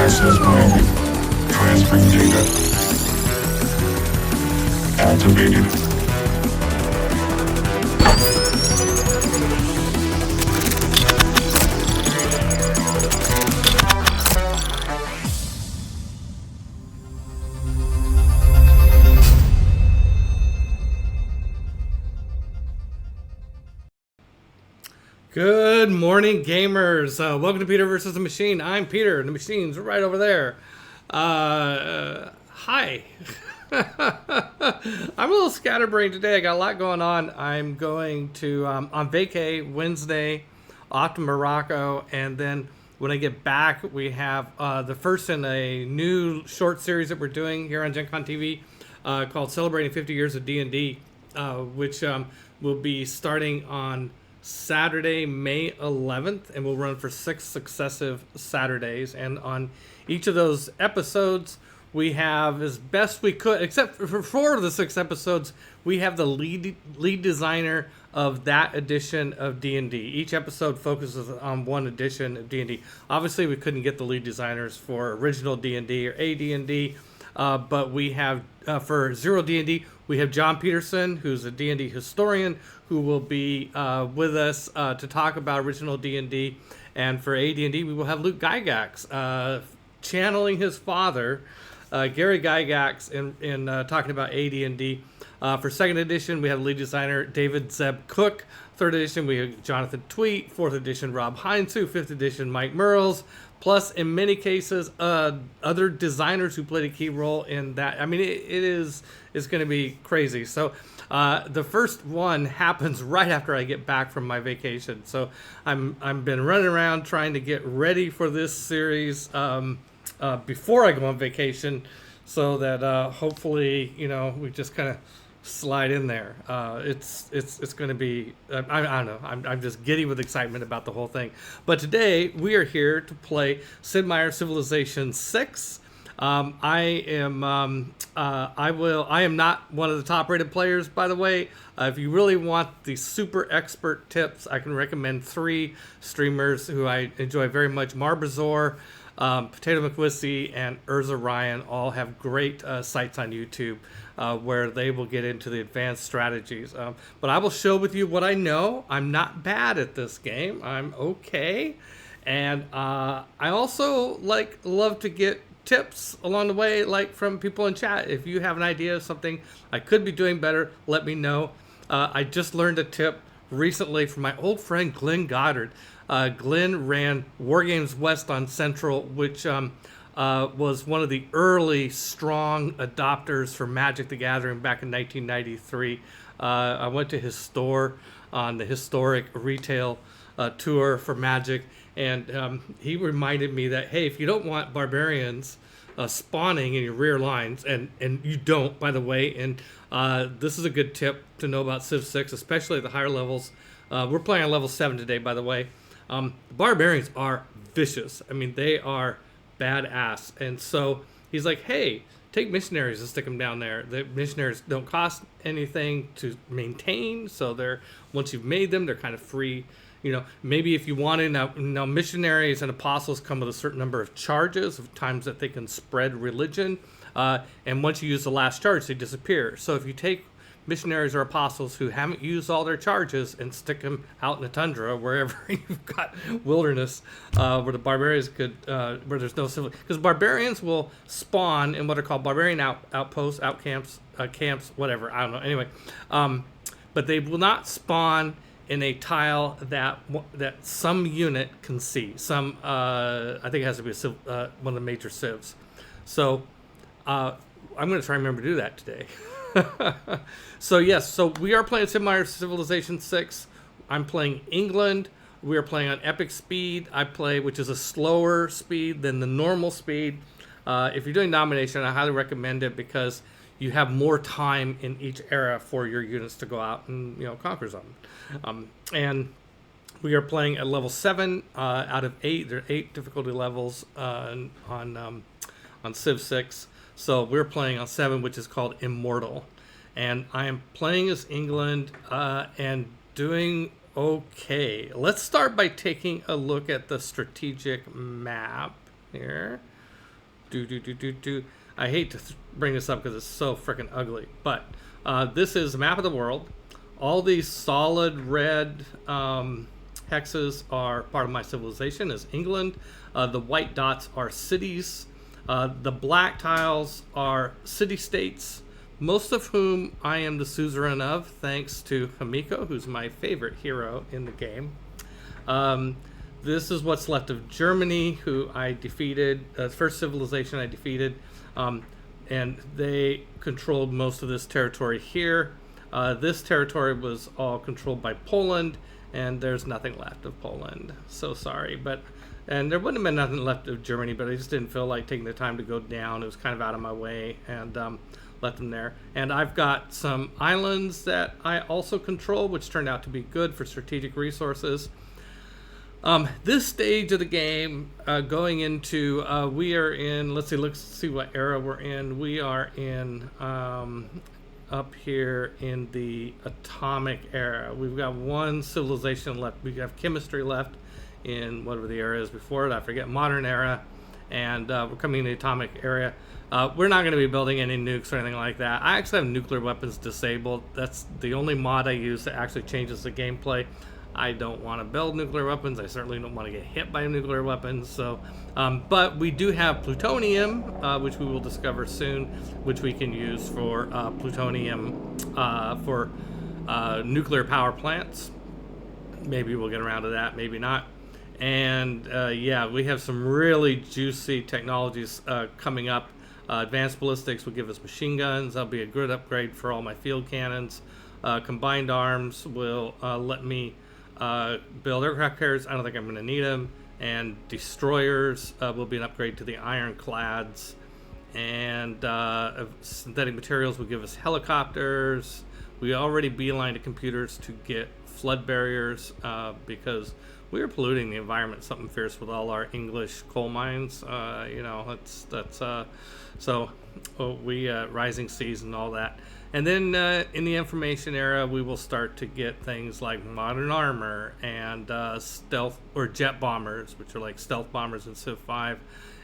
Access granted. Transferring data. Activated. Good morning, gamers. Welcome to Peter versus the Machine. I'm Peter, and the machine's right over there. Hi. I'm a little scatterbrained today. I got a lot going on. I'm going to on vacay Wednesday, off to Morocco, and then when I get back, we have the first in a new short series that we're doing here on Gen Con TV called "Celebrating 50 Years of D&D," which will be starting on Saturday, May 11th, and we'll run for 6 successive Saturdays. And on each of those episodes, we have, as best we could, except for 4 of the 6 episodes, we have the lead designer of that edition of D&D. Each episode focuses on one edition of D&D. Obviously, we couldn't get the lead designers for original D&D or AD&D, but we have, for Zero D&D, we have John Peterson, who's a D&D historian, who will be with us to talk about original D&D. And for AD&D, we will have Luke Gygax, channeling his father, Gary Gygax, in talking about AD&D. For second edition, we have lead designer David Zeb Cook. Third edition, we have Jonathan Tweet. Fourth edition, Rob Heinzu. Fifth edition, Mike Merles. Plus, in many cases, other designers who played a key role in that. I mean, it's going to be crazy. So the first one happens right after I get back from my vacation. So I've been running around trying to get ready for this series before I go on vacation, so that hopefully, we just kind of slide in there. It's going to be, I don't know, I'm just giddy with excitement about the whole thing. But today we are here to play Sid Meier's Civilization 6. I am not one of the top rated players, by the way. If you really want the super expert tips, I can recommend 3 streamers who I enjoy very much. Marbazor, Potato McWissy, and Urza Ryan all have great sites on YouTube where they will get into the advanced strategies. But I will show with you what I know. I'm not bad at this game. I'm okay. And I also love to get tips along the way, like from people in chat. If you have an idea of something I could be doing better, let me know. I just learned a tip recently from my old friend Glenn Goddard. Glenn ran Wargames West on Central, which was one of the early strong adopters for Magic the Gathering back in 1993. I went to his store on the historic retail tour for Magic, and he reminded me that, hey, if you don't want barbarians spawning in your rear lines, and you don't, by the way, and this is a good tip to know about Civ 6, especially at the higher levels. We're playing on level 7 today, by the way. The barbarians are vicious. I mean, they are badass. And so he's like, hey, take missionaries and stick them down there. The missionaries don't cost anything to maintain, so they're, once you've made them, they're kind of free. Maybe if you wanted, now missionaries and apostles come with a certain number of charges, of times that they can spread religion, and once you use the last charge, they disappear. So if you take missionaries or apostles who haven't used all their charges and stick them out in the tundra, wherever you've got wilderness, where the barbarians could, where there's no civil, because barbarians will spawn in what are called barbarian outposts, camps, whatever, I don't know. Anyway, but they will not spawn in a tile that some unit can see. Some, I think it has to be one of the major civs. So I'm going to try and remember to do that today. So yes, so we are playing Sid Meier's Civilization 6. I'm playing England. We are playing on epic speed. I play, which is a slower speed than the normal speed. If you're doing domination, I highly recommend it because you have more time in each era for your units to go out and conquer something. And we are playing at level 7 out of 8. There are 8 difficulty levels on Civ 6. So we're playing on 7, which is called Immortal. And I am playing as England and doing Okay, let's start by taking a look at the strategic map here. I hate to bring this up because it's so freaking ugly, but this is a map of the world. All these solid red hexes are part of my civilization, is England. The white dots are cities. The black tiles are city-states, most of whom I am the suzerain of, thanks to Hamiko, who's my favorite hero in the game. This is what's left of Germany, who I defeated, first civilization I defeated, and they controlled most of this territory here. This territory was all controlled by Poland, and there's nothing left of Poland. So sorry, and there wouldn't have been nothing left of Germany, but I just didn't feel like taking the time to go down. It was kind of out of my way, and let them there. And I've got some islands that I also control, which turned out to be good for strategic resources. This stage of the game, going into, we are in, let's see what era we're in. We are in, up here in the atomic era. We've got one civilization left. We have chemistry left in whatever the era is before it. I forget, modern era. And we're coming in the atomic era. We're not going to be building any nukes or anything like that. I actually have nuclear weapons disabled. That's the only mod I use that actually changes the gameplay. I don't want to build nuclear weapons. I certainly don't want to get hit by nuclear weapons. So, but we do have plutonium, which we will discover soon, which we can use for plutonium for nuclear power plants. Maybe we'll get around to that, maybe not. And yeah, we have some really juicy technologies coming up. Advanced ballistics will give us machine guns. That'll be a good upgrade for all my field cannons. Combined arms will let me build aircraft carriers. I don't think I'm going to need them. And destroyers will be an upgrade to the ironclads. And synthetic materials will give us helicopters. We already beeline to computers to get flood barriers because we are polluting the environment something fierce with all our English coal mines. You know, so we rising seas and all that. And then in the information era, we will start to get things like modern armor and stealth or jet bombers, which are like stealth bombers in Civ 5,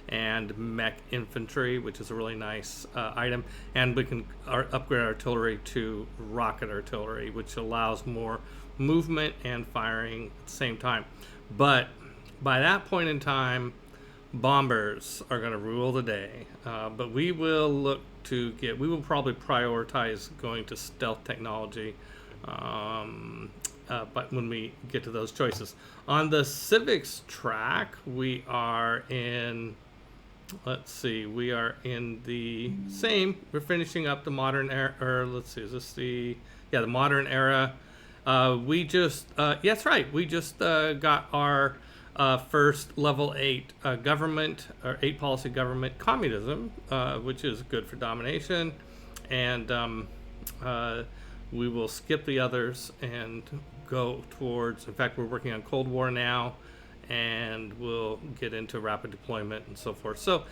and mech infantry, which is a really nice item. And we can upgrade artillery to rocket artillery, which allows more movement and firing at the same time. But by that point in time, bombers are going to rule the day. But we will we will probably prioritize going to stealth technology but when we get to those choices. On the civics track, we are in, let's see, we are in the same, we're finishing up the modern era, or let's see, is this the modern era. We just, that's right, we just got our first level 8 government, or 8 policy government communism, which is good for domination. And we will skip the others and go towards, in fact, we're working on Cold War now, and we'll get into rapid deployment and so forth. So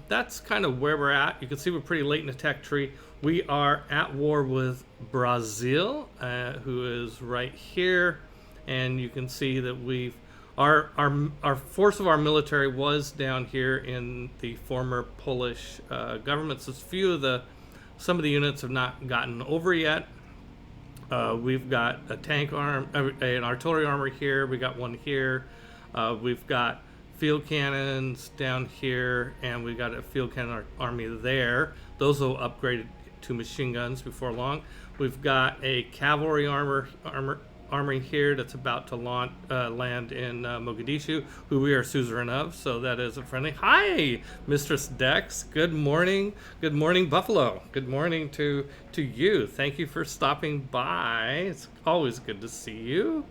that's kind of where we're at. You can see we're pretty late in the tech tree. We are at war with Brazil, who is right here, and you can see that we've our force of our military was down here in the former Polish government. So some of the units have not gotten over yet. We've got a tank an artillery armor here. We got one here. We've got field cannons down here, and we've got a field cannon army there. Those will upgrade to machine guns before long. We've got a cavalry armory here that's about to land in Mogadishu, who we are suzerain of, so that is a friendly. Hi, Mistress Dex. Good morning. Good morning, Buffalo. Good morning to you. Thank you for stopping by. It's always good to see you.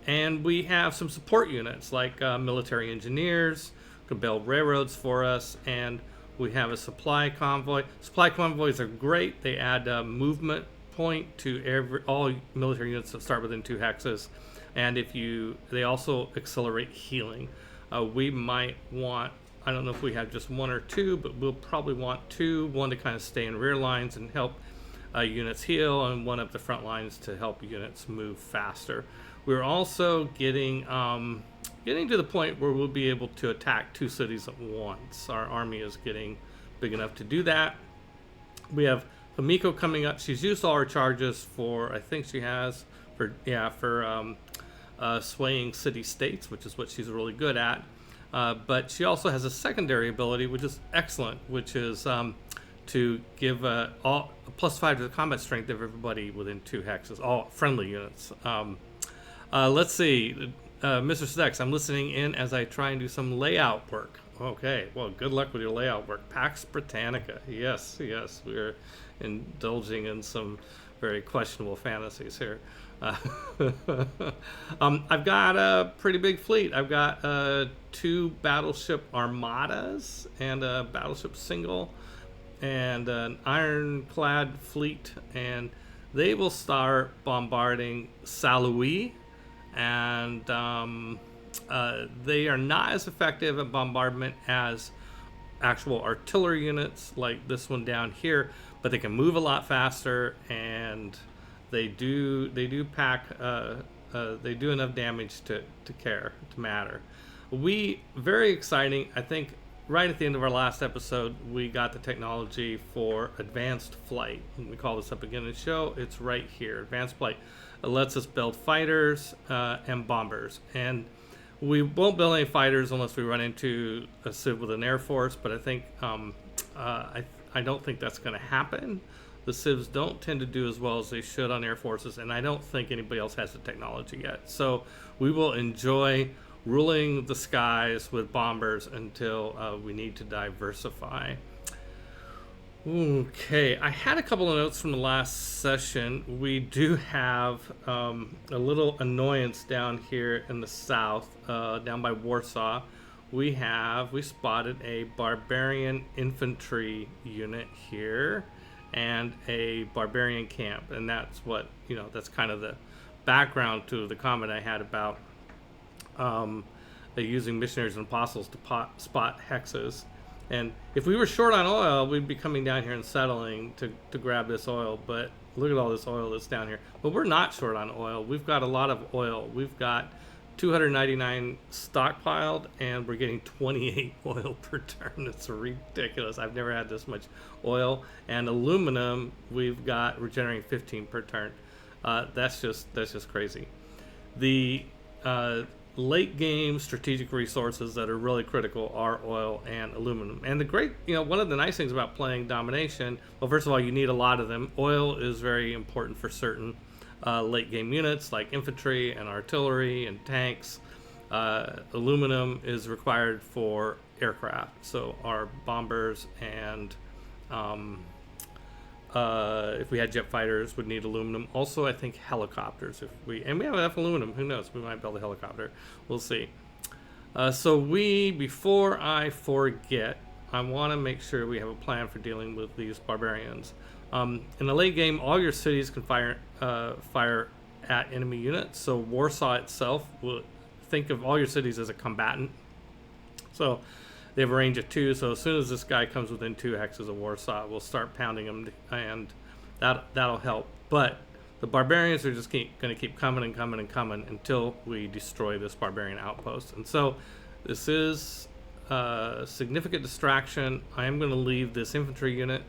And we have some support units like military engineers who can build railroads for us, and we have a supply convoy. Supply convoys are great. They add movement point to all military units that start within 2 hexes, and they also accelerate healing. We might want, I don't know if we have just 1 or 2, but we'll probably want 2, one to kind of stay in rear lines and help units heal, and one up the front lines to help units move faster. We're also getting getting to the point where we'll be able to attack 2 cities at once. Our army is getting big enough to do that. We have Himiko coming up. She's used all her charges for, I think she has, for swaying city-states, which is what she's really good at. But she also has a secondary ability, which is excellent, which is to give a +5 to the combat strength of everybody within 2 hexes, all friendly units. Let's see. Mr. Stex, I'm listening in as I try and do some layout work. Okay, well, good luck with your layout work. Pax Britannica. Yes, we're indulging in some very questionable fantasies here. I've got a pretty big fleet. I've got 2 battleship armadas and a battleship single and an ironclad fleet, and they will start bombarding Saint-Louis, and they are not as effective at bombardment as actual artillery units like this one down here, but they can move a lot faster, and they do pack they do enough damage to matter. Very exciting. I think right at the end of our last episode we got the technology for advanced flight. We call this up again in the show. It's right here. Advanced flight. It lets us build fighters and bombers, and we won't build any fighters unless we run into a civ with an air force, but I think I don't think that's going to happen. The civs don't tend to do as well as they should on air forces, and I don't think anybody else has the technology yet. So we will enjoy ruling the skies with bombers until we need to diversify. Okay, I had a couple of notes from the last session. We do have a little annoyance down here in the south, down by Warsaw. We spotted a barbarian infantry unit here and a barbarian camp, and that's what, that's kind of the background to the comment I had about using missionaries and apostles to spot hexes. And if we were short on oil, we'd be coming down here and settling to grab this oil, but look at all this oil that's down here. But we're not short on oil. We've got a lot of oil. We've got 299 stockpiled, and we're getting 28 oil per turn. It's ridiculous. I've never had this much oil. And aluminum, we're generating 15 per turn. That's just crazy. The late game strategic resources that are really critical are oil and aluminum. And the great, one of the nice things about playing domination, well, first of all, you need a lot of them. Oil is very important for certain late game units like infantry and artillery and tanks. Aluminum is required for aircraft, so our bombers and if we had jet fighters would need aluminum. Also, I think helicopters, we have enough aluminum, who knows, we might build a helicopter, we'll see. So before I forget, I want to make sure we have a plan for dealing with these barbarians. In the late game, all your cities can fire at enemy units. So Warsaw itself, will think of all your cities as a combatant. So they have a range of 2. So as soon as this guy comes within 2 hexes of Warsaw, we'll start pounding him, and that'll help. But the barbarians are just going to keep coming and coming and coming until we destroy this barbarian outpost. And so this is a significant distraction. I am going to leave this infantry unit,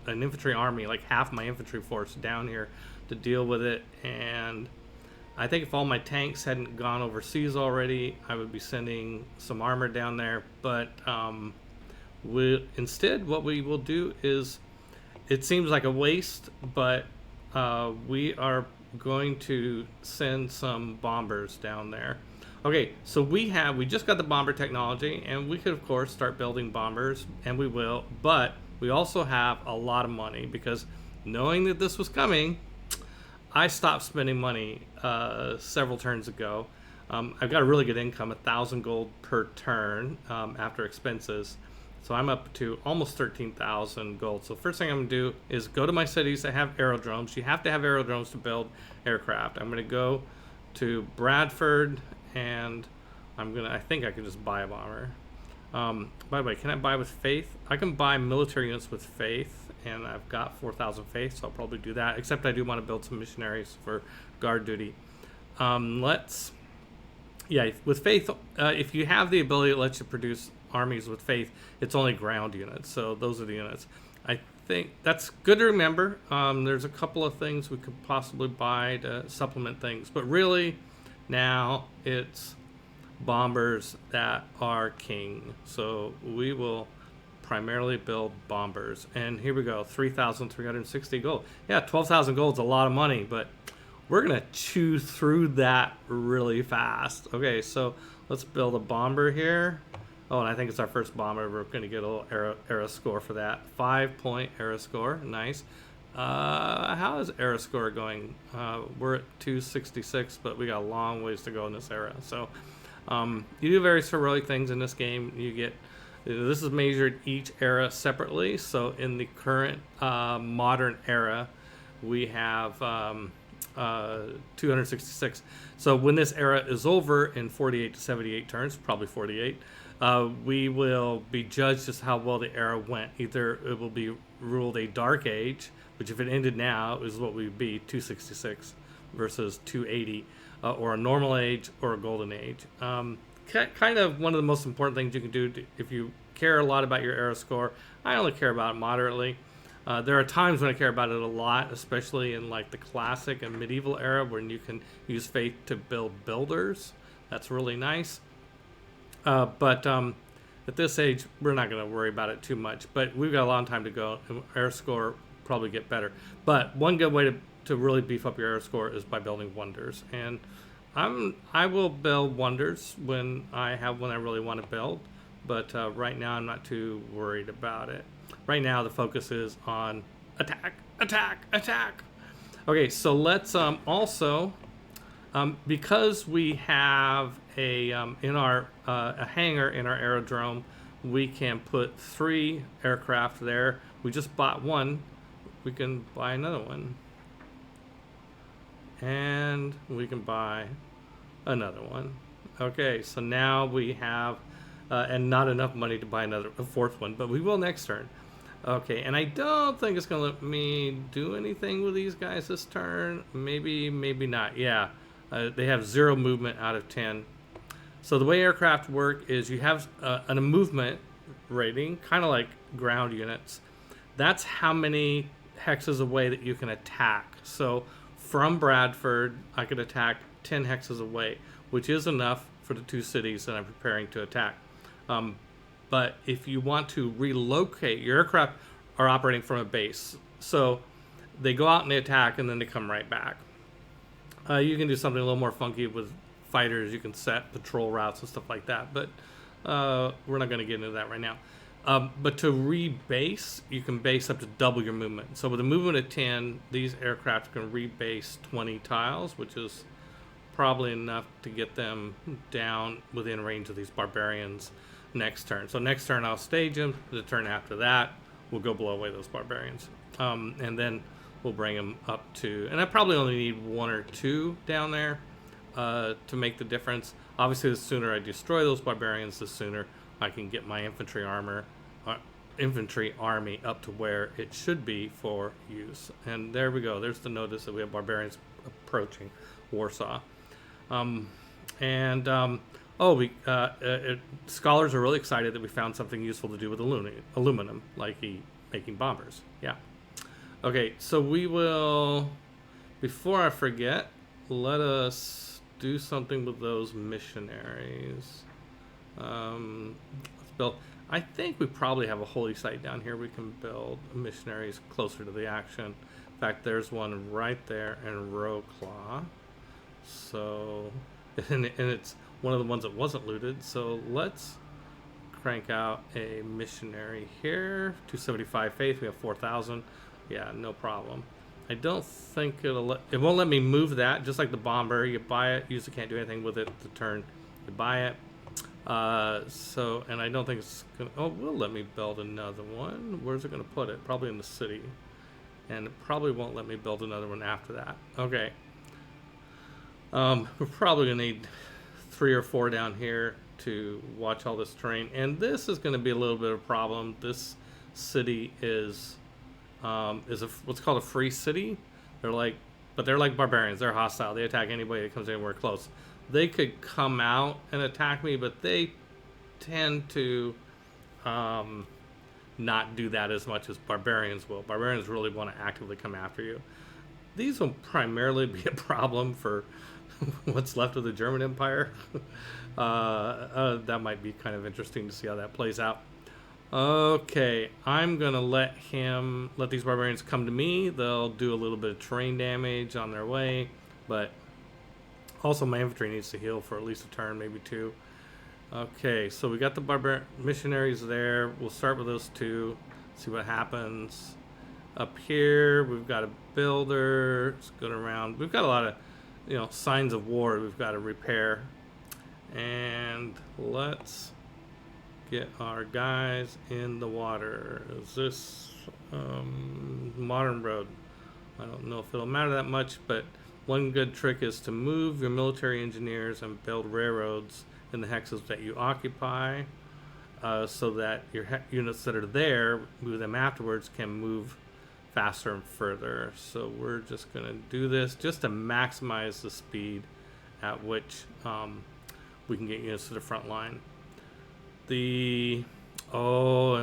an infantry army, like half my infantry force down here to deal with it. And I think if all my tanks hadn't gone overseas already, I would be sending some armor down there. But instead, what we will do is, it seems like a waste, but we are going to send some bombers down there. Okay, so we just got the bomber technology, and we could of course start building bombers, and we will, but we also have a lot of money, because knowing that this was coming, I stopped spending money several turns ago. I've got a really good income, 1,000 gold per turn after expenses. So I'm up to almost 13,000 gold. So first thing I'm going to do is go to my cities that have aerodromes. You have to have aerodromes to build aircraft. I'm going to go to Bradford, and I think I can just buy a bomber. By the way, can I buy with faith? I can buy military units with faith, and I've got 4,000 faith, so I'll probably do that, except I do want to build some missionaries for guard duty. Let's Yeah, with faith, if you have the ability that lets you produce armies with faith, it's only ground units. So those are the units. I think that's good to remember. There's a couple of things we could possibly buy to supplement things, but really, now it's bombers that are king. So we will primarily build bombers. And here we go, 3,360 gold. Yeah, 12,000 gold is a lot of money, but we're gonna chew through that really fast. Okay, so let's build a bomber here. Oh, and I think it's our first bomber. We're gonna get a little era score for that. 5-point era score, nice. How is era score going? We're at 266, but we got a long ways to go in this era. So you do various heroic things in this game. You get, this is measured each era separately. So in the current modern era, we have 266. So when this era is over in 48 to 78 turns, probably 48, we will be judged just how well the era went. Either it will be ruled a dark age, which if it ended now is what we would be, 266 versus 280, or a normal age or a golden age. Kind of one of the most important things you can do if you care a lot about your era score. I only care about it moderately. There are times when I care about it a lot, especially in like the classic and medieval era, when you can use faith to build builders. That's really nice. But at this age, we're not going to worry about it too much. But we've got a long time to go, and our score probably get better. But one good way to really beef up your air score is by building wonders. And I will build wonders when I have one I really want to build. But right now, I'm not too worried about it. Right now, the focus is on attack, attack, attack. Okay, so let's also, because we have a hangar in our aerodrome, we can put 3 aircraft there. We just bought one. We can buy another one. And we can buy another one. Okay, so now we have, and not enough money to buy a 4th one, but we will next turn. Okay, and I don't think it's going to let me do anything with these guys this turn. Maybe, maybe not. Yeah, they have 0 movement out of 10. So the way aircraft work is you have a movement rating, kind of like ground units. That's how many hexes away that you can attack. So from Bradford, I could attack 10 hexes away, which is enough for the 2 cities that I'm preparing to attack. But if you want to relocate, your aircraft are operating from a base. So they go out and they attack, and then they come right back. You can do something a little more funky with fighters. You can set patrol routes and stuff like that. But we're not going to get into that right now. But to rebase, you can base up to double your movement. So with a movement of 10, these aircraft can rebase 20 tiles, which is probably enough to get them down within range of these barbarians next turn. So next turn I'll stage them. The turn after that, we'll go blow away those barbarians. And then we'll bring them up to, and I probably only need 1 or 2 down there to make the difference. Obviously, the sooner I destroy those barbarians, the sooner I can get my infantry army up to where it should be for use. And there we go. There's the notice that we have barbarians approaching Warsaw. Scholars are really excited that we found something useful to do with aluminum, like making bombers. Yeah. Okay, so we will, before I forget, let us do something with those missionaries. Let's build. I think we probably have a holy site down here. We can build missionaries closer to the action. In fact, there's one right there in Roclaw. So, and it's one of the ones that wasn't looted. So let's crank out a missionary here. 275 faith. We have 4,000. Yeah, no problem. I don't think it won't let me move that. Just like the bomber, you buy it. Usually can't do anything with it the turn you buy it. And I don't think it's gonna. Oh, will let me build another one. Where's it gonna put it? Probably in the city. And it probably won't let me build another one after that. Okay. We're probably gonna need 3 or 4 down here to watch all this terrain, and this is gonna be a little bit of a problem. This city is what's called a free city. They're like barbarians. They're hostile. They attack anybody that comes anywhere close. they could come out and attack me, but they tend to not do that as much as barbarians will. Barbarians really want to actively come after you. These will primarily be a problem for what's left of the German Empire. That might be kind of interesting to see how that plays out. Okay, I'm gonna let these barbarians come to me. They'll do a little bit of terrain damage on their way, but also my infantry needs to heal for at least a turn, maybe two. Okay, so we got the missionaries there. We'll start with those two, see what happens. Up here, we've got a builder. It's going around. We've got a lot of, signs of war we've got to repair. And let's get our guys in the water. Is this modern road? I don't know if it'll matter that much, but one good trick is to move your military engineers and build railroads in the hexes that you occupy, so that your units that are there, move them afterwards, can move faster and further. So we're just going to do this just to maximize the speed at which we can get units to the front line. And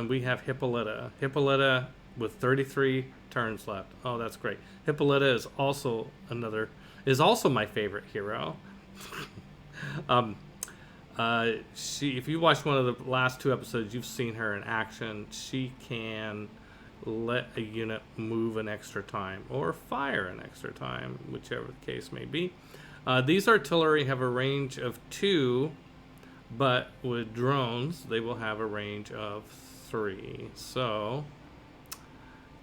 we have Hippolyta. Hippolyta with 33 turns left. Oh, that's great. Hippolyta is also my favorite hero. If you watched one of the last two episodes, you've seen her in action. She can let a unit move an extra time or fire an extra time, whichever the case may be. These artillery have a range of 2, but with drones, they will have a range of 3.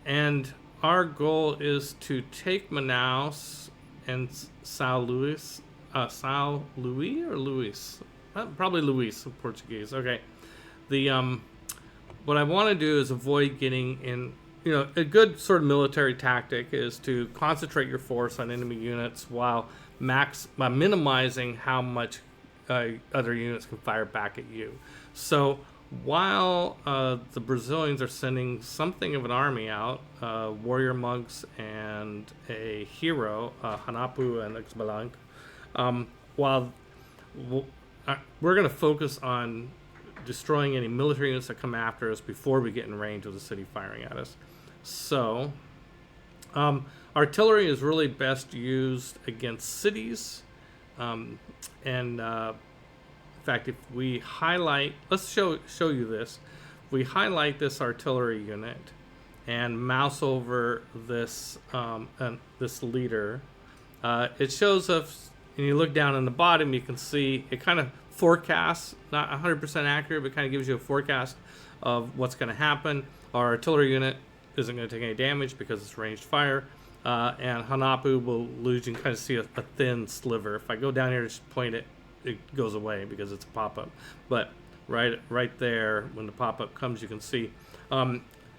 And our goal is to take Manaus and São Luís, or Luis? Probably Luis in Portuguese. Okay. What I want to do is avoid getting in. A good sort of military tactic is to concentrate your force on enemy units while minimizing how much other units can fire back at you. So while the Brazilians are sending something of an army out, warrior monks and a hero, Hanapu and Xbalanque, we're going to focus on destroying any military units that come after us before we get in range of the city firing at us. So, artillery is really best used against cities. In fact, if we highlight, let's show you this. If we highlight this artillery unit and mouse over this leader, it shows us. And you look down in the bottom, you can see it kind of forecasts, not 100% accurate, but kind of gives you a forecast of what's going to happen. Our artillery unit isn't going to take any damage because it's ranged fire, and Hanapu will lose. You can kind of see a thin sliver. If I go down here to just point it, it goes away because it's a pop-up. But right there, when the pop-up comes, you can see.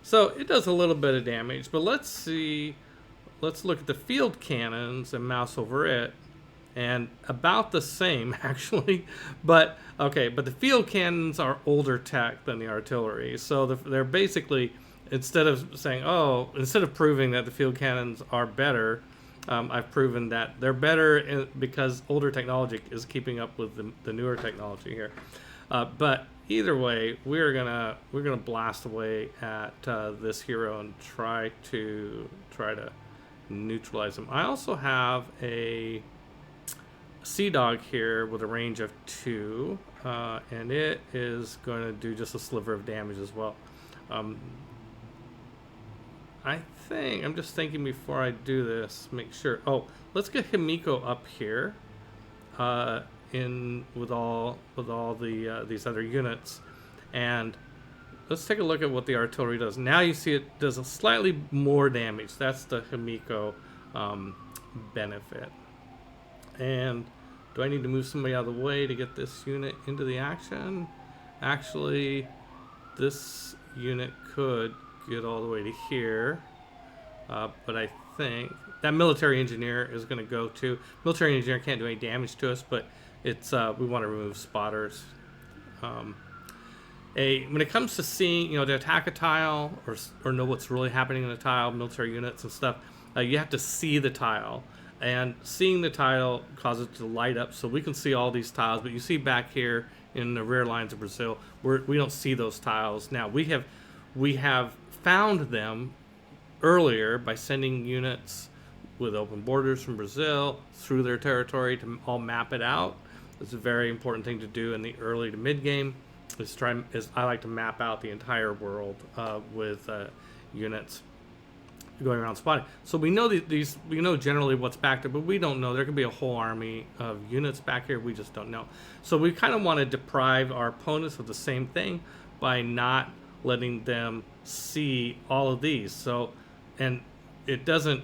So it does a little bit of damage, but let's look at the field cannons and mouse over it. And about the same, actually, but the field cannons are older tech than the artillery, so they're basically, instead of proving that the field cannons are better, I've proven that they're better because older technology is keeping up with the newer technology here. But either way, we're gonna blast away at this hero and try to neutralize him. I also have a Sea Dog here with a range of 2, and it is going to do just a sliver of damage as well. I'm just thinking before I do this, make sure. Oh, let's get Himiko up here, with all these other units, and let's take a look at what the artillery does. Now you see it does a slightly more damage. That's the Himiko benefit. And do I need to move somebody out of the way to get this unit into the action? Actually, this unit could get all the way to here, but I think that military engineer is going to go to. Military engineer can't do any damage to us, but it's we want to remove spotters. When it comes to seeing, to attack a tile or know what's really happening in the tile, military units and stuff, you have to see the tile. and seeing the tile causes it to light up, so we can see all these tiles. But you see back here in the rear lines of Brazil, we don't see those tiles now. We have found them earlier by sending units with open borders from Brazil through their territory to all map it out. It's a very important thing to do in the early to mid game. I like to map out the entire world with units going around spotting. So we know we know generally what's back there, but we don't know. There could be a whole army of units back here. We just don't know. So we kind of want to deprive our opponents of the same thing by not letting them see all of these. So, and it doesn't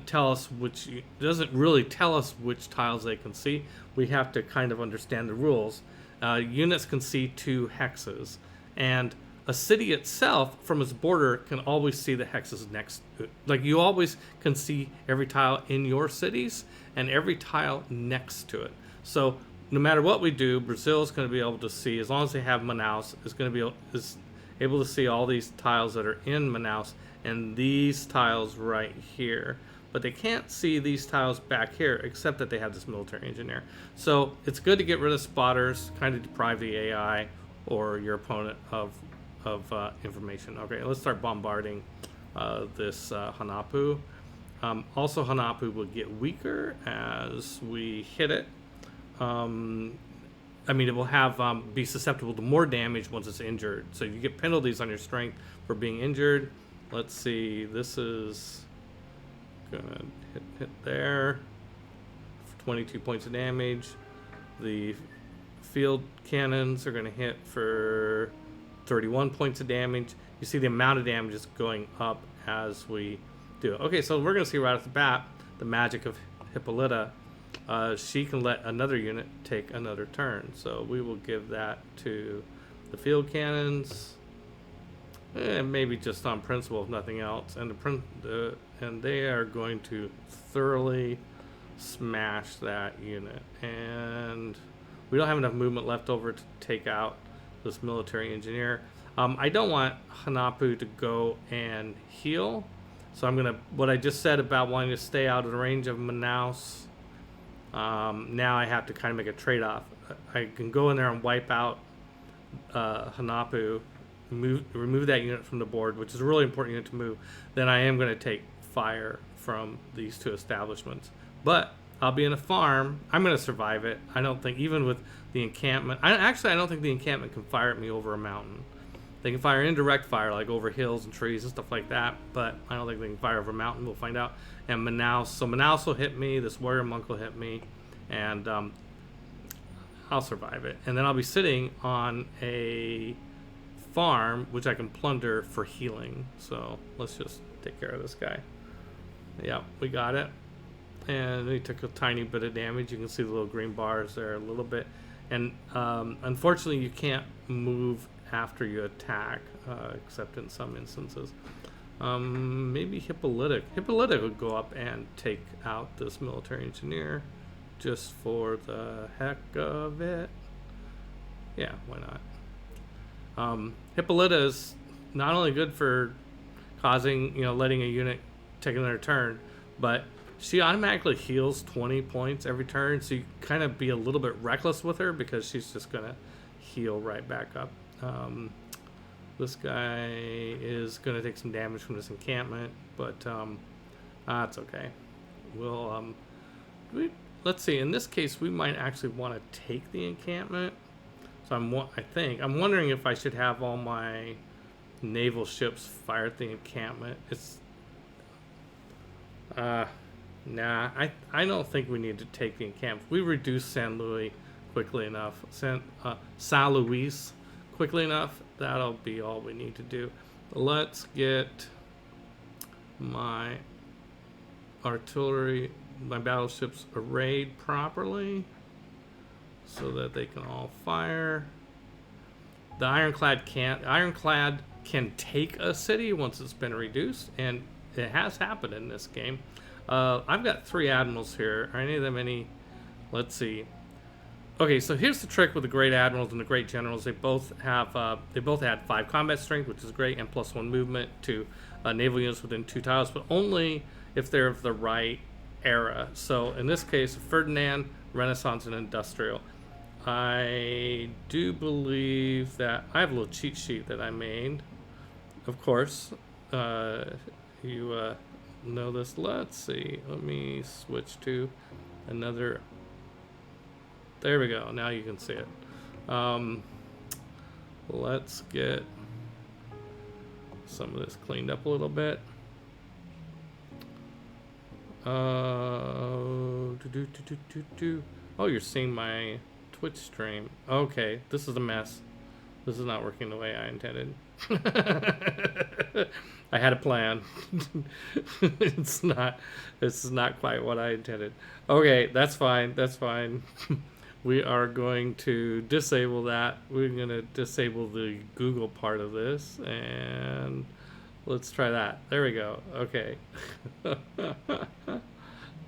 really tell us which tiles they can see. We have to kind of understand the rules. Units can see 2 hexes, and a city itself from its border can always see the hexes next to it. Like, you always can see every tile in your cities and every tile next to it. So no matter what we do, Brazil is going to be able to see, as long as they have Manaus, is able to see all these tiles that are in Manaus and these tiles right here. But they can't see these tiles back here, except that they have this military engineer. So it's good to get rid of spotters, kind of deprive the AI or your opponent of information. Okay, let's start bombarding this Hanapu. Also, Hanapu will get weaker as we hit it. It will have be susceptible to more damage once it's injured. So you get penalties on your strength for being injured. Let's see, this is gonna hit there. 22 points of damage. The field cannons are gonna hit for 31 points of damage. You see the amount of damage is going up as we do it. Okay, so we're going to see right off the bat the magic of Hippolyta. She can let another unit take another turn. So we will give that to the field cannons. Maybe just on principle, if nothing else. And they are going to thoroughly smash that unit. And we don't have enough movement left over to take out this military engineer. I don't want Hanapu to go and heal, so I'm gonna, what I just said about wanting to stay out of the range of Manaus, now I have to kind of make a trade-off. I can go in there and wipe out Hanapu, remove that unit from the board, which is a really important unit to move. Then I am going to take fire from these 2 establishments, but I'll be in a farm. I'm going to survive it. I don't think, even with the encampment, I don't think the encampment can fire at me over a mountain. They can fire indirect fire, like over hills and trees and stuff like that, but I don't think they can fire over a mountain. We'll find out. And Manaus, so Manaus will hit me, this warrior monk will hit me, and I'll survive it. And then I'll be sitting on a farm, which I can plunder for healing. So let's just take care of this guy. Yeah, we got it. And he took a tiny bit of damage. You can see the little green bars there a little bit. And unfortunately, you can't move after you attack, except in some instances. Maybe Hippolytic would go up and take out this military engineer just for the heck of it. Yeah, why not? Hippolyta is not only good for causing, letting a unit take another turn, but she automatically heals 20 points every turn, so you kind of be a little bit reckless with her because she's just going to heal right back up. This guy is going to take some damage from this encampment, but that's okay. We'll let's see. In this case, we might actually want to take the encampment. So I'm wondering if I should have all my naval ships fire at the encampment. Nah, I don't think we need to take the encampment. We reduce San Luis quickly enough. San Luis quickly enough. That'll be all we need to do. Let's get my artillery, my battleships arrayed properly so that they can all fire. The ironclad can take a city once it's been reduced, and it has happened in this game. I've got 3 admirals here. Are any of them let's see. Okay, so here's the trick with the great admirals and the great generals. They both had 5 combat strength, which is great, and +1 movement to naval units within 2 tiles, but only if they're of the right era. So in this case, Ferdinand, Renaissance, and Industrial. I do believe that I have a little cheat sheet that I made. Of course, you know this. Let's see. Let me switch to another. There we go. Now you can see it. Let's get some of this cleaned up a little bit. Oh, you're seeing my Twitch stream. Okay, this is a mess. This is not working the way I intended. I had a plan. It's not quite what I intended. Okay, that's fine. That's fine. We are going to disable that. We're going to disable the Google part of this, and let's try that. There we go. Okay.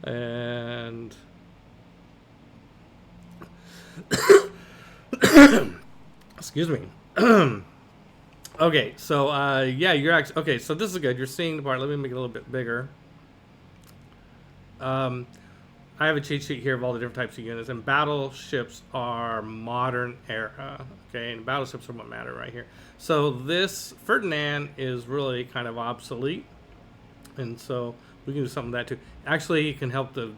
And excuse me. Okay, so yeah, you're actually okay. So this is good. You're seeing the part. Let me make it a little bit bigger. I have a cheat sheet here of all the different types of units, and battleships are modern era. Okay, and battleships are what matter right here. So this Ferdinand is really kind of obsolete, and so we can do something with that too. Actually, he can help the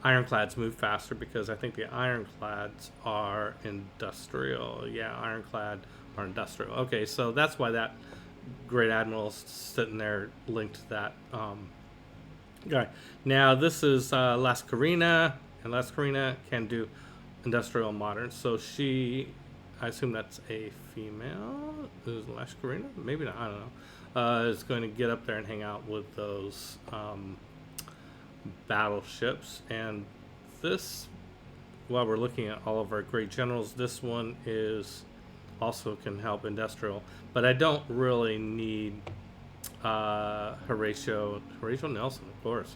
ironclads move faster, because I think the ironclads are industrial. Yeah, ironclad are industrial. Okay, so that's why that great admiral's sitting there linked to that. Okay, now this is Lascarina, and Lascarina can do industrial modern. So she, I assume that's a female. Is Lascarina? Maybe not. I don't know. Is going to get up there and hang out with those battleships. And this, while we're looking at all of our great generals, this one is also can help industrial. But I don't really need Horatio Nelson, of course,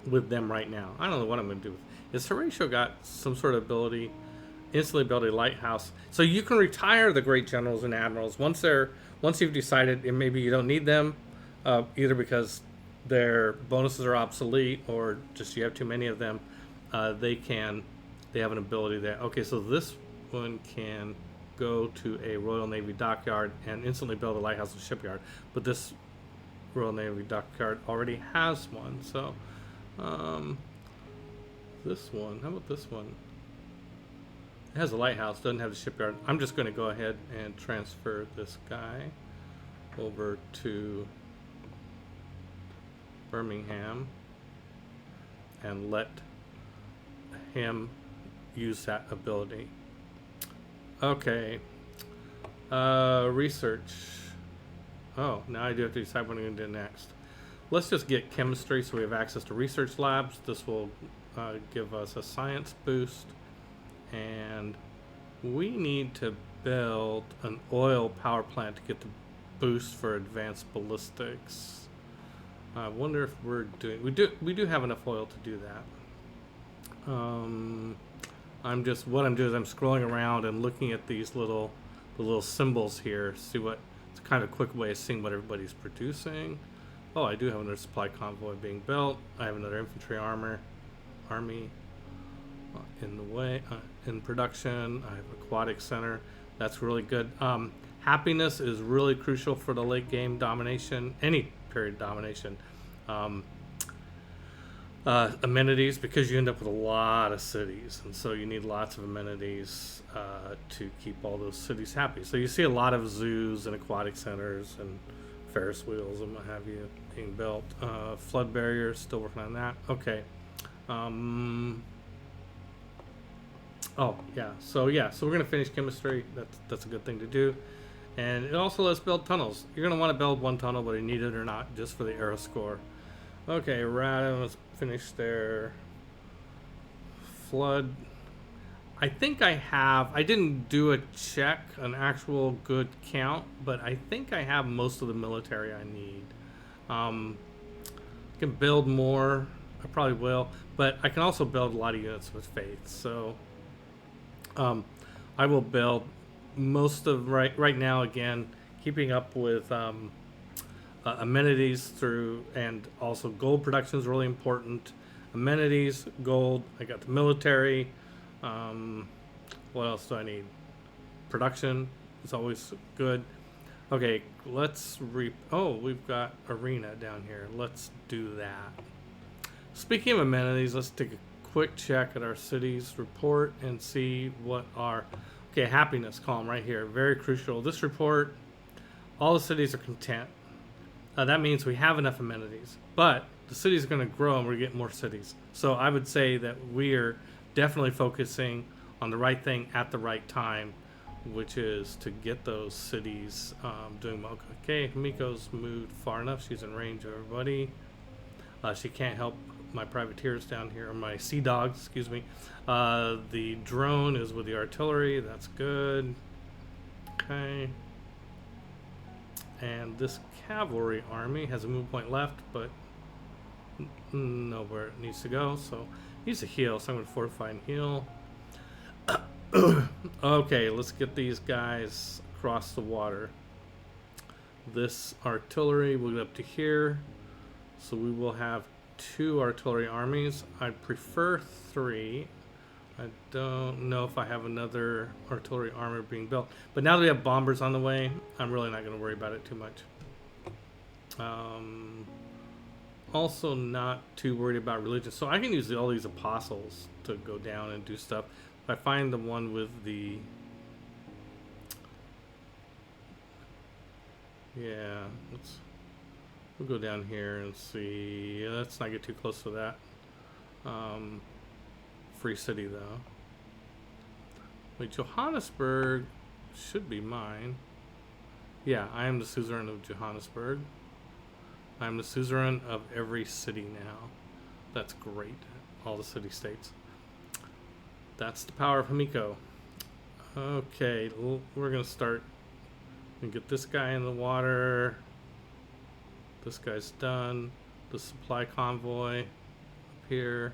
with them right now. I don't know what I'm going to do. Is Horatio got some sort of ability, instantly build a lighthouse? So you can retire the great generals and admirals once you've decided, and maybe you don't need them, either because their bonuses are obsolete or just you have too many of them. They have an ability there. Okay, so this one can go to a Royal Navy dockyard and instantly build a lighthouse and shipyard, but this Royal Navy dockyard already has one. So this one, how about this one? It has a lighthouse, doesn't have a shipyard. I'm just going to go ahead and transfer this guy over to Birmingham and let him use that ability. Okay. Research. Oh, now I do have to decide what I'm going to do next. Let's just get chemistry so we have access to research labs. This will give us a science boost. And we need to build an oil power plant to get the boost for advanced ballistics. I wonder if we're doing... We do have enough oil to do that. What I'm doing is I'm scrolling around and looking at these the little symbols here. See what... It's kind of a quick way of seeing what everybody's producing. Oh, I do have another supply convoy being built. I have another infantry army in the way, in production. I have aquatic center. That's really good. Happiness is really crucial for the late game domination, any period domination. Amenities, because you end up with a lot of cities, and so you need lots of amenities to keep all those cities happy. So you see a lot of zoos and aquatic centers and Ferris wheels and what have you being built. Flood barriers, still working on that. Okay. Oh yeah. So we're gonna finish chemistry. That's a good thing to do, and it also lets build tunnels. You're gonna want to build one tunnel, whether you need it or not, just for the aero score. Okay, Radom, let's finish there. Flood. I think I didn't do a check, an actual good count, but I think I have most of the military I need. I can build more. I probably will, but I can also build a lot of units with faith. So I will build most of right now, again, keeping up with amenities through, and also gold production is really important. Amenities, gold. I got the military. Um, what else do I need? Production is always good. Okay, let's oh, we've got arena down here. Let's do that. Speaking of amenities, let's take a quick check at our cities report and see what our okay, happiness column right here. Very crucial. This report, all the cities are content. That means we have enough amenities, but the cities are going to grow and we're getting more cities. So I would say that we are definitely focusing on the right thing at the right time, which is to get those cities doing well. Okay, Hamiko's moved far enough. She's in range of everybody. She can't help my privateers down here, or my sea dogs, excuse me. The drone is with the artillery. That's good. Okay. And this cavalry army has a move point left, but nowhere it needs to go. So it needs to heal. So I'm going to fortify and heal. Okay, let's get these guys across the water. This artillery will get up to here. So we will have 2 artillery armies. I'd prefer 3. I don't know if I have another artillery armor being built. But now that we have bombers on the way, I'm really not going to worry about it too much. Also not too worried about religion. So I can use all these apostles to go down and do stuff. If I find the one with the... Yeah, we'll go down here and see. Let's not get too close to that. Free city, though. Wait, Johannesburg should be mine. Yeah, I am the suzerain of Johannesburg. I'm the suzerain of every city now. That's great. All the city-states. That's the power of Hamiko. Okay, we're going to start and get this guy in the water. This guy's done. The supply convoy up here.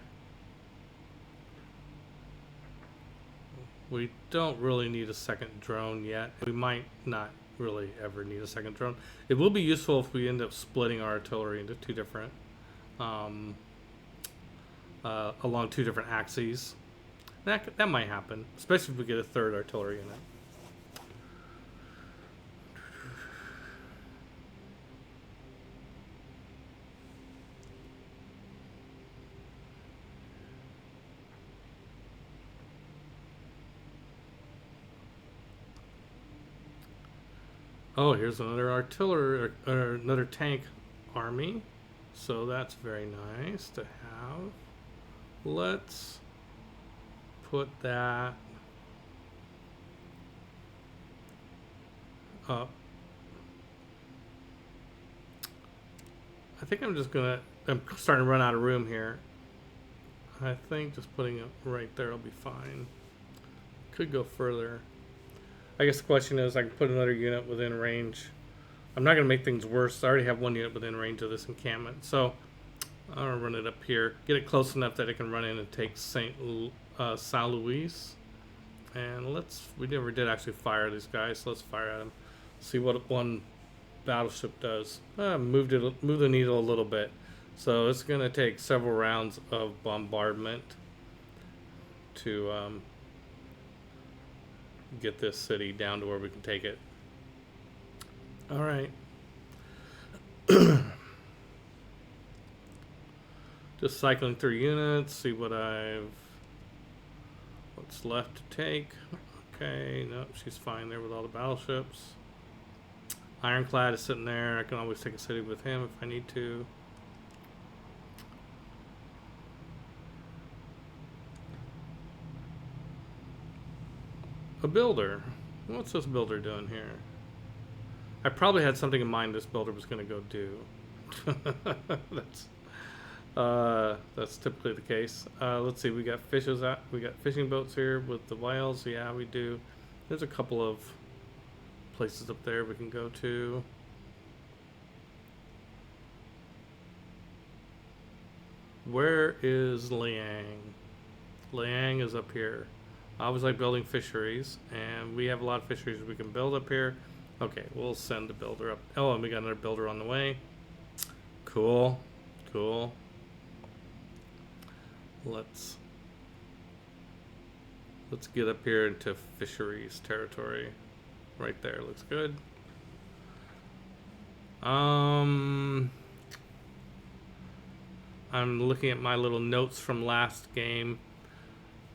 We don't really need a second drone yet. We might not really ever need a second drone. It will be useful if we end up splitting our artillery into 2 different, along 2 different axes. That might happen, especially if we get a 3rd artillery unit. Oh, here's another artillery, or another tank army. So that's very nice to have. Let's put that up. I think I'm starting to run out of room here. I think just putting it right there will be fine. Could go further. I guess the question is, I can put another unit within range. I'm not going to make things worse. I already have 1 unit within range of this encampment. So I'll run it up here. Get it close enough that it can run in and take Saint Louis. And we never did actually fire these guys. So let's fire at them. See what one battleship does. Move the needle a little bit. So it's going to take several rounds of bombardment to get this city down to where we can take it. All right. Just cycling through units, see what's left to take. Okay, no, she's fine there with all the battleships. Ironclad is sitting there. I can always take a city with him if I need to. A builder. What's this builder doing here? I probably had something in mind this builder was going to go do. That's typically the case. Let's see. We got we got fishing boats here with the whales. Yeah, we do. There's a couple of places up there we can go to. Where is Liang? Liang is up here. I always like building fisheries, and we have a lot of fisheries we can build up here. Okay, we'll send the builder up. Oh, and we got another builder on the way. Cool. Cool. Let's get up here into fisheries territory. Right there, looks good. I'm looking at my little notes from last game.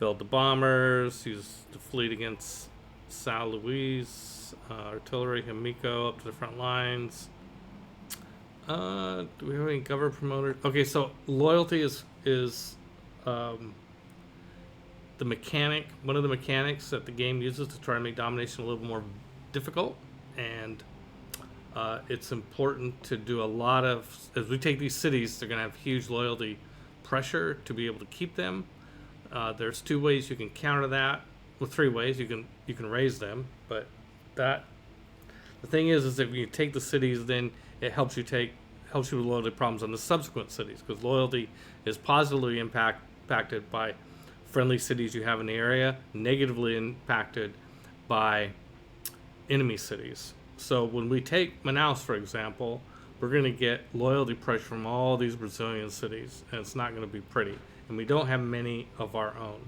Build the bombers, use the fleet against Sao Luis, artillery, Himiko up to the front lines. Do we have any government promoters? Okay, so loyalty is the mechanic, one of the mechanics that the game uses to try to make domination a little more difficult, and it's important to do a lot of, as we take these cities, they're going to have huge loyalty pressure to be able to keep them. There's 2 ways you can counter that. Well, 3 ways you can raise them, but the thing is if you take the cities, then it helps you with loyalty problems on the subsequent cities, because loyalty is positively impacted by friendly cities you have in the area, negatively impacted by enemy cities. So when we take Manaus, for example, we're going to get loyalty pressure from all these Brazilian cities, and it's not going to be pretty. And we don't have many of our own.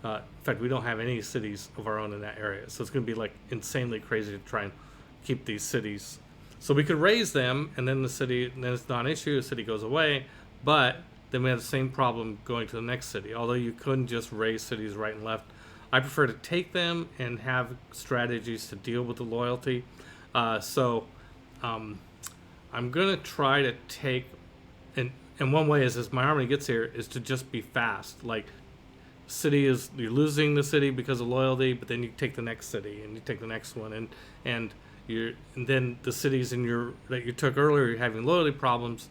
In fact, we don't have any cities of our own in that area. So it's going to be like insanely crazy to try and keep these cities. So we could raise them, and then then it's not an issue, the city goes away, but then we have the same problem going to the next city. Although you couldn't just raise cities right and left. I prefer to take them and have strategies to deal with the loyalty. So I'm going to try to take, and one way is, as my army gets here, is to just be fast. Like, you're losing the city because of loyalty, but then you take the next city, and you take the next one, and then the cities that you took earlier, you're having loyalty problems.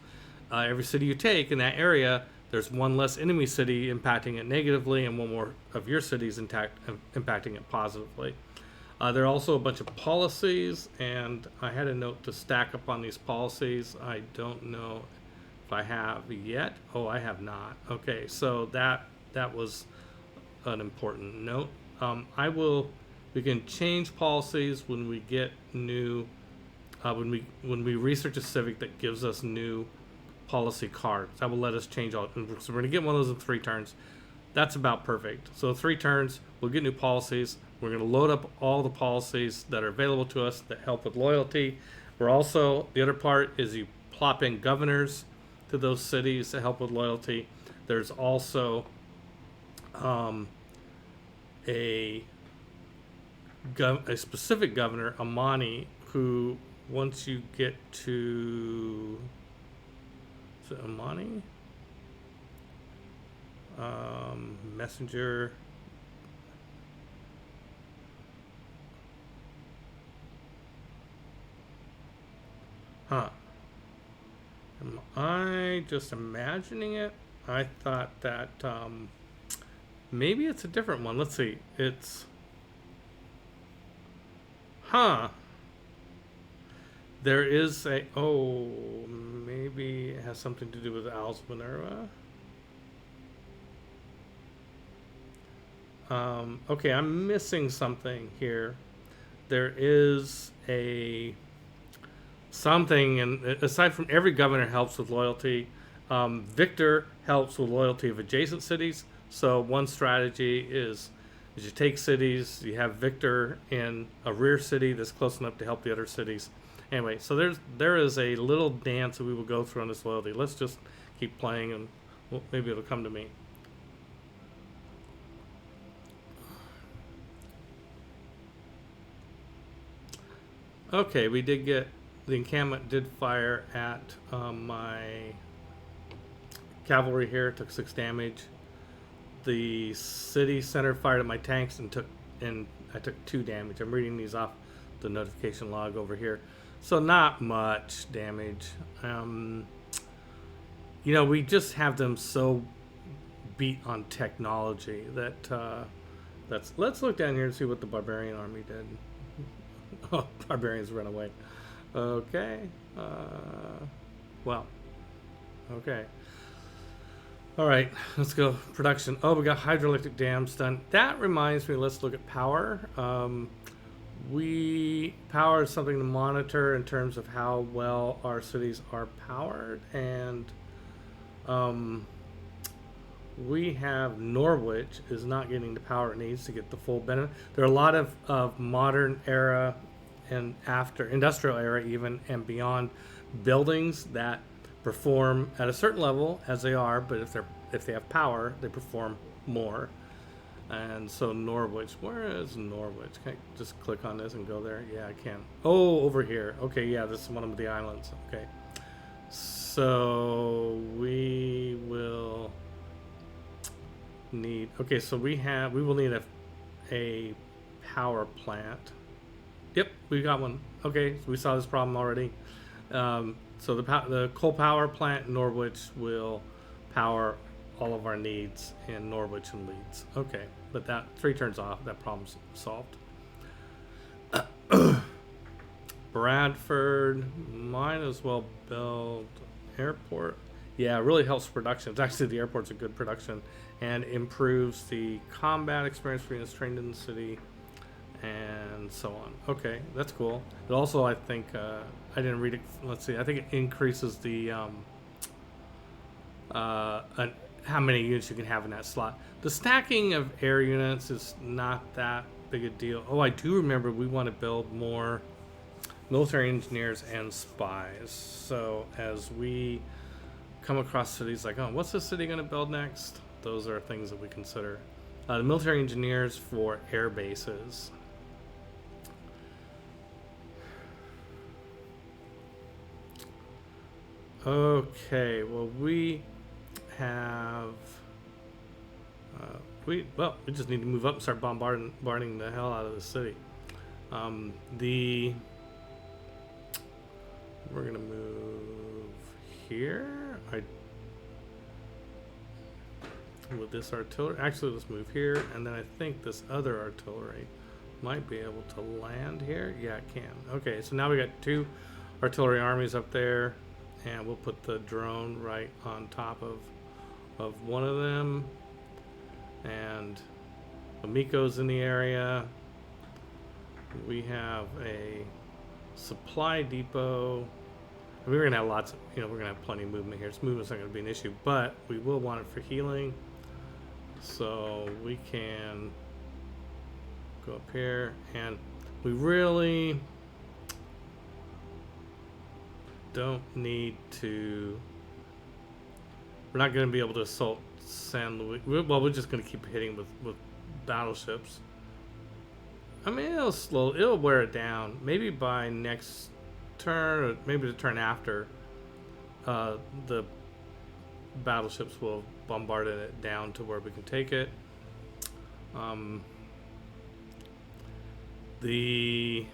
Every city you take in that area, there's one less enemy city impacting it negatively, and one more of your cities impacting it positively. There are also a bunch of policies, and I had a note to stack up on these policies. I don't know if I have yet. Oh, I have not. Okay, so that was an important note. We can change policies when we get new, when we research a civic that gives us new policy cards. That will let us change all. So we're going to get one of those in 3 turns. That's about perfect. So 3 turns, we'll get new policies. We're going to load up all the policies that are available to us that help with loyalty. We're also, the other part is you plop in governors to those cities to help with loyalty. There's also a specific governor, Amani, who once you get to, is it Amani? Messenger. Huh. Am I just imagining it? I thought that maybe it's a different one. Let's see. It's... Huh. There is a... Oh, maybe it has something to do with Al's Minerva. Okay, I'm missing something here. There is a... something, and aside from every governor helps with loyalty, Victor helps with loyalty of adjacent cities. So one strategy is you take cities, you have Victor in a rear city that's close enough to help the other cities. Anyway, so there is a little dance that we will go through on this loyalty. Let's just keep playing, and maybe it'll come to me. Okay, we did get... The encampment did fire at my cavalry here. Took 6 damage. The city center fired at my tanks and I took 2 damage. I'm reading these off the notification log over here. So not much damage. We just have them so beat on technology that let's look down here and see what the barbarian army did. Oh, barbarians run away. Okay. Well. Okay. All right. Let's go. Production. Oh, we got hydroelectric dams done. That reminds me. Let's look at power. Power is something to monitor in terms of how well our cities are powered, and we have Norwich is not getting the power it needs to get the full benefit. There are a lot of modern era and after industrial era even and beyond buildings that perform at a certain level as they are, but if they have power, they perform more. And so Norwich, where is Norwich? Can I just click on this and go there? Yeah, I can. Oh, over here. Okay, yeah, this is one of the islands. Okay. So we will need, okay, so we will need a power plant. Yep, we got one. Okay, so we saw this problem already. So the coal power plant in Norwich will power all of our needs in Norwich and Leeds. Okay, but that 3 turns off. That problem's solved. Bradford, might as well build airport. Yeah, it really helps production. It's actually, the airport's a good production and improves the combat experience for units trained in the city and so on. Okay, that's cool. It also, I think, I didn't read it. Let's see. I think it increases the how many units you can have in that slot. The stacking of air units is not that big a deal. Oh, I do remember we want to build more military engineers and spies. So as we come across cities like, oh, what's this city going to build next? Those are things that we consider. The military engineers for air bases. Okay, well, we have we just need to move up and start bombarding the hell out of the city. We're gonna move here. With this artillery, actually, let's move here, and then I think this other artillery might be able to land here. Yeah, it can. Okay, so now we got 2 artillery armies up there. And we'll put the drone right on top of one of them. And Amiko's in the area. We have a supply depot. And we're going to have lots of, we're going to have plenty of movement here. This movement's not going to be an issue, but we will want it for healing. So we can go up here. And we really don't need to. We're not going to be able to assault San Luis. Well, we're just going to keep hitting with battleships. I mean, it'll wear it down. Maybe by next turn, or maybe the turn after, the battleships will bombard it down to where we can take it. The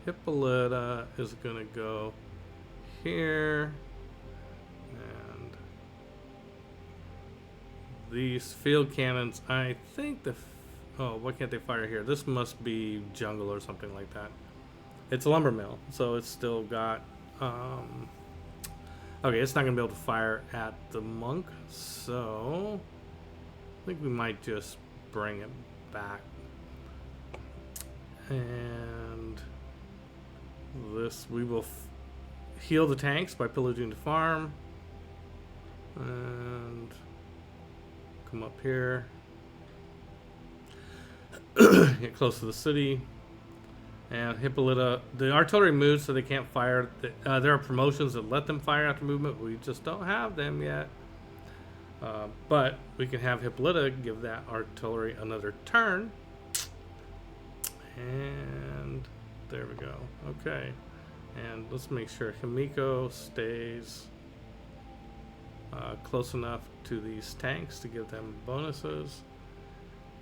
Hippolyta is going to go here, and these field cannons, I think why can't they fire here? This must be jungle or something like that. It's a lumber mill, so it's still got okay, it's not gonna be able to fire at the monk, so I think we might just bring it back. And this, we will heal the tanks by pillaging the farm, and come up here, get close to the city. And Hippolyta, the artillery moves so they can't fire. There are promotions that let them fire after movement. We just don't have them yet. But we can have Hippolyta give that artillery another turn. And there we go. Okay. And let's make sure Himiko stays close enough to these tanks to give them bonuses.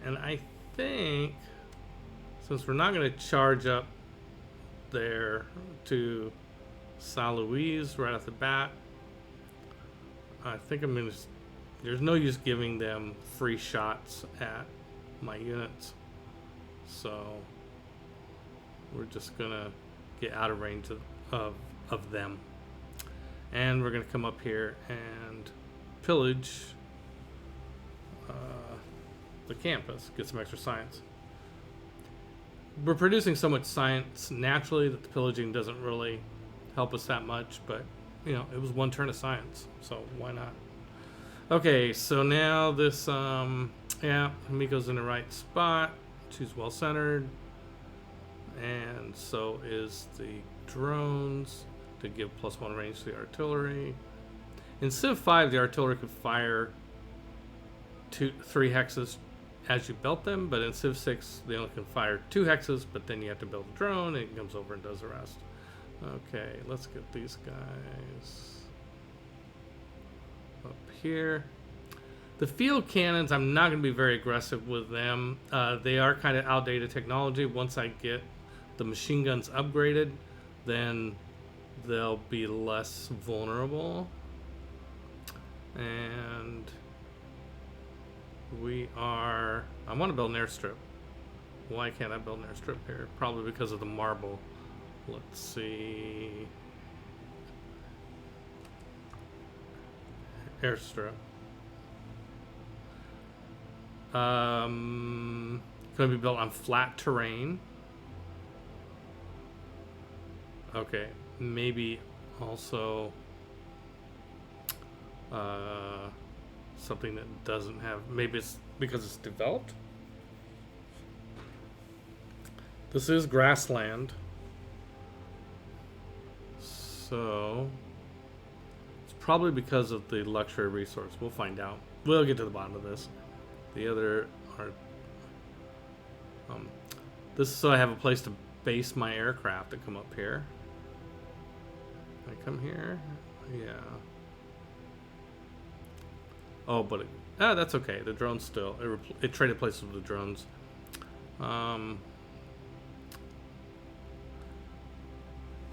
And I think, since we're not going to charge up there to San Luis right off the bat, I think I'm going to, there's no use giving them free shots at my units. So we're just going to get out of range of them. And we're going to come up here and pillage the campus, get some extra science. we're producing so much science naturally that the pillaging doesn't really help us that much. But you know, it was one turn of science, so why not? Okay, so now this, yeah, Miko's in the right spot. She's well centered, and so is the drones to give +1 range to the artillery. In Civ 5, the artillery could fire 3 hexes as you built them, but in Civ 6 they only can fire 2 hexes, but then you have to build a drone and it comes over and does the rest. Okay, let's get these guys up here. The field cannons, I'm not going to be very aggressive with them. They are kind of outdated technology. Once I get the machine guns upgraded, then they'll be less vulnerable. And I want to build an airstrip. Why can't I build an airstrip here? Probably because of the marble. Let's see. Airstrip. Going to be built on flat terrain. Okay, maybe also something that doesn't have, maybe it's because it's developed. This is grassland, so it's probably because of the luxury resource. We'll find out. We'll get to the bottom of this. The other are this is so I have a place to base my aircraft that come up here. I come here, yeah. Oh, but that's okay. The drones still it traded places with the drones.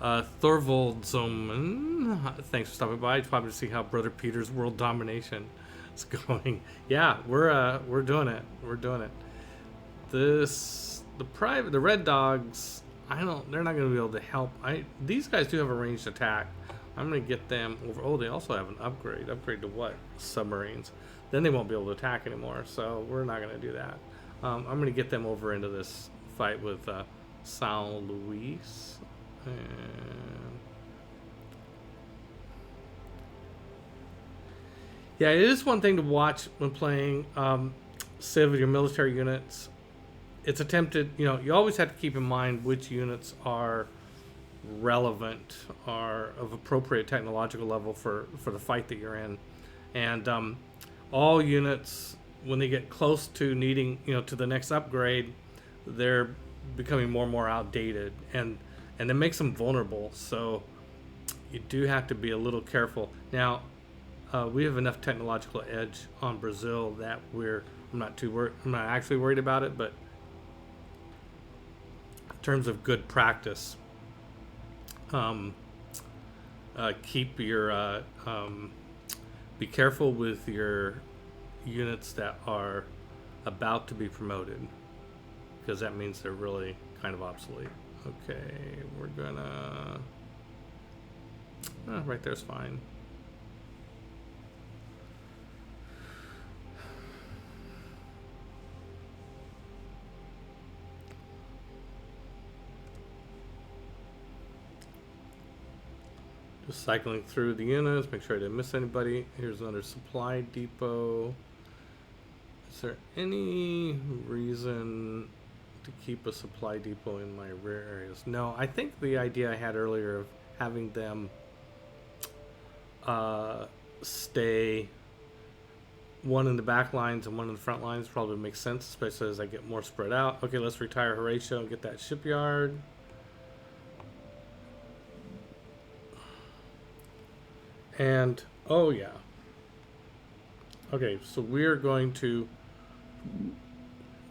Thorvald Zoman, thanks for stopping by. Probably to see how Brother Peter's world domination is going. Yeah, we're doing it. We're doing it. The Red Dogs. They're not going to be able to help. These guys do have a ranged attack. I'm going to get them over. Oh, they also have an upgrade. Upgrade to what? Submarines. Then they won't be able to attack anymore. So we're not going to do that. I'm going to get them over into this fight with San Luis. And yeah, it is one thing to watch when playing Civ with your military units. It's attempted, you always have to keep in mind which units are relevant, are of appropriate technological level for the fight that you're in. And all units, when they get close to needing, to the next upgrade, they're becoming more and more outdated. And it makes them vulnerable. So you do have to be a little careful. Now, we have enough technological edge on Brazil that I'm not actually worried about it, but in terms of good practice, keep your be careful with your units that are about to be promoted, because that means they're really kind of obsolete. Okay, we're gonna right there's fine. Just cycling through the units, make sure I didn't miss anybody. Here's another supply depot. Is there any reason to keep a supply depot in my rear areas? No, I think the idea I had earlier of having them stay one in the back lines and one in the front lines probably makes sense, especially as I get more spread out. Okay, let's retire Horatio and get that shipyard. And, oh yeah. Okay, so we're going to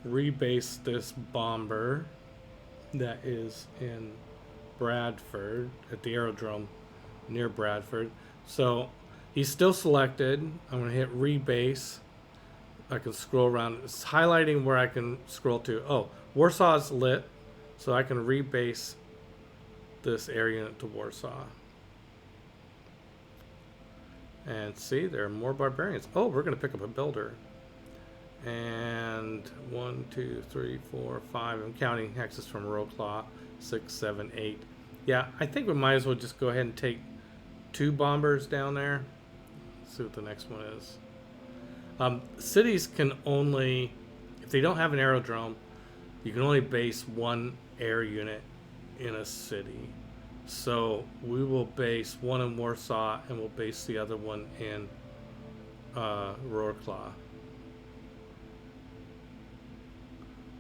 rebase this bomber that is in Bradford, at the aerodrome near Bradford. So he's still selected. I'm going to hit rebase. I can scroll around. It's highlighting where I can scroll to. Oh, Warsaw's lit, so I can rebase this air unit to Warsaw. And see, there are more barbarians. Oh, we're going to pick up a builder. And 1, 2, 3, 4, 5. I'm counting hexes from Roclaw. 6, 7, 8. Yeah, I think we might as well just go ahead and take 2 bombers down there. Let's see what the next one is. Cities can only, if they don't have an aerodrome, you can only base 1 air unit in a city. So we will base 1 in Warsaw, and we'll base the other one in Wrocław.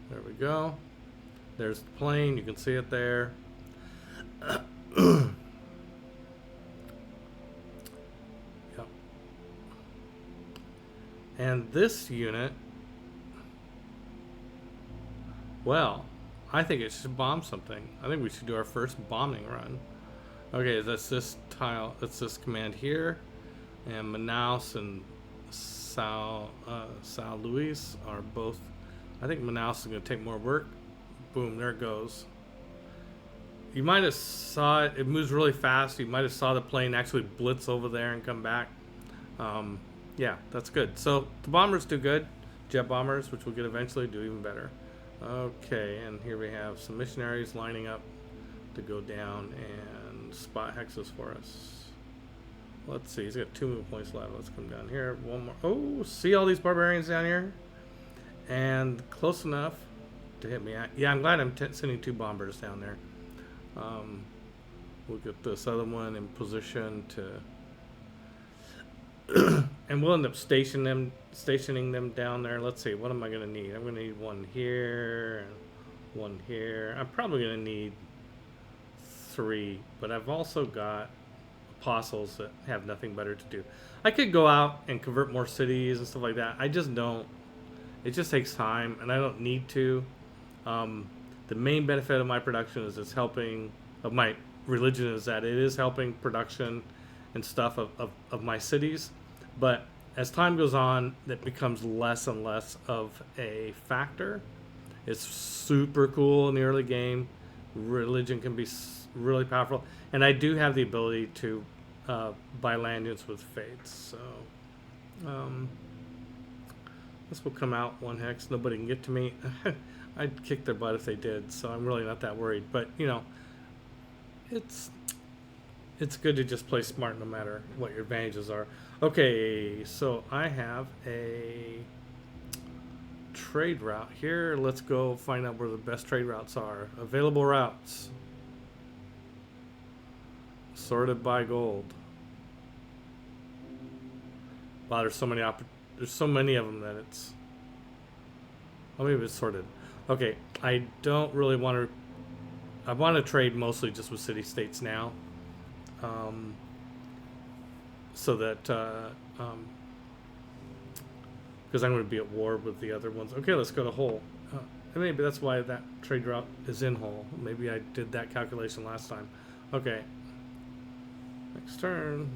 There we go. There's the plane. You can see it there. Yep. And this unit, well, I think it should bomb something. I think we should do our first bombing run. Okay, that's this tile. That's this command here, and Manaus and São Luís are both. I think Manaus is going to take more work. Boom, there it goes. You might have saw it. It moves really fast. You might have saw the plane actually blitz over there and come back. Yeah, that's good. So the bombers do good. Jet bombers, which we'll get eventually, do even better. Okay, and here we have some missionaries lining up to go down and spot hexes for us. Let's see. He's got 2 move points left. Let's come down here. One more. Oh, see all these barbarians down here? And close enough to hit me. Yeah, I'm glad I'm sending 2 bombers down there. We'll get this other one in position to, and we'll end up stationing them down there. Let's see, what am I gonna need? I'm gonna need 1 here and 1 here. I'm probably gonna need 3, but I've also got apostles that have nothing better to do. I could go out and convert more cities and stuff like that. I just don't. It just takes time, and I don't need to. The main benefit of my production is it's helping, of my religion is that it is helping production and stuff of my cities. But as time goes on, that becomes less and less of a factor. It's super cool in the early game. Religion can be really powerful. And I do have the ability to buy land units with faiths. So this will come out 1 hex. Nobody can get to me. I'd kick their butt if they did, so I'm really not that worried. But, you know, it's good to just play smart no matter what your advantages are. Okay, so I have a trade route here. Let's go find out where the best trade routes are. Available routes. Sorted by gold. Wow, there's so many of them that it's... Oh, maybe it's sorted. Okay, I don't really want to... I want to trade mostly just with city-states now. So that... because I'm going to be at war with the other ones. Okay, let's go to Hull. And maybe that's why that trade route is in Hull. Maybe I did that calculation last time. Okay. Next turn.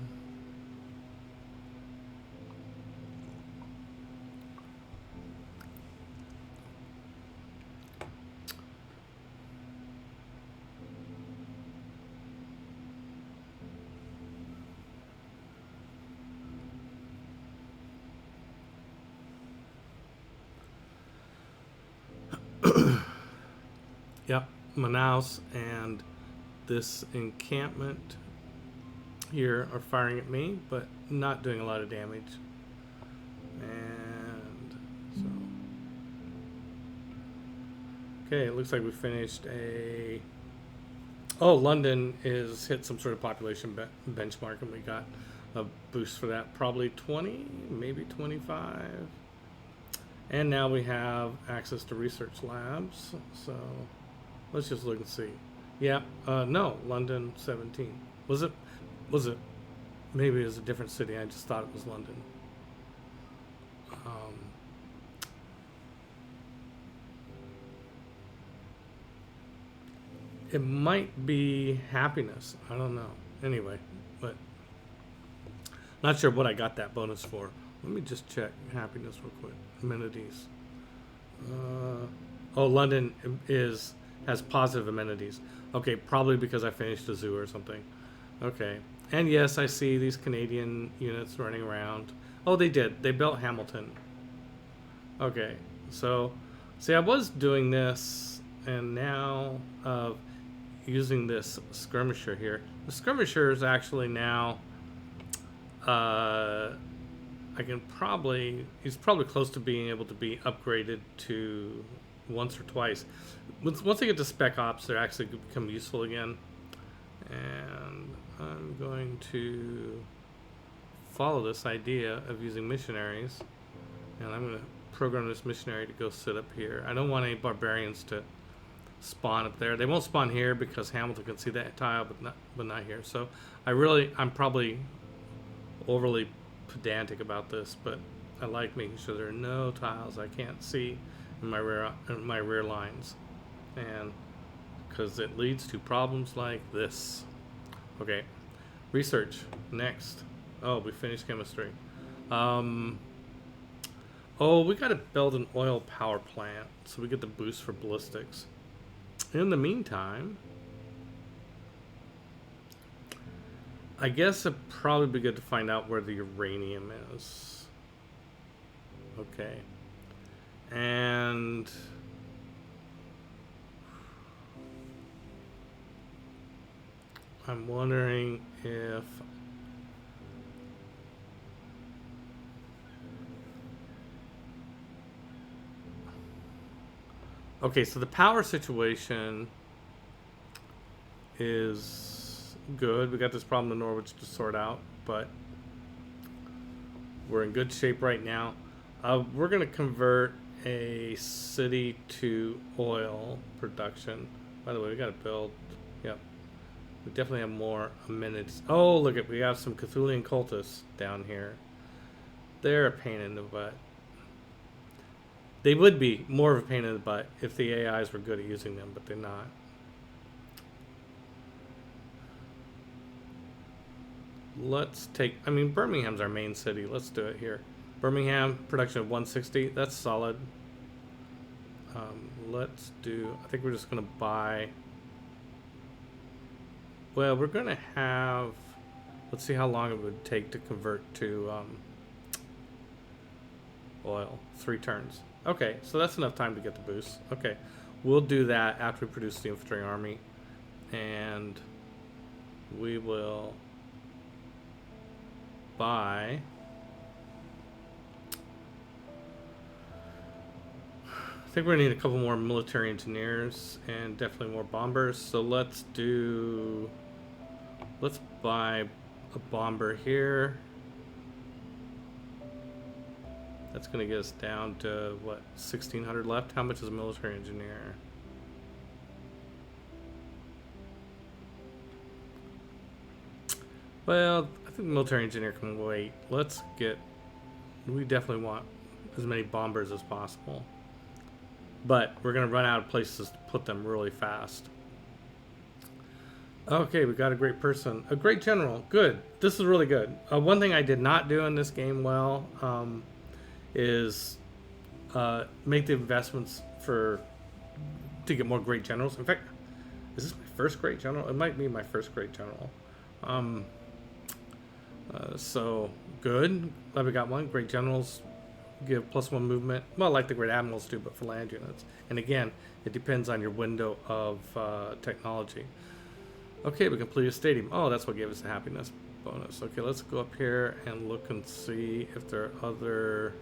Yep, Manaus and this encampment here are firing at me, but not doing a lot of damage. And so, okay, it looks like we finished a... Oh, London is hit some sort of population benchmark, and we got a boost for that. Probably 20, maybe 25. And now we have access to research labs, so let's just look and see. Yeah, no, London 17. Was it, maybe it was a different city, I just thought it was London. It might be happiness, I don't know. Anyway, but not sure what I got that bonus for. Let me just check happiness real quick. Amenities. Oh, London has positive amenities. Okay, probably because I finished a zoo or something. Okay, and yes, I see these Canadian units running around. Oh, they did. They built Hamilton. Okay, so see, I was doing this, and now using this skirmisher here. The skirmisher is actually now. I can probably. He's probably close to being able to be upgraded to once or twice. Once they get to Spec Ops, they're actually become useful again. And I'm going to follow this idea of using missionaries, and I'm going to program this missionary to go sit up here. I don't want any barbarians to spawn up there. They won't spawn here because Hamilton can see that tile, but not here. So I'm probably overly pedantic about this, but I like making sure there are no tiles I can't see in my rear lines, and because it leads to problems like this. Okay, research next. Oh, we finished chemistry. Oh, we got to build an oil power plant so we get the boost for ballistics. In the meantime, I guess it'd probably be good to find out where the uranium is. Okay. And I'm wondering if okay, so the power situation is good. We got this problem in Norwich to sort out, but we're in good shape right now. We're going to convert a city to oil production. By the way, we got to build. Yep. We definitely have more amenities. Oh, look at, we have some Cthulian cultists down here. They're a pain in the butt. They would be more of a pain in the butt if the AIs were good at using them, but they're not. Let's take, I mean, Birmingham's our main city. Let's do it here. Birmingham, production of 160. That's solid. Let's do, I think we're just going to buy, well, we're going to have, let's see how long it would take to convert to oil. 3 turns. Okay, so that's enough time to get the boost. Okay, we'll do that after we produce the infantry army. And we will buy, I think we're gonna need a couple more military engineers and definitely more bombers. So let's buy a bomber here. That's gonna get us down to what, 1,600 left. How much is a military engineer? Well, I think the military engineer can wait. We definitely want as many bombers as possible. But we're going to run out of places to put them really fast. Okay, we got a great person. A great general. Good. This is really good. One thing I did not do in this game well is make the investments to get more great generals. In fact, is this my first great general? It might be my first great general. So good. Glad we got one. Great generals give +1 movement. Well, like the great admirals do, but for land units. And again, it depends on your window of technology. Okay, we completed a stadium. Oh, that's what gave us the happiness bonus. Okay, let's go up here and look and see if there are other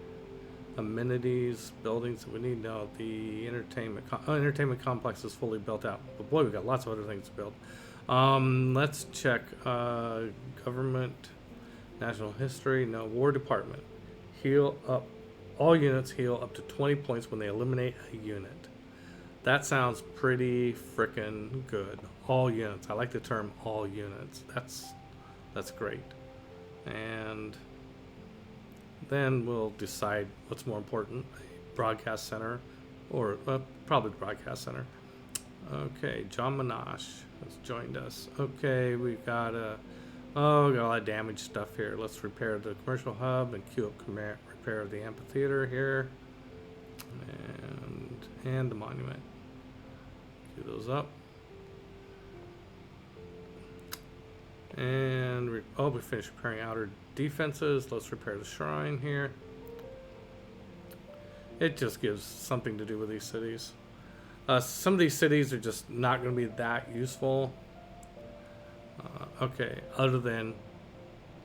amenities, buildings that we need. No, the entertainment complex is fully built out. But boy, we've got lots of other things to build. Let's check government, national history. No, war department. Heal up. All units heal up to 20 points when they eliminate a unit. That sounds pretty frickin' good. All units. I like the term all units. That's great. And then we'll decide what's more important. Broadcast center or probably broadcast center. Okay, John Monash has joined us. Okay, we've got got a lot of damage stuff here. Let's repair the commercial hub and queue up repair of the amphitheater here, and the monument. Queue those up. And we finished repairing outer defenses. Let's repair the shrine here. It just gives something to do with these cities. Some of these cities are just not going to be that useful. Okay, other than,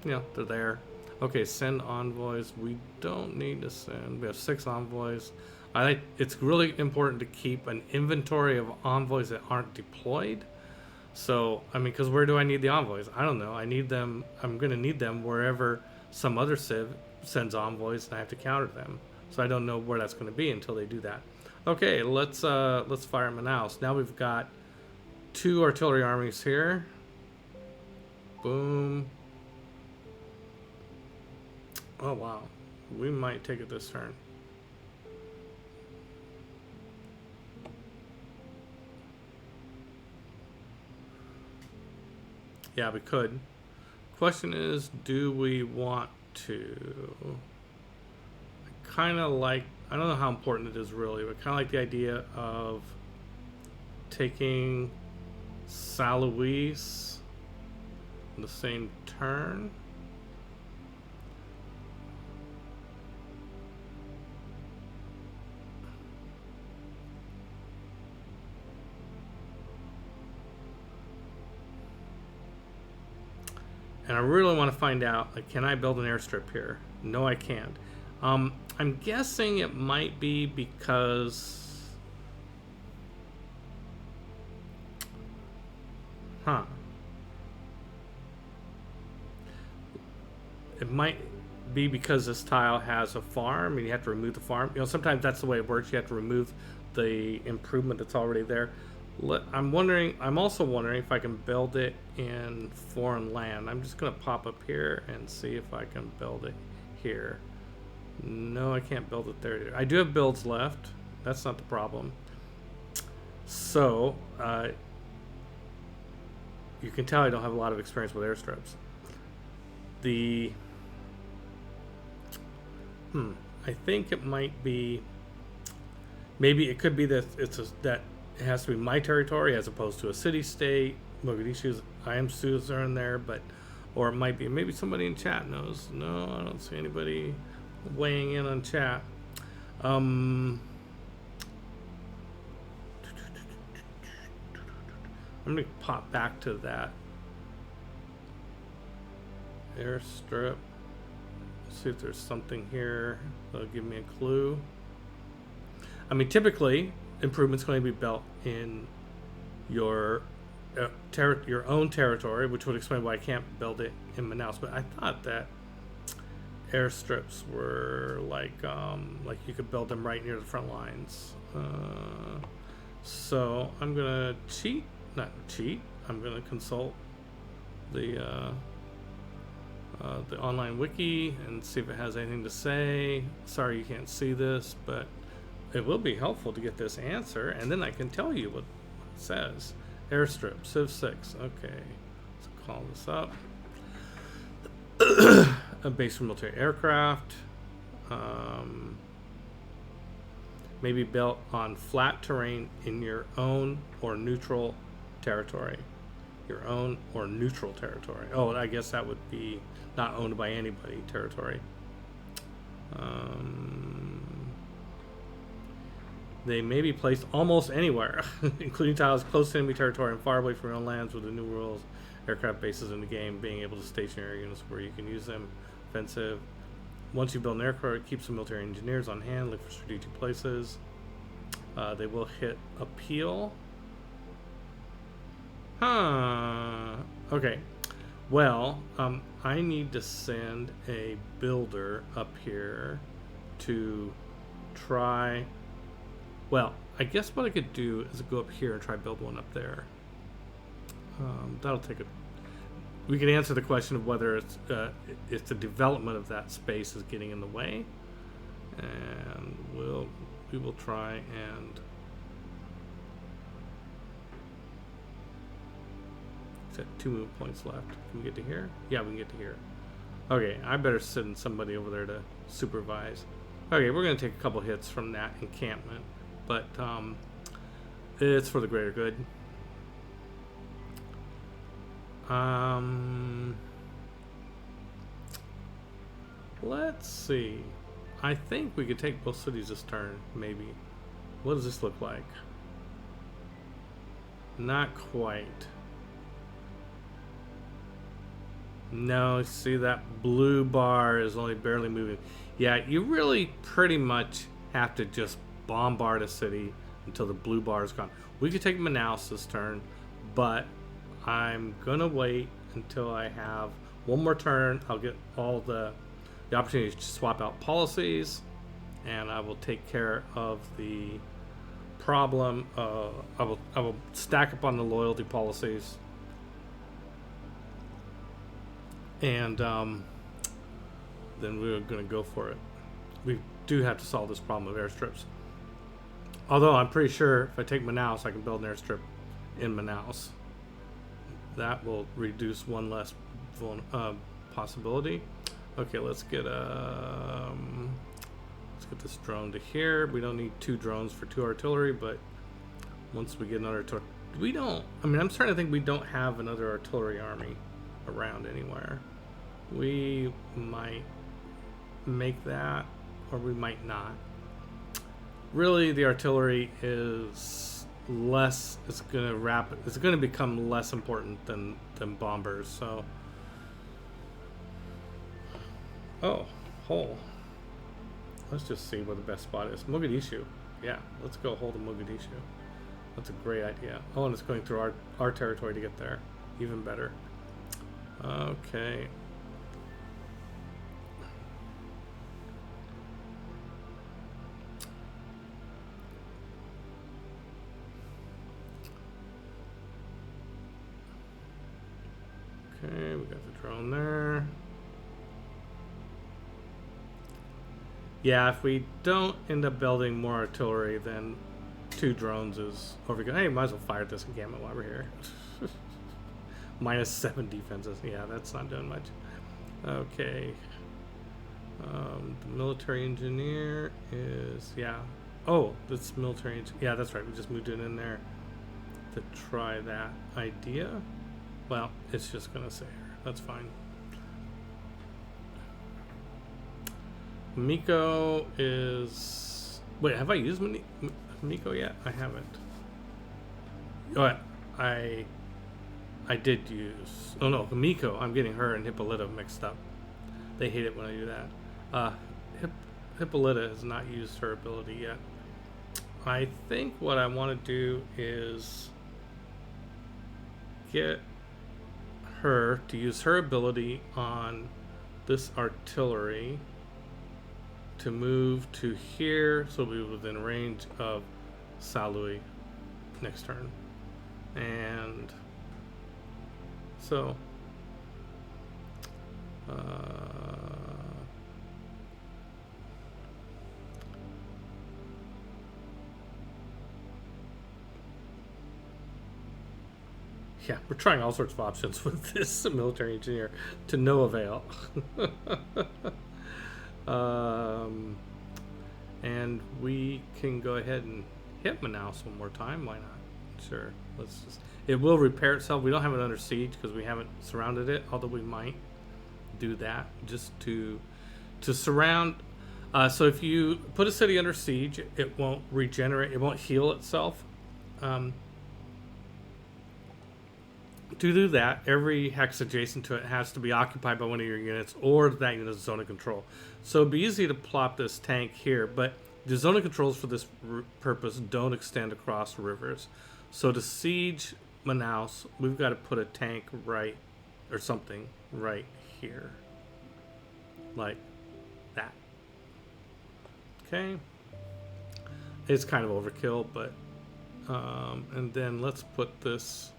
they're there. Okay, send envoys. We don't need to send. We have 6 envoys. I think it's really important to keep an inventory of envoys that aren't deployed. So, I mean, because where do I need the envoys? I don't know. I need them. I'm going to need them wherever some other civ sends envoys, and I have to counter them. So I don't know where that's going to be until they do that. Okay, let's fire Manaus. Now we've got 2 artillery armies here. Boom. Oh wow, we might take it this turn. Yeah, we could. Question is, do we want to? I kind of like, I don't know how important it is really, but kind of like the idea of taking San Luis on the same turn. And I really want to find out, like, can I build an airstrip here? No, I can't. I'm guessing it might be because... It might be because this tile has a farm and you have to remove the farm. You know, sometimes that's the way it works. You have to remove the improvement that's already there. I'm also wondering if I can build it in foreign land. I'm just going to pop up here and see if I can build it here. No, I can't build it there. I do have builds left. That's not the problem. So, you can tell I don't have a lot of experience with airstrips. I think it might be, maybe it could be that that it has to be my territory as opposed to a city-state. Mogadishu's, I am suzerain there, but, or it might be, maybe somebody in chat knows. No, I don't see anybody weighing in on chat. I'm gonna pop back to that airstrip. See if there's something here that'll give me a clue. I mean, typically improvements going to be built in your own territory, which would explain why I can't build it in Manaus. But I thought that airstrips were like you could build them right near the front lines. So I'm gonna I'm gonna consult the online wiki and see if it has anything to say. Sorry you can't see this, but it will be helpful to get this answer, and then I can tell you what it says. Airstrip, Civ 6. Okay, let's call this up. A base for military aircraft. Maybe built on flat terrain in your own or neutral territory. Your own or neutral territory. Oh, I guess that would be not owned by anybody territory. They may be placed almost anywhere, including tiles close to enemy territory and far away from your own lands, with the new rules, aircraft bases in the game being able to stationary units where you can use them. Offensive. Once you build an aircraft, keep some military engineers on hand, look for strategic places. They will hit appeal. Okay. Well, I need to send a builder up here to try. Well, I guess what I could do is go up here and try build one up there. That'll take a. We can answer the question of whether it's if the development of that space is getting in the way, and we will try and. Got 2 move points left. Can we get to here? Yeah, we can get to here. Okay, I better send somebody over there to supervise. Okay, we're going to take a couple hits from that encampment, but it's for the greater good. Let's see. I think we could take both cities this turn, maybe. What does this look like? Not quite. No, see that blue bar is only barely moving. Yeah, you really pretty much have to just bombard a city until the blue bar is gone. We could take Manaus this turn, but I'm gonna wait until I have one more turn. I'll get all the opportunity to swap out policies, and I will take care of the problem. I will stack up on the loyalty policies, and then we're gonna go for it. We do have to solve this problem of airstrips. Although I'm pretty sure if I take Manaus, I can build an airstrip in Manaus. That will reduce one less possibility. Okay, let's get this drone to here. We don't need 2 drones for 2 artillery, but once we get another artillery, I'm starting to think we don't have another artillery army around anywhere. We might make that, or we might not. Really, the artillery is less. It's gonna become less important than bombers. So, hole. Let's just see where the best spot is. Mogadishu. Yeah, let's go hold Mogadishu. That's a great idea. Oh, and it's going through our territory to get there. Even better. Okay. Okay, we got the drone there. Yeah, if we don't end up building more artillery, then 2 drones is overkill. Hey, might as well fire this encampment while we're here. -7 defenses. Yeah, that's not doing much. Okay. The military engineer is, yeah. Oh, this military yeah, that's right. We just moved it in there to try that idea. Well, it's just going to say here. That's fine. Miko is... Wait, have I used Miko yet? I haven't. Oh, I did use... Oh, no, Miko. I'm getting her and Hippolyta mixed up. They hate it when I do that. Hippolyta has not used her ability yet. I think what I want to do is get her to use her ability on this artillery to move to here, so we'll be within range of Saarlouis next turn. And so yeah, we're trying all sorts of options with this military engineer to no avail. And we can go ahead and hit Manaus one more time. Why not? Sure. Let's just. It will repair itself. We don't have it under siege because we haven't surrounded it. Although we might do that just to surround. So if you put a city under siege, it won't regenerate. It won't heal itself. To do that, every hex adjacent to it has to be occupied by one of your units or that unit's zone of control. So it'd be easy to plop this tank here, but the zone of controls for this purpose don't extend across rivers. So to siege Manaus, we've got to put a tank right, or something, right here. Like that. Okay. It's kind of overkill, but... and then let's put this...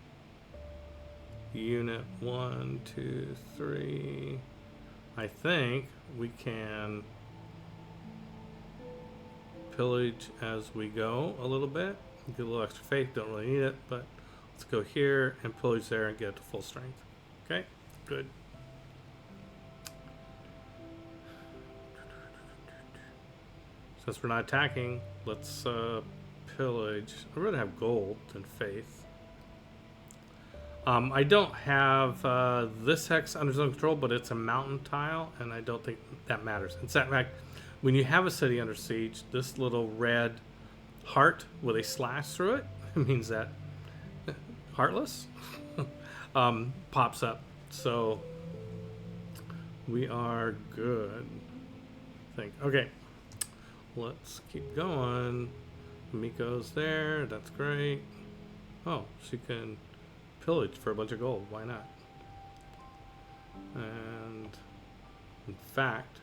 Unit 1, 2, 3. I think we can pillage as we go a little bit. Get a little extra faith, don't really need it, but let's go here and pillage there and get it to full strength. Okay, good. Since we're not attacking, let's pillage. I'd rather have gold than faith. I don't have this hex under zone control, but it's a mountain tile, and I don't think that matters. In fact, when you have a city under siege, this little red heart with a slash through it means that heartless pops up. So we are good, I think. Okay, let's keep going. Miko's there. That's great. Oh, she can pillage for a bunch of gold. Why not? And in fact,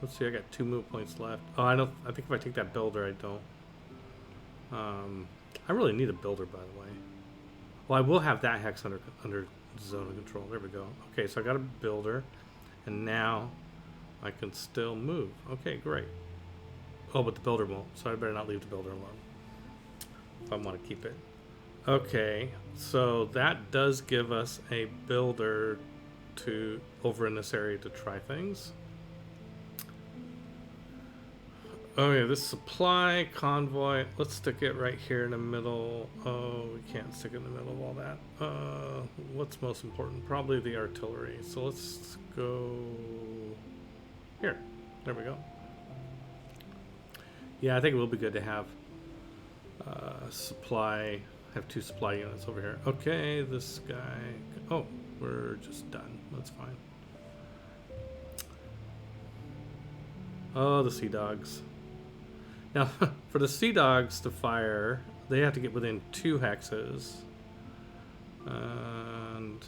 let's see. I got 2 move points left. Oh, I don't. I think if I take that builder, I don't. I really need a builder, by the way. Well, I will have that hex under zone of control. There we go. Okay, so I got a builder, and now I can still move. Okay, great. Oh, but the builder won't, so I better not leave the builder alone if I want to keep it. Okay, so that does give us a builder to over in this area to try things. Oh yeah, this supply convoy, let's stick it right here in the middle. Oh, we can't stick it in the middle of all that. What's most important? Probably the artillery. So let's go here. There we go. Yeah, I think it will be good to have have 2 supply units over here. Okay, this guy. Oh, we're just done. That's fine. Oh, the Sea Dogs. Now, for the Sea Dogs to fire, they have to get within 2 hexes. And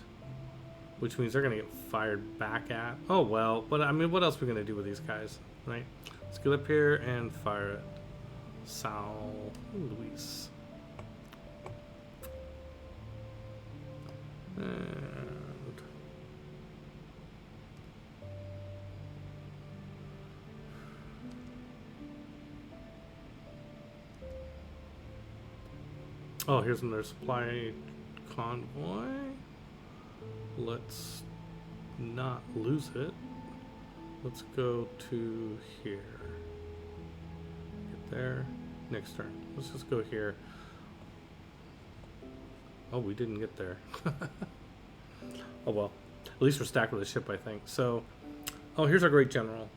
which means they're going to get fired back at. Oh, well. But, I mean, what else are we going to do with these guys, right? Let's get up here and fire it. Sal Luis. And oh, here's another supply convoy. Let's not lose it. Let's go to here. Get there. Next turn. Let's just go here. Oh, we didn't get there. Oh well. At least we're stacked with a ship, I think. So, oh, here's our great general.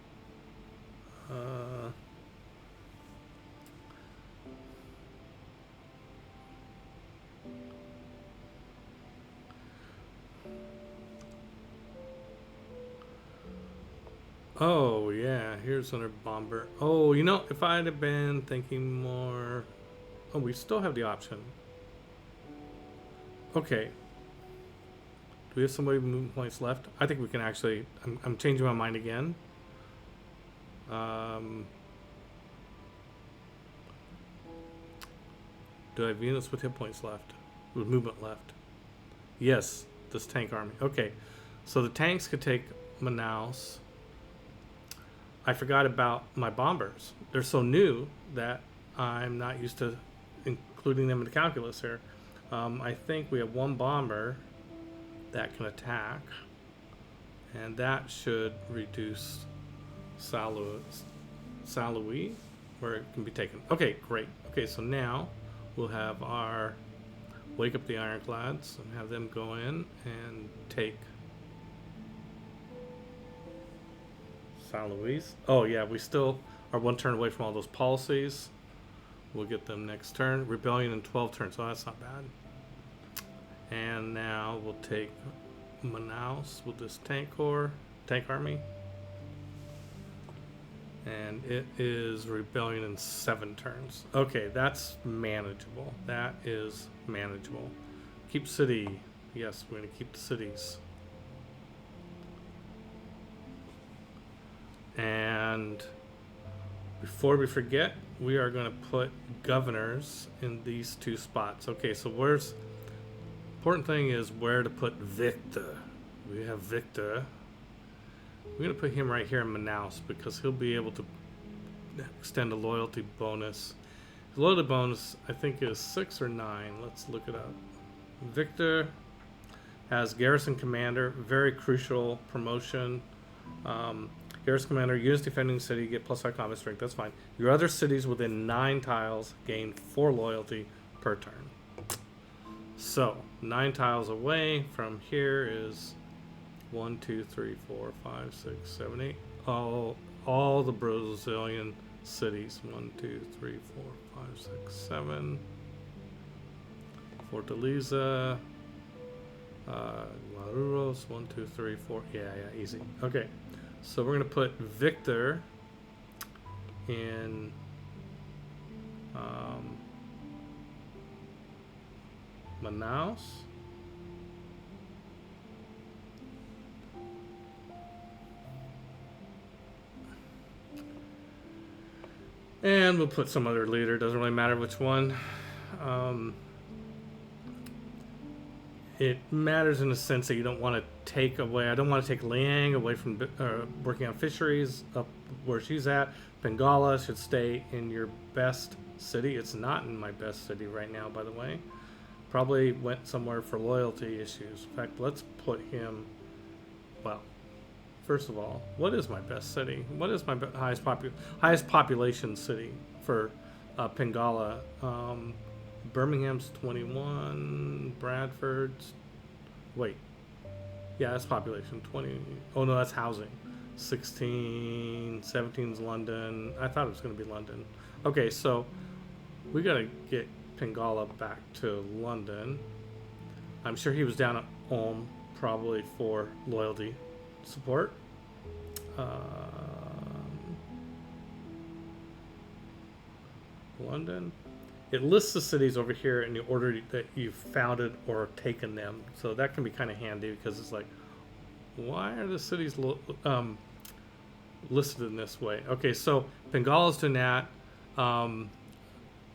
Oh, yeah, here's another bomber. Oh, you know, if I'd have been thinking more... Oh, we still have the option. Okay. Do we have somebody with movement points left? I think we can actually... I'm changing my mind again. Do I have units with hit points left? With movement left? Yes, this tank army. Okay, so the tanks could take Manaus. I forgot about my bombers. They're so new that I'm not used to including them in the calculus here. I think we have 1 bomber that can attack, and that should reduce Saint Louis, where it can be taken. Okay, great. Okay, so now we'll have our wake up the ironclads and have them go in and take Saint Louis. Oh yeah, we still are 1 turn away from all those policies. We'll get them next turn. Rebellion in 12 turns, so that's not bad. And now we'll take Manaus with this tank army. And it is rebellion in 7 turns. Okay, that's manageable. That is manageable. Keep city. Yes, we're going to keep the cities. And before we forget, we are going to put governors in these 2 spots. Okay, so important thing is where to put Victor. We have Victor. We're going to put him right here in Manaus because he'll be able to extend a loyalty bonus. The loyalty bonus, I think, is 6 or 9. Let's look it up. Victor has garrison commander, very crucial promotion. Garrison commander, units defending the city, get +5 combat strength. That's fine. Your other cities within 9 tiles gain 4 loyalty per turn. So 9 tiles away from here is 1, 2, 3, 4, 5, 6, 7, 8. all the Brazilian cities. 1, 2, 3, 4, 5, 6, 7. Fortaleza. Guarulhos. 1, 2, 3, 4. Yeah, easy. Okay, so we're gonna put Victor in Manaus. And we'll put some other leader, doesn't really matter which one. It matters in the sense that you don't want to take away, I don't want to take Liang away from working on fisheries up where she's at. Bengala should stay in your best city. It's not in my best city right now, by the way. Probably went somewhere for loyalty issues. In fact, let's put him, well, first of all, what is my best city? What is my highest population city for Bengala? Birmingham's 21, Bradford's, wait, yeah, that's population, 20, oh no, that's housing, 16, 17's London, I thought it was going to be London. Okay, so we got to get Bengala back to London. I'm sure he was down at Ulm, probably for loyalty support. London. It lists the cities over here in the order that you've founded or taken them, so that can be kind of handy because it's like, why are the cities listed in this way? Okay, so Bengala's doing that.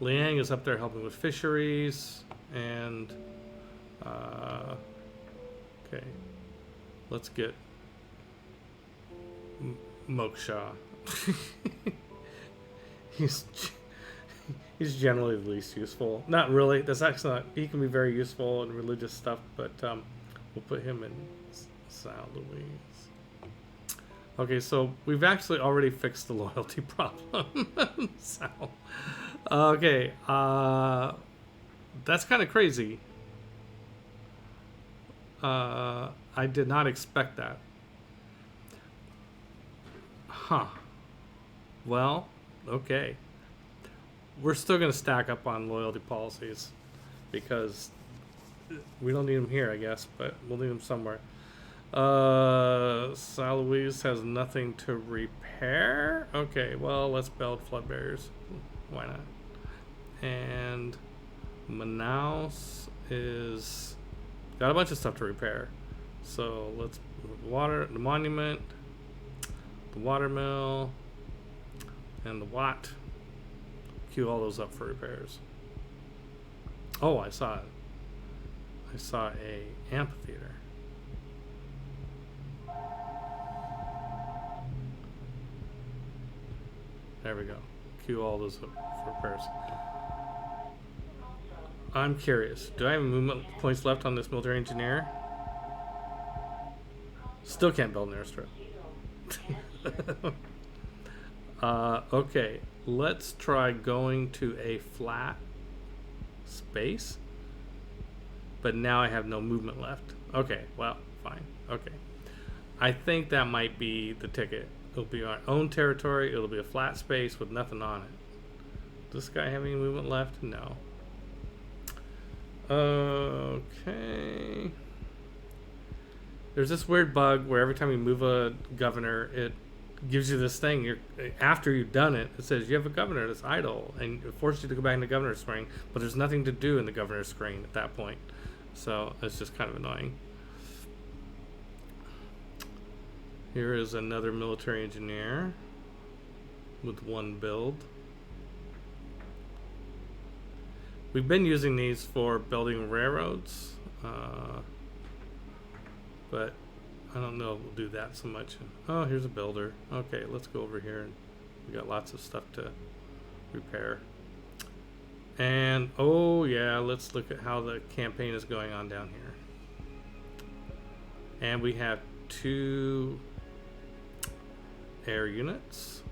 Liang is up there helping with fisheries, and okay, let's get Moksha. He's generally the least useful. Not really. That's actually not. He can be very useful in religious stuff, but we'll put him in São Luís. Okay, so we've actually already fixed the loyalty problem. So, okay, that's kind of crazy. I did not expect that. Huh. Well, okay. We're still going to stack up on loyalty policies because we don't need them here, I guess, but we'll need them somewhere. São Luís has nothing to repair. Okay, well, let's build flood barriers. Why not? And Manaus is got a bunch of stuff to repair. So let's the monument, the watermill, and the Watt. Queue all those up for repairs. Oh, I saw it. I saw a amphitheater. There we go. Queue all those up for repairs. I'm curious. Do I have movement points left on this military engineer? Still can't build an airstrip. Okay, let's try going to a flat space. But now I have no movement left. Okay, well, fine. Okay. I think that might be the ticket. It'll be our own territory. It'll be a flat space with nothing on it. Does this guy have any movement left? No. Okay. There's this weird bug where every time you move a governor, it gives you this thing. After you've done it, it says you have a governor that's idle, and it forces you to go back in the governor's screen, but there's nothing to do in the governor's screen at that point. So it's just kind of annoying. Here is another military engineer with one build. We've been using these for building railroads, but I don't know if we'll do that so much. Oh, here's a builder. Okay, let's go over here. And we got lots of stuff to repair. And, oh yeah, let's look at how the campaign is going on down here. And we have 2 air units.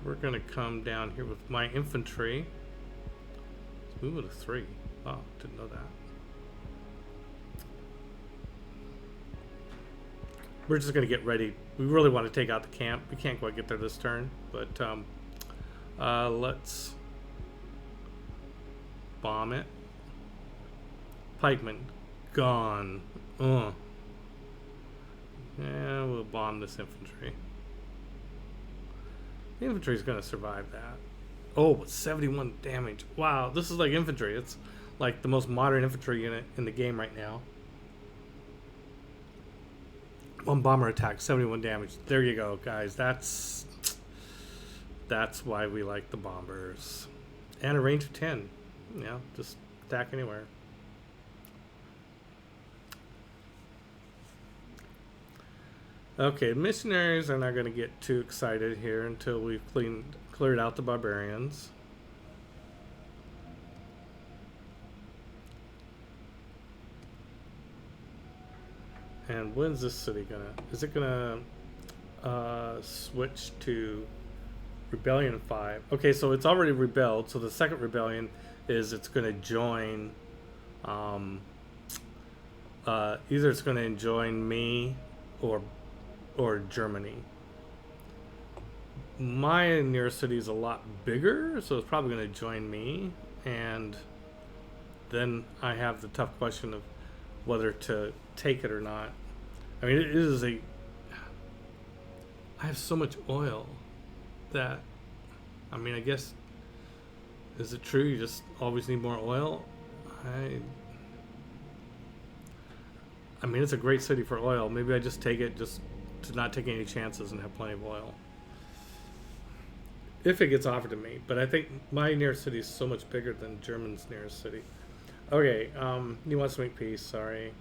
We're going to come down here with my infantry. Let's move it to 3. Oh, didn't know that. we're just going to get ready. We really want to take out the camp. We can't quite get there this turn, but let's bomb it. Pikeman, gone. Yeah, we'll bomb this infantry. The infantry's going to survive that. Oh, but 71 damage. Wow, this is like infantry. It's like the most modern infantry unit in the game right now. One bomber attack, 71 damage. There you go, guys. That's why we like the bombers. And a range of 10. Yeah, just attack anywhere. Okay, missionaries are not going to get too excited here until we've cleared out the barbarians. And when's this city gonna? Is it gonna switch to Rebellion 5? Okay, so it's already rebelled. So the second rebellion is it's gonna join. Either it's gonna join me or Germany. My nearest city is a lot bigger, so it's probably going to join me, and then I have the tough question of whether to take it or not. I mean, it is I have so much oil that, I mean, I guess, is it true you just always need more oil? I mean, it's a great city for oil. Maybe I just take it just to not take any chances and have plenty of oil. If it gets offered to me. But I think my nearest city is so much bigger than German's nearest city. Okay, he wants to make peace, sorry.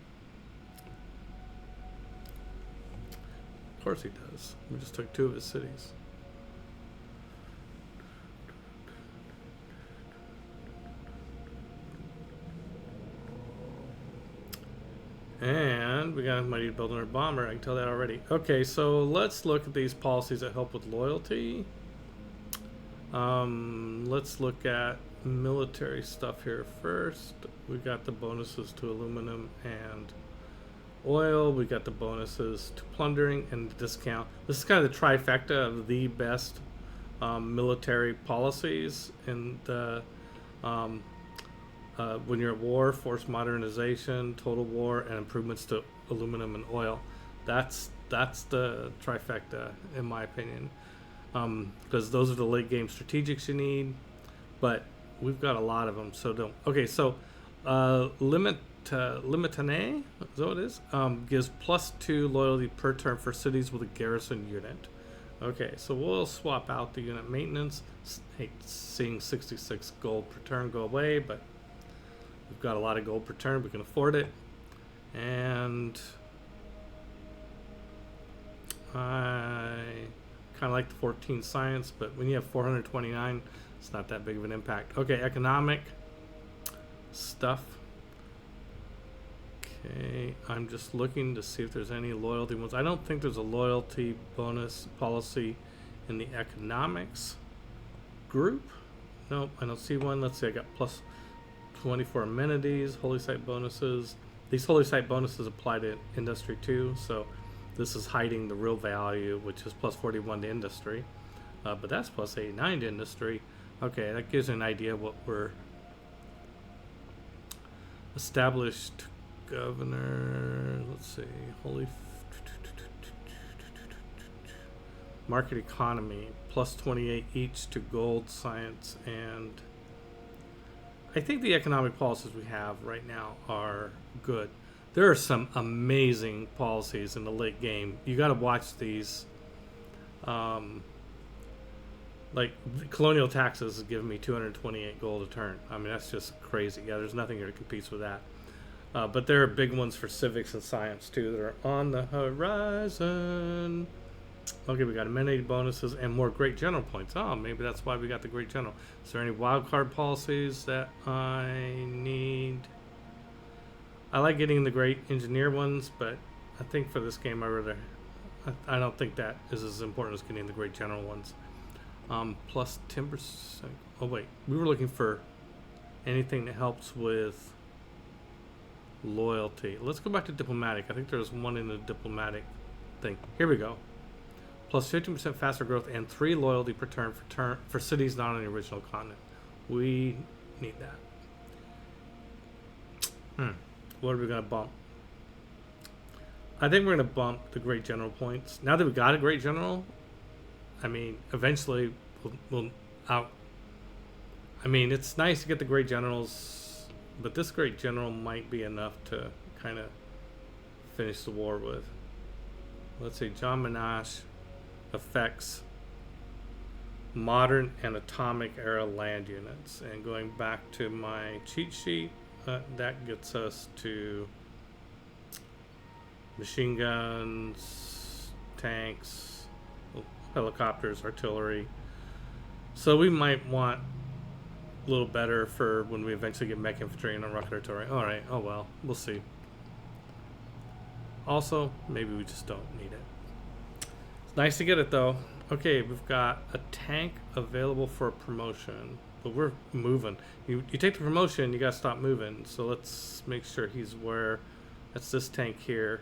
Of course he does. We just took 2 of his cities. And we might need to build another bomber. I can tell that already. Okay, so let's look at these policies that help with loyalty. Let's look at military stuff here first. We got the bonuses to aluminum and oil. We got the bonuses to plundering and discount. This is kind of the trifecta of the best military policies in the when you're at war: force modernization, total war, and improvements to aluminum and oil. That's the trifecta, in my opinion, because those are the late game strategics you need. But we've got a lot of them, so don't. Okay, so limitane, is that what it is? Gives +2 loyalty per turn for cities with a garrison unit. Okay, so we'll swap out the unit maintenance. Hate seeing 66 gold per turn go away, but we've got a lot of gold per turn. We can afford it. And I kind of like the 14 science, but when you have 429, it's not that big of an impact. Okay, economic stuff. Okay, I'm just looking to see if there's any loyalty ones. I don't think there's a loyalty bonus policy in the economics group. Nope, I don't see one. Let's see, I got +24 amenities, holy site bonuses. These holy site bonuses apply to industry too, so this is hiding the real value, which is +41 to industry. But that's +89 to industry. Okay, that gives you an idea of what we're established. Governor, let's see, market economy, +28 each to gold, science, and I think the economic policies we have right now are good. There are some amazing policies in the late game. You got to watch these. Like colonial taxes is giving me 228 gold a turn. I mean, that's just crazy. Yeah, there's nothing here that competes with that. But there are big ones for civics and science too that are on the horizon. Okay, we got amenity bonuses and more great general points. Oh, maybe that's why we got the great general. Is there any wild card policies that I need? I like getting the great engineer ones, but I think for this game I don't think that is as important as getting the great general ones. Plus 10%. Oh wait, we were looking for anything that helps with loyalty. Let's go back to diplomatic. I think there's one in the diplomatic thing. Here we go. Plus 15% faster growth and 3 loyalty per turn for cities not on the original continent. We need that. What are we going to bump? I think we're going to bump the Great General points. Now that we got a Great General, I mean, eventually we'll out. I mean, it's nice to get the Great Generals, but this Great General might be enough to kind of finish the war with. Let's see, John Monash affects modern and atomic era land units. And going back to my cheat sheet, that gets us to machine guns, tanks, helicopters, artillery. So we might want a little better for when we eventually get mech infantry and rocket artillery. Alright, oh well, we'll see. Also, maybe we just don't need it. It's nice to get it though. Okay, we've got a tank available for a promotion, but we're moving. You take the promotion, you gotta stop moving. So let's make sure he's where. That's this tank here.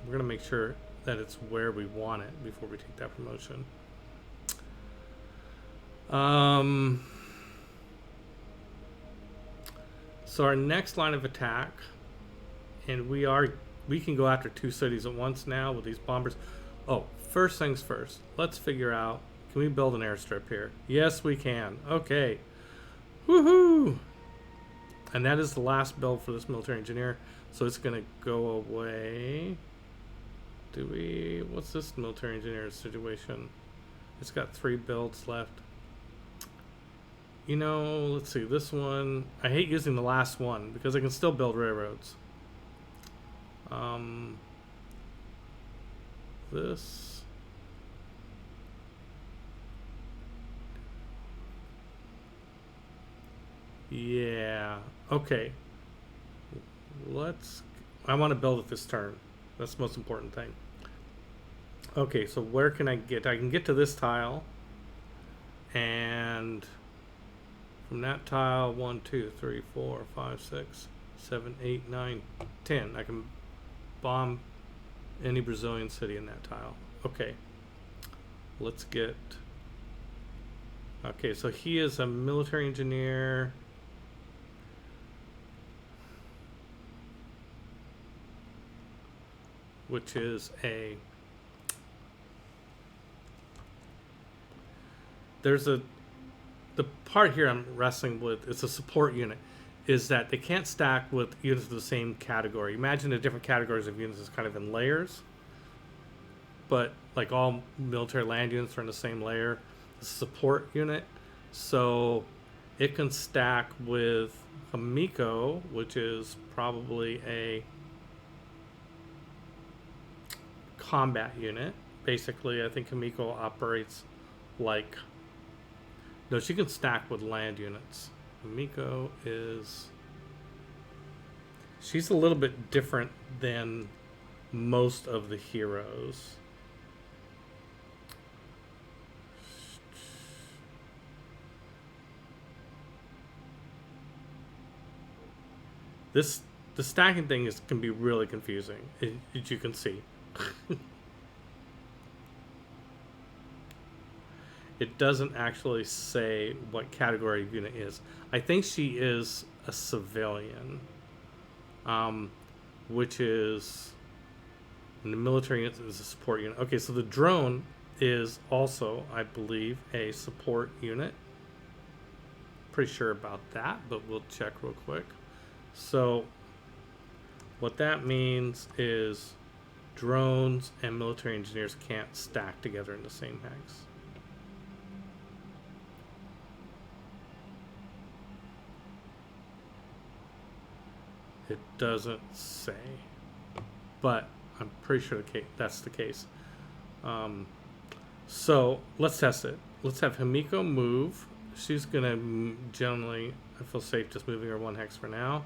We're gonna make sure that it's where we want it before we take that promotion. So our next line of attack, and we can go after 2 cities at once now with these bombers. Oh, first things first. Let's figure out, can we build an airstrip here? Yes, we can. Okay. Woohoo! And that is the last build for this military engineer. So it's going to go away. What's this military engineer situation? It's got 3 builds left. You know, let's see, this one, I hate using the last one because I can still build railroads. This. Yeah, okay. I want to build it this turn. That's the most important thing. Okay, so where can I get? I can get to this tile. And from that tile, 1, 2, 3, 4, 5, 6, 7, 8, 9, 10. I can bomb any Brazilian city in that tile. Okay. Let's get... Okay, so he is a military engineer. Which is a... The part here I'm wrestling with is a support unit, is that they can't stack with units of the same category. Imagine the different categories of units is kind of in layers, but like all military land units are in the same layer. The support unit, so it can stack with Hamiko, which is probably a combat unit. Basically, I think Hamiko operates like... No, she can stack with land units. Hamiko is... She's a little bit different than most of the heroes. The stacking thing can be really confusing, as you can see. It doesn't actually say what category of unit is. I think she is a civilian, which is, in the military unit is a support unit. Okay, so the drone is also, I believe, a support unit. Pretty sure about that, but we'll check real quick. So what that means is drones and military engineers can't stack together in the same hex. It doesn't say, but I'm pretty sure that's the case. So let's test it. Let's have Hamiko move. She's gonna generally, I feel safe just moving her 1 hex for now.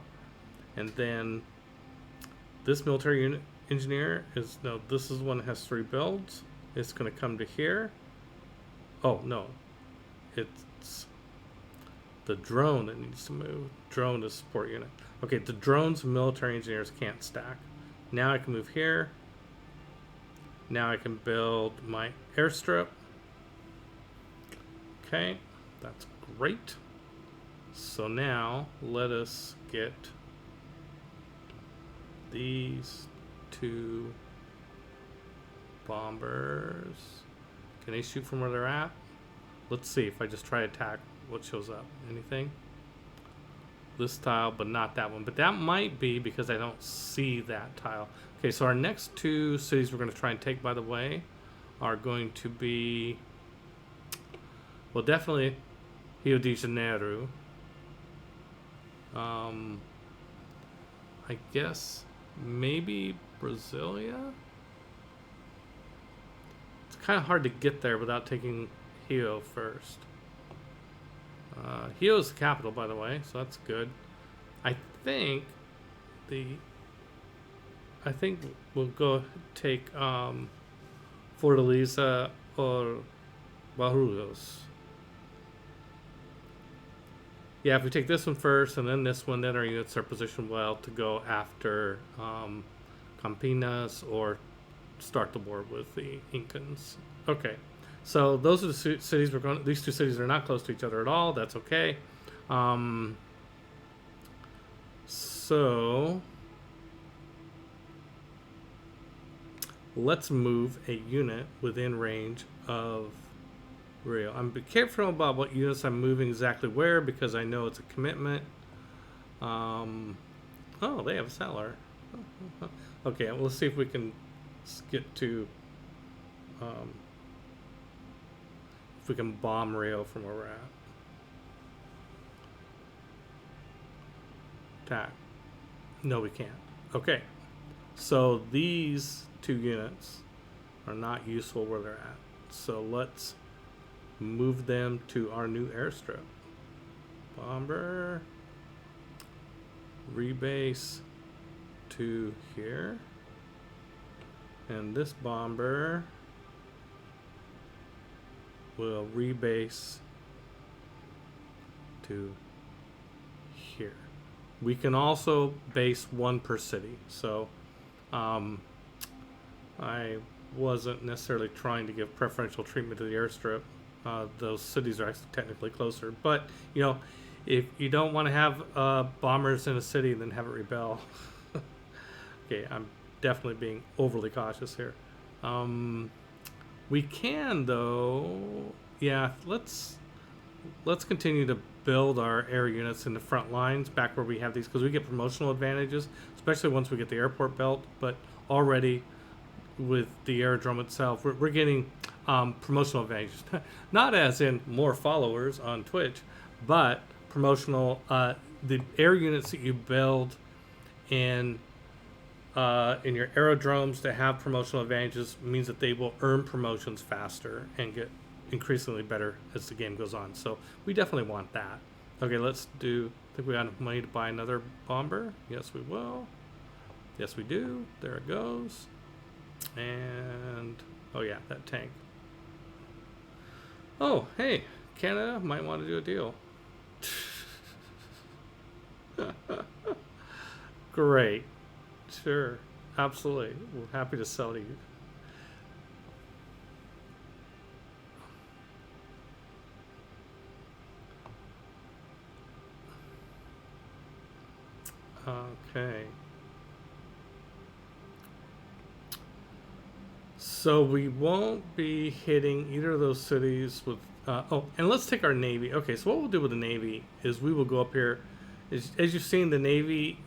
And then this military unit engineer is, no, this is one that has 3 builds. It's gonna come to here. Oh no, it's the drone that needs to move. Drone is support unit. Okay, the drones and military engineers can't stack. Now I can move here. Now I can build my airstrip. Okay, that's great. So now let us get these two bombers. Can they shoot from where they're at? Let's see if I just try attack, what shows up? Anything? This tile, but not that one. But that might be because I don't see that tile. Okay, so our next two cities we're going to try and take, by the way, are going to be, well, definitely Rio de Janeiro. I guess maybe Brasilia? It's kind of hard to get there without taking Rio first. Rio is the capital, by the way, so that's good. I think we'll go take Fortaleza or Barulhos. Yeah, if we take this one first and then this one, then our units are positioned well to go after Campinas or start the war with the Incans. Okay, so those are the cities we're going. These two cities are not close to each other at all. That's okay. So let's move a unit within range of Rio. I'm be careful about what units I'm moving exactly where because I know it's a commitment. Oh, they have a settler. Okay, well, let's see if we can get to if we can bomb Rio from where we're at. Attack. No, we can't. Okay, so these two units are not useful where they're at. So let's move them to our new airstrip. Bomber. Rebase to here. And this bomber will rebase to here. We can also base one per city. So I wasn't necessarily trying to give preferential treatment to the airstrip. Those cities are actually technically closer. But, you know, if you don't want to have bombers in a city and then have it rebel. Okay, I'm definitely being overly cautious here. We can, though, yeah, let's continue to build our air units in the front lines back where we have these, because we get promotional advantages, especially once we get the airport built. But already with the aerodrome itself, we're getting promotional advantages. Not as in more followers on Twitch, but promotional. The air units that you build in your aerodromes to have promotional advantages means that they will earn promotions faster and get increasingly better as the game goes on. So we definitely want that. Okay, let's do. I think we got enough money to buy another bomber. Yes, we will. Yes, we do. There it goes. And oh yeah, that tank. Oh, hey, Canada might want to do a deal. Great. Sure. Absolutely. We're happy to sell to you. Okay. So we won't be hitting either of those cities with. Oh, and let's take our Navy. Okay, so what we'll do with the Navy is we will go up here. As you've seen, the Navy.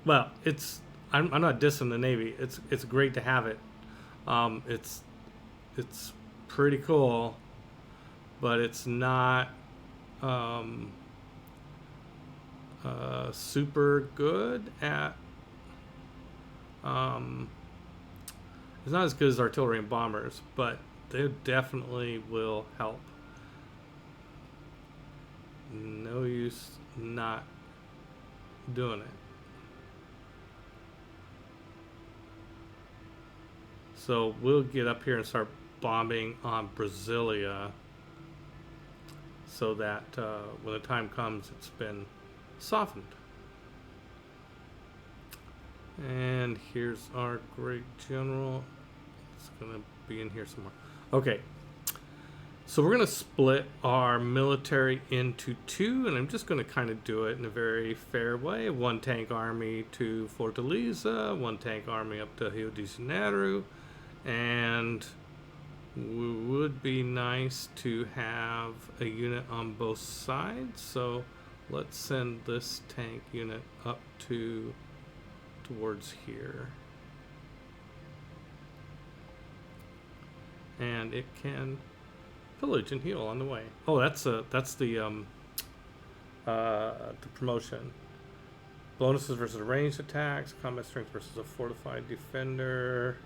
Well, it's. I'm not dissing the Navy. It's great to have it. It's pretty cool, but it's not super good at. It's not as good as artillery and bombers, but they definitely will help. No use not doing it. So we'll get up here and start bombing on Brasilia so that when the time comes, it's been softened. And here's our great general. It's gonna be in here somewhere. Okay. So we're going to split our military into two, and I'm just going to kind of do it in a very fair way. One tank army to Fortaleza, one tank army up to Rio de Janeiro, and it would be nice to have a unit on both sides. So let's send this tank unit up towards here. And it can pillage and heal on the way. Oh, that's the promotion. Bonuses versus ranged attacks, combat strength versus a fortified defender,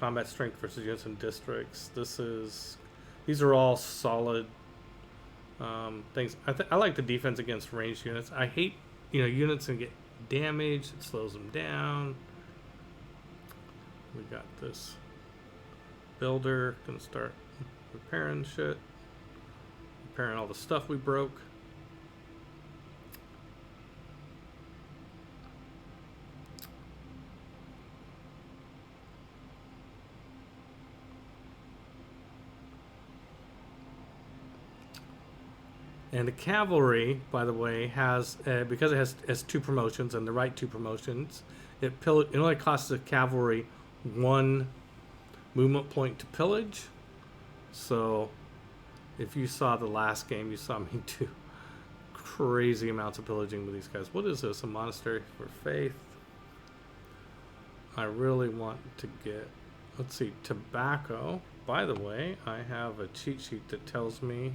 combat strength versus units and districts. These are all solid things. I like the defense against ranged units. I hate units that get damaged. It slows them down. We got this builder gonna start repairing shit, repairing all the stuff we broke. And the cavalry, by the way, has because it has two promotions and the right two promotions, it only costs the cavalry 1 movement point to pillage. So if you saw the last game, you saw me do crazy amounts of pillaging with these guys. What is this? A monastery for faith? I really want to get, let's see, tobacco. By the way, I have a cheat sheet that helps me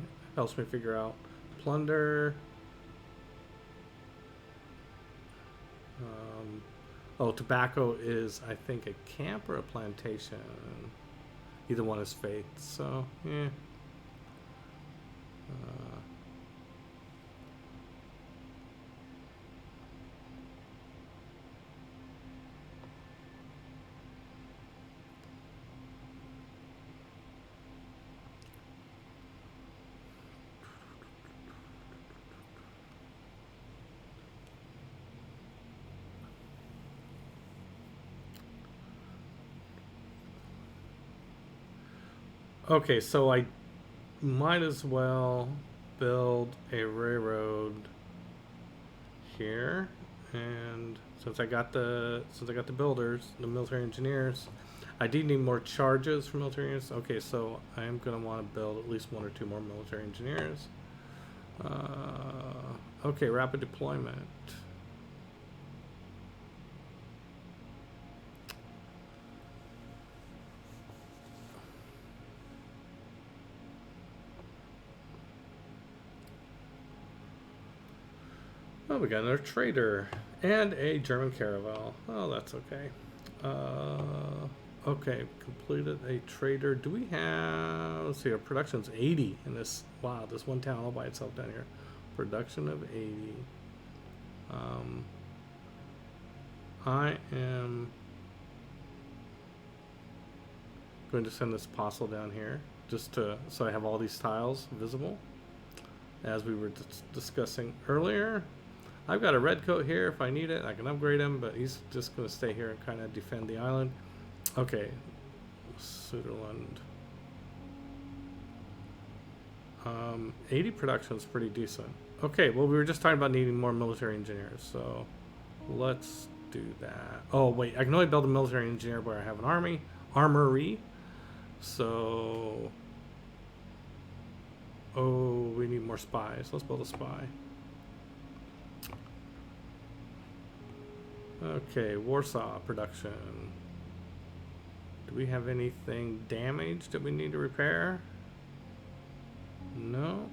figure out plunder. Tobacco is, I think, a camp or a plantation. Either one is faith, so yeah. Okay, so I might as well build a railroad here, and since I got the builders, the military engineers, I do need more charges for military engineers. Okay, so I am gonna want to build at least 1 or 2 more military engineers. Okay, rapid deployment. Oh, we got another trader and a German caravel. Oh, that's okay. Okay, completed a trader. Do we have, let's see, our production's 80 in this. Wow, this one town all by itself down here. Production of 80. I am going to send this apostle down here just so I have all these tiles visible as we were discussing earlier. I've got a red coat here. If I need it, I can upgrade him, but he's just going to stay here and kind of defend the island. Okay, Sutherland. 80 production is pretty decent. Okay, well, we were just talking about needing more military engineers, so let's do that. Oh, wait, I can only build a military engineer where I have an armory. So, oh, we need more spies. Let's build a spy. Okay, Warsaw production. Do we have anything damaged that we need to repair? No.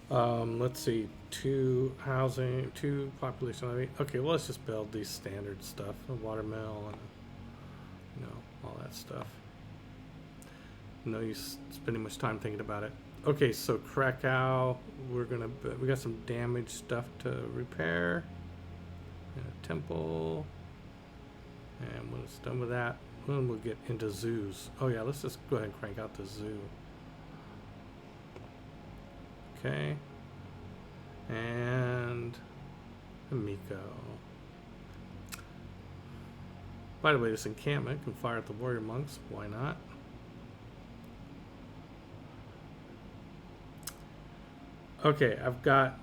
Let's see. 2 housing, 2 population. Okay, well, let's just build these standard stuff. A watermill and, all that stuff. No use spending much time thinking about it. Okay, so Krakow, we got some damaged stuff to repair. And a temple. And when it's done with that, then we'll get into zoos. Oh yeah, let's just go ahead and crank out the zoo. Okay. And Himiko. By the way, this encampment can fire at the warrior monks. Why not? Okay, I've got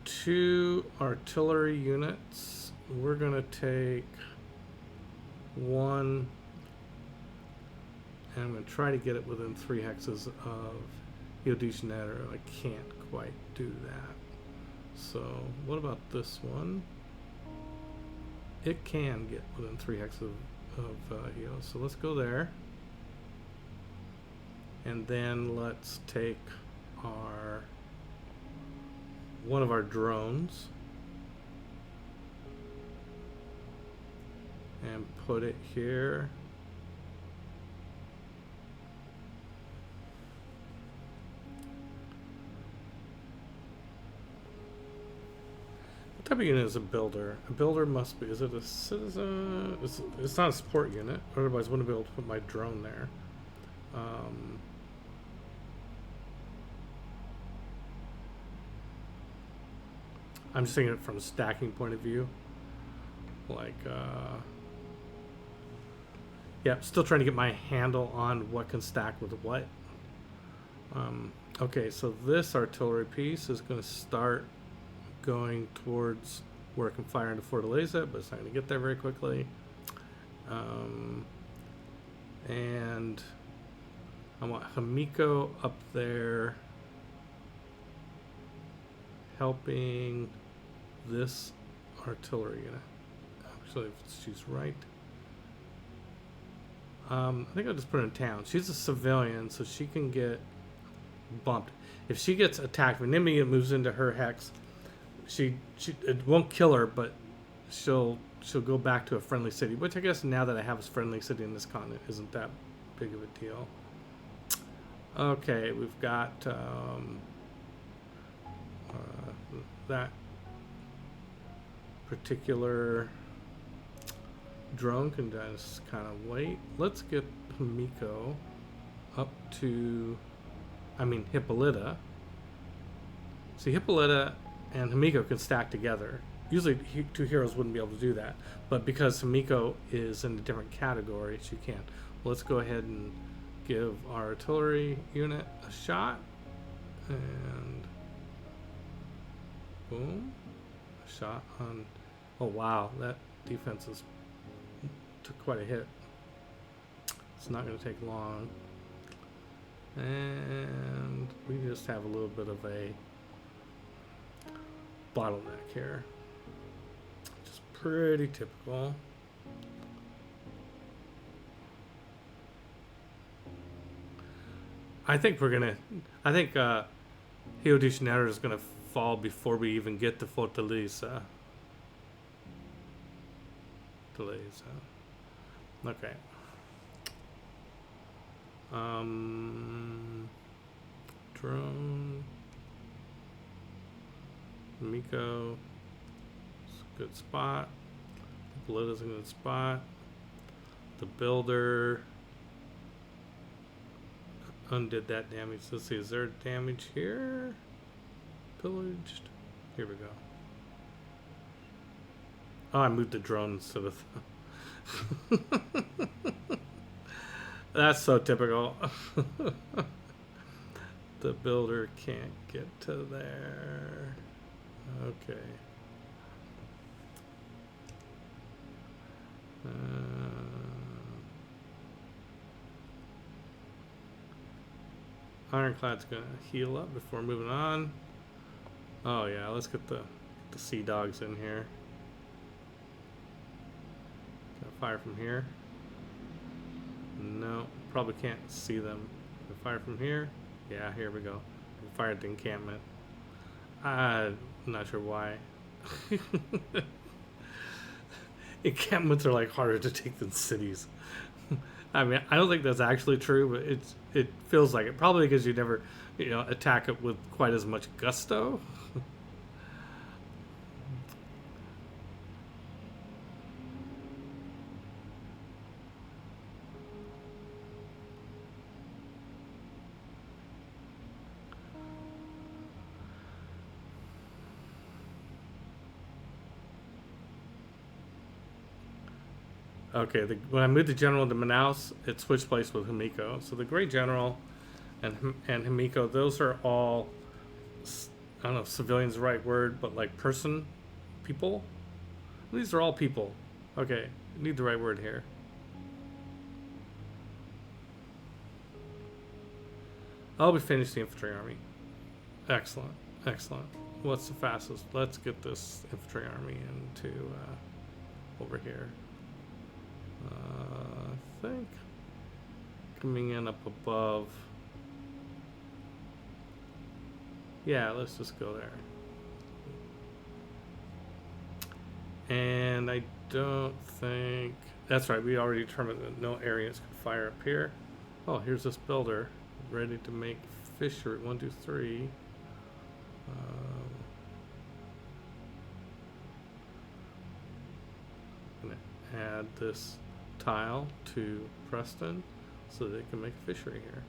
2 artillery units. We're gonna take 1, and I'm gonna try to get it within 3 hexes of Rio de Janeiro. I can't quite do that. So what about this one? It can get within 3 hexes of Rio. So let's go there. And then let's take one of our drones and put it here. What type of unit is a builder? A builder must be, is it a citizen? It's not a support unit, otherwise I wouldn't be able to put my drone there. I'm just thinking it from a stacking point of view. Like, yeah, still trying to get my handle on what can stack with what. Okay, so this artillery piece is going to start going towards where it can fire into Fortaleza, but it's not going to get there very quickly. And I want Himiko up there helping this artillery unit. Actually, if she's right. I think I'll just put her in town. She's a civilian, so she can get bumped. If she gets attacked, when enemy moves into her hex, it won't kill her, but she'll go back to a friendly city, which I guess now that I have a friendly city in this continent isn't that big of a deal. Okay, we've got that particular drone can just kind of wait. Let's get Himiko up to, Hippolyta. See, Hippolyta and Himiko can stack together. Usually 2 heroes wouldn't be able to do that, but because Himiko is in a different category, she can. Let's go ahead and give our artillery unit a shot, and boom, a shot on. Oh wow, that defense took quite a hit. It's not going to take long, and we just have a little bit of a bottleneck here, which is pretty typical. I think Rio de Janeiro is gonna fall before we even get to Fortaleza. Okay. Drone. Miko. It's a good spot. Hippolyta's a good spot. The builder undid that damage. Let's see, is there damage here? Pillaged. Here we go. Oh, I moved the drone instead of that's so typical. The builder can't get to there. Okay. Ironclad's gonna heal up before moving on. Oh yeah, let's get the sea dogs in here. Can I fire from here? No, probably can't see them. Can I fire from here? Yeah, here we go. Fire at the encampment. I'm not sure why. Encampments are like harder to take than cities. I mean, I don't think that's actually true, but it feels like it. Probably because you never, attack it with quite as much gusto. Okay, when I moved the general to Manaus, it switched place with Himiko. So the Gray General and Himiko, those are all, I don't know if civilian's the right word, but like people. These are all people. Okay, need the right word here. Oh, we finished the infantry army. Excellent, excellent. What's the fastest? Let's get this infantry army into over here. I think coming in up above. Yeah, let's just go there. And I don't think that's right. We already determined that no Aryans can fire up here. Oh, here's this builder ready to make fishery. 1, 2, 3. Gonna add this tile to Preston so they can make fishery here.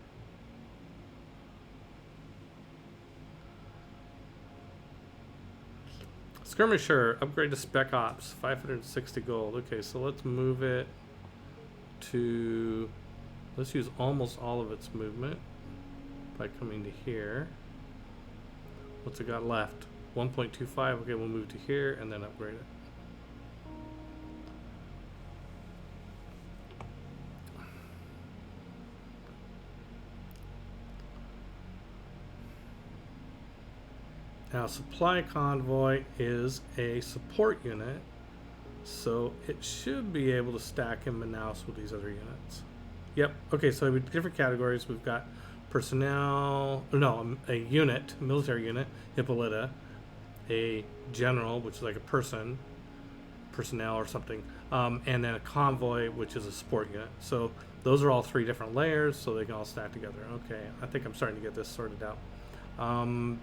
Skirmisher, upgrade to Spec Ops, 560 gold. Okay, so let's move it to, let's use almost all of its movement by coming to here. What's it got left? 1.25. Okay, we'll move to here and then upgrade it. Now, Supply Convoy is a support unit, so it should be able to stack in Manaus with these other units. Yep. Okay, so we have different categories. We've got personnel, no, a unit, military unit, Hippolyta, a general, which is like a person, personnel or something, and then a convoy, which is a support unit. So those are all 3 different layers, so they can all stack together. Okay, I think I'm starting to get this sorted out.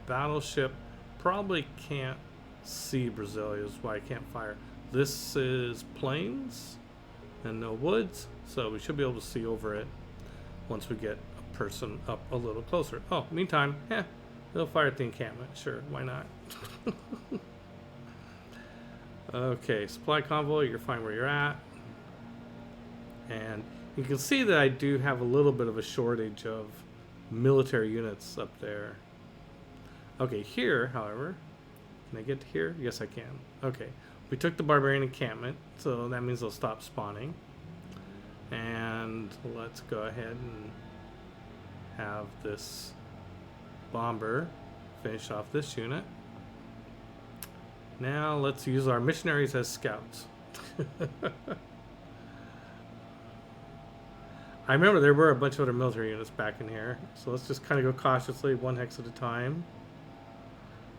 Battleship. Probably can't see Brasilia, is why I can't fire. This is plains and no woods, so we should be able to see over it once we get a person up a little closer. Oh, meantime, they'll fire at the encampment. Sure, why not? Okay, supply convoy, you're fine where you're at. And you can see that I do have a little bit of a shortage of military units up there. Okay, here, however, can I get to here? Yes, I can. Okay, we took the barbarian encampment, so that means they'll stop spawning. And let's go ahead and have this bomber finish off this unit. Now let's use our missionaries as scouts. I remember there were a bunch of other military units back in here, so let's just kind of go cautiously, 1 hex at a time.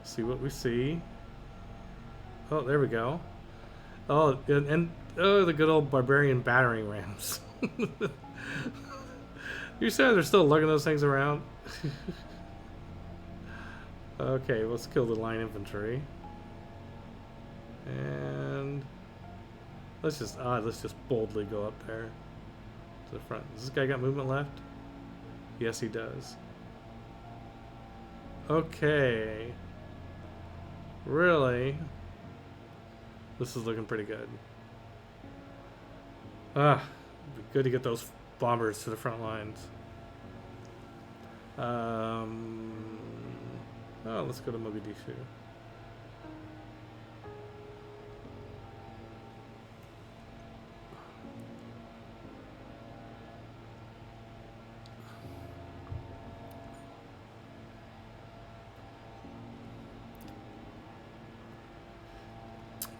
See what we see. Oh, there we go. Oh, and oh, the good old barbarian battering rams. You said they're still lugging those things around? Okay, let's kill the line infantry. And let's just boldly go up there to the front. Does this guy got movement left? Yes, he does. Okay. Really? This is looking pretty good. It'd be good to get those bombers to the front lines. Oh, let's go to Mogadishu.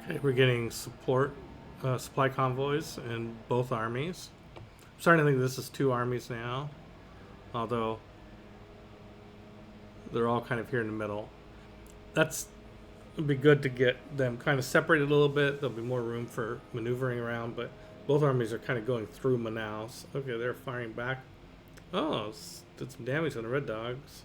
Okay, we're getting support, supply convoys in both armies. I'm starting to think this is 2 armies now, although they're all kind of here in the middle. It'd be good to get them kind of separated a little bit. There'll be more room for maneuvering around, but both armies are kind of going through Manaus. Okay, they're firing back. Oh, did some damage on the Red Dogs.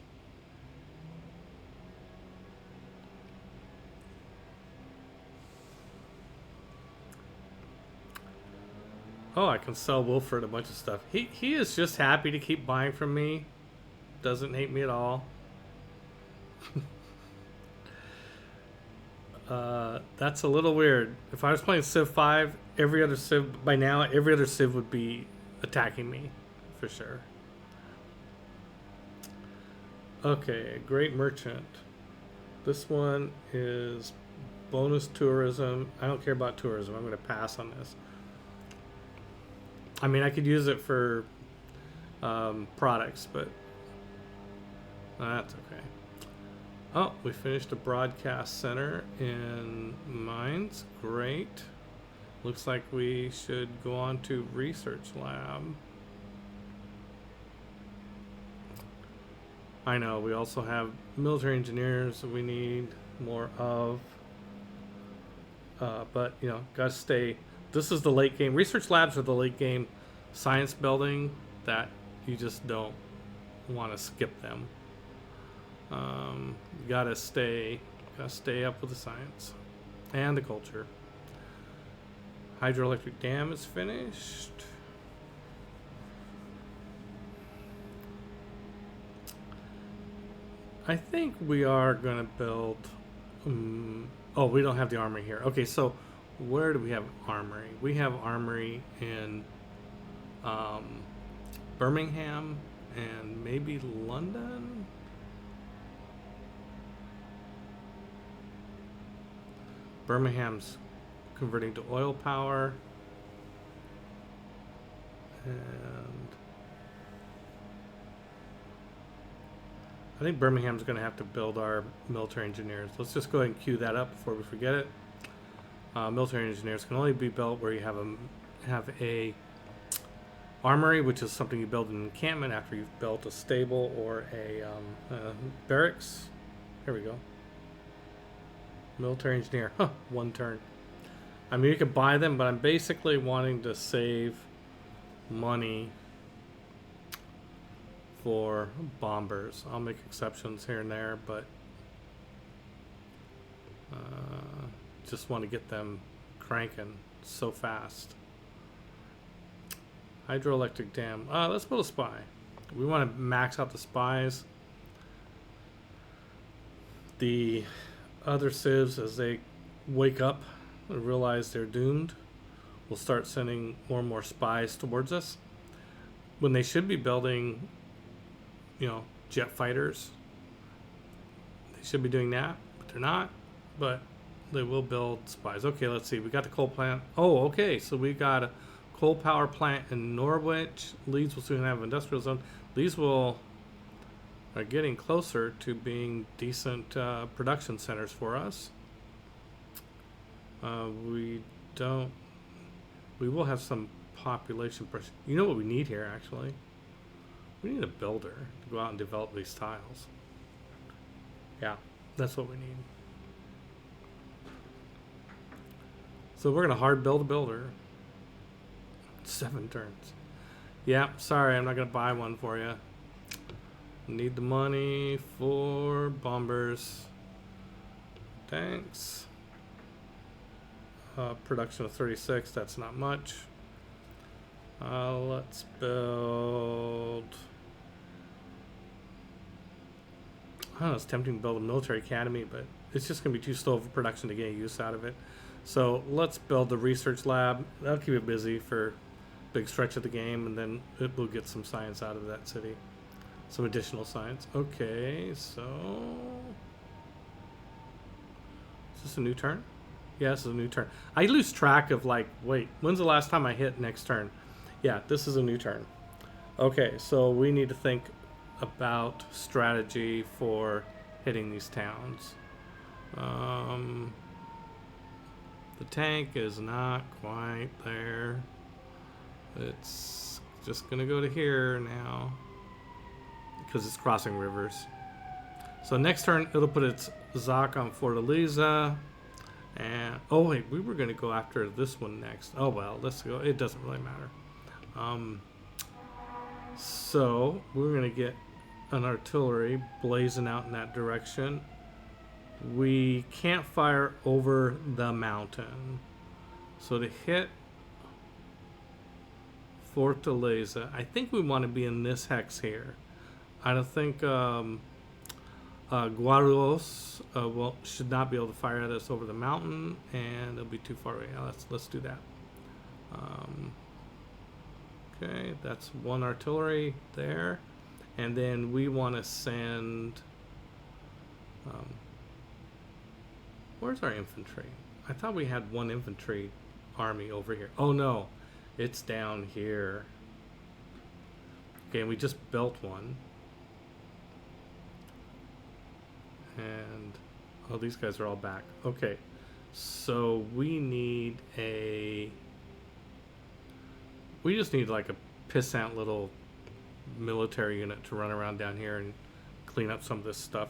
Oh, I can sell Wilfred a bunch of stuff. He is just happy to keep buying from me. Doesn't hate me at all. That's a little weird. If I was playing Civ 5, every other Civ by now, every other Civ would be attacking me, for sure. Okay, Great Merchant. This one is bonus tourism. I don't care about tourism. I'm going to pass on this. I mean, I could use it for products, but that's okay. Oh, we finished a broadcast center in Mines. Great. Looks like we should go on to research lab. I know, we also have military engineers that we need more of. But, you know, gotta stay. This is the late game. Research labs are the late game science building that you just don't want to skip them. Gotta stay up with the science and the culture. Hydroelectric dam is finished. I think we are gonna build. Oh, we don't have the armory here. Okay, so where do we have armory? We have armory in Birmingham and maybe London. Birmingham's converting to oil power. And I think Birmingham's going to have to build our military engineers. Let's just go ahead and queue that up before we forget it. Military engineers can only be built where you have a armory, which is something you build in an encampment after you've built a stable or a barracks. Here we go. Military engineer. Huh, 1 turn. I mean, you could buy them, but I'm basically wanting to save money for bombers. I'll make exceptions here and there, but just want to get them cranking so fast. Hydroelectric dam. Let's build a spy. We want to max out the spies. The other civs, as they wake up and realize they're doomed, will start sending more and more spies towards us. When they should be building, you know, jet fighters. They should be doing that, but they're not. But they will build spies. Okay, let's see. We got the coal plant. Oh, okay. So we got a coal power plant in Norwich. Leeds will soon have an industrial zone. These are getting closer to being decent production centers for us. We will have some population pressure. You know what we need here, actually? We need a builder to go out and develop these tiles. Yeah, that's what we need. So we're going to hard build a builder. 7 turns. Yeah, sorry, I'm not going to buy one for you. Need the money for bombers. Thanks. Production of 36, that's not much. Let's build... I don't know, it's tempting to build a military academy, but it's just going to be too slow for production to get use out of it. So let's build the research lab. That'll keep it busy for a big stretch of the game, and then it will get some science out of that city. Some additional science. Okay, so... Is this a new turn? Yeah, this is a new turn. I lose track of, like, wait, when's the last time I hit next turn? Yeah, this is a new turn. Okay, so we need to think about strategy for hitting these towns. The tank is not quite there. It's just gonna go to here now because it's crossing rivers. So next turn it'll put its Zoc on Fortaleza. And oh wait, we were gonna go after this one next. Oh well, let's go. It doesn't really matter. So we're gonna get an artillery blazing out in that direction. We can't fire over the mountain. So to hit Fortaleza, I think we want to be in this hex here. I don't think Guarulhos should not be able to fire at us over the mountain, and it'll be too far away. Now let's do that. Okay, that's one artillery there, and then we want to send. Where's our infantry? I thought we had one infantry army over here. Oh no, it's down here. Okay, we just built one. And oh, these guys are all back. Okay, so we just need like a pissant little military unit to run around down here and clean up some of this stuff.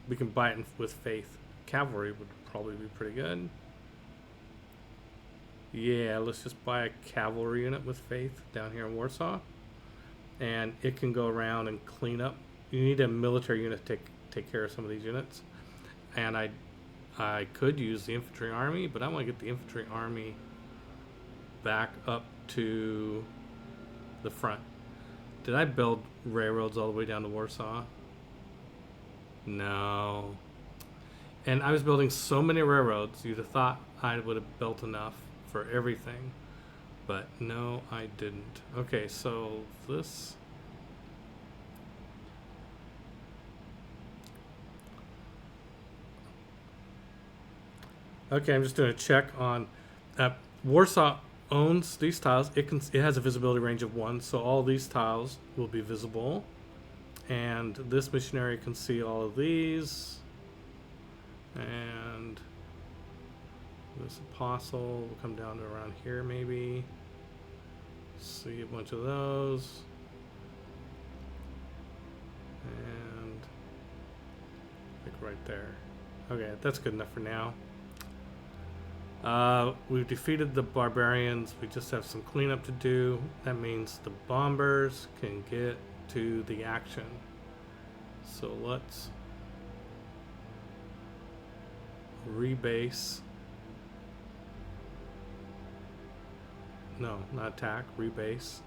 We can buy it with faith. Cavalry would probably be pretty good. Yeah, let's just buy a cavalry unit with faith down here in Warsaw, and it can go around and clean up. You need a military unit to take care of some of these units, and I could use the infantry army, but I want to get the infantry army back up to the front. Did I build railroads all the way down to Warsaw? No. And I was building so many railroads, you'd have thought I would have built enough for everything, but no, I didn't. Okay, so this. Okay, I'm just doing a check on Warsaw owns these tiles. It has a visibility range of 1, so all these tiles will be visible. And this missionary can see all of these. And this apostle will come down to around here maybe. See a bunch of those. And like right there. Okay, that's good enough for now. We've defeated the barbarians. We just have some cleanup to do. That means the bombers can get to the action. So let's rebase. No, not attack. Rebase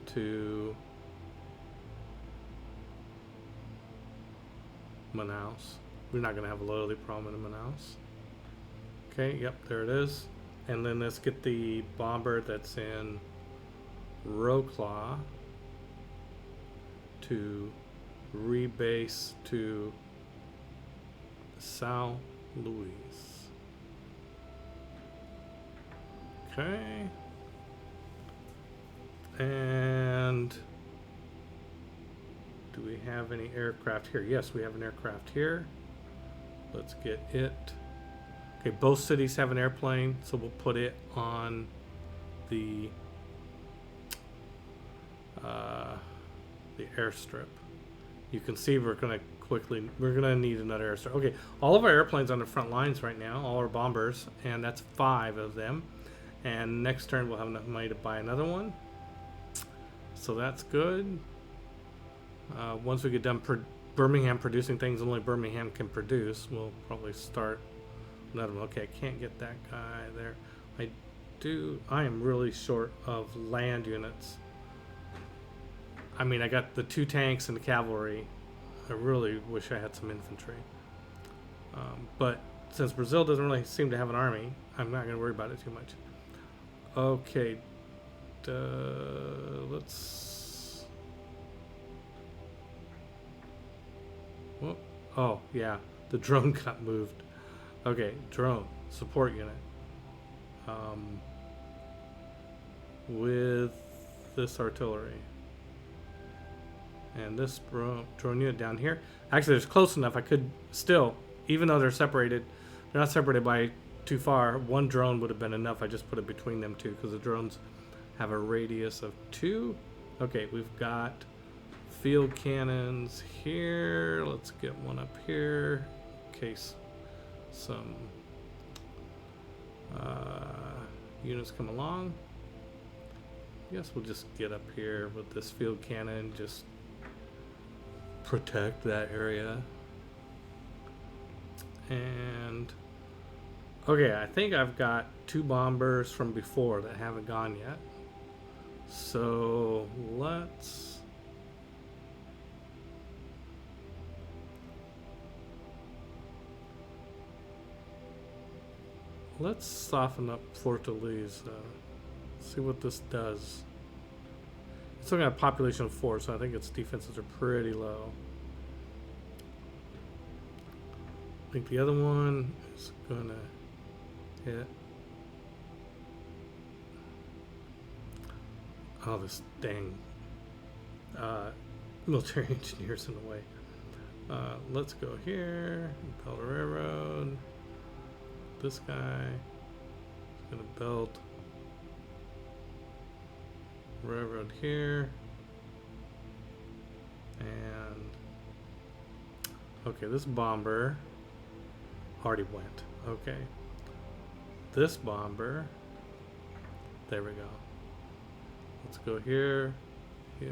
to Manaus. We're not going to have a loyalty problem in Manaus. Okay, yep, there it is. And then let's get the bomber that's in Wrocław to rebase to São Luís. Okay. And do we have any aircraft here? Yes, we have an aircraft here. Let's get it. Okay, both cities have an airplane, so we'll put it on the airstrip. You can see we're gonna need another airstrip. Okay, all of our airplanes on the front lines right now, all our bombers, and that's 5 of them. And next turn we'll have enough money to buy another one. So that's good. Once we get done Birmingham producing things only Birmingham can produce, we'll probably start another one. Okay, I can't get that guy there. I am really short of land units. I mean, I got the 2 tanks and the cavalry. I really wish I had some infantry. But since Brazil doesn't really seem to have an army, I'm not going to worry about it too much. Okay, let's. Whoop. Oh, yeah, the drone got moved. Okay, drone support unit. With this artillery. And this drone unit down here. Actually, it's close enough. I could still, even though they're not separated by too far, one drone would have been enough. I just put it between them two because the drones have a radius of 2. Okay, we've got field cannons here. Let's get one up here in case some units come along. I guess we'll just get up here with this field cannon, just protect that area. And okay, I think I've got 2 bombers from before that haven't gone yet. So let's let's soften up Fortaleza. See what this does. It's only got a population of 4, so I think its defenses are pretty low. I think the other one is gonna hit. Oh, this dang military engineers in the way. Let's go here. Build a railroad. This guy is gonna build railroad here. And okay, this bomber already went. Okay. This bomber. There we go. Let's go here. Yeah.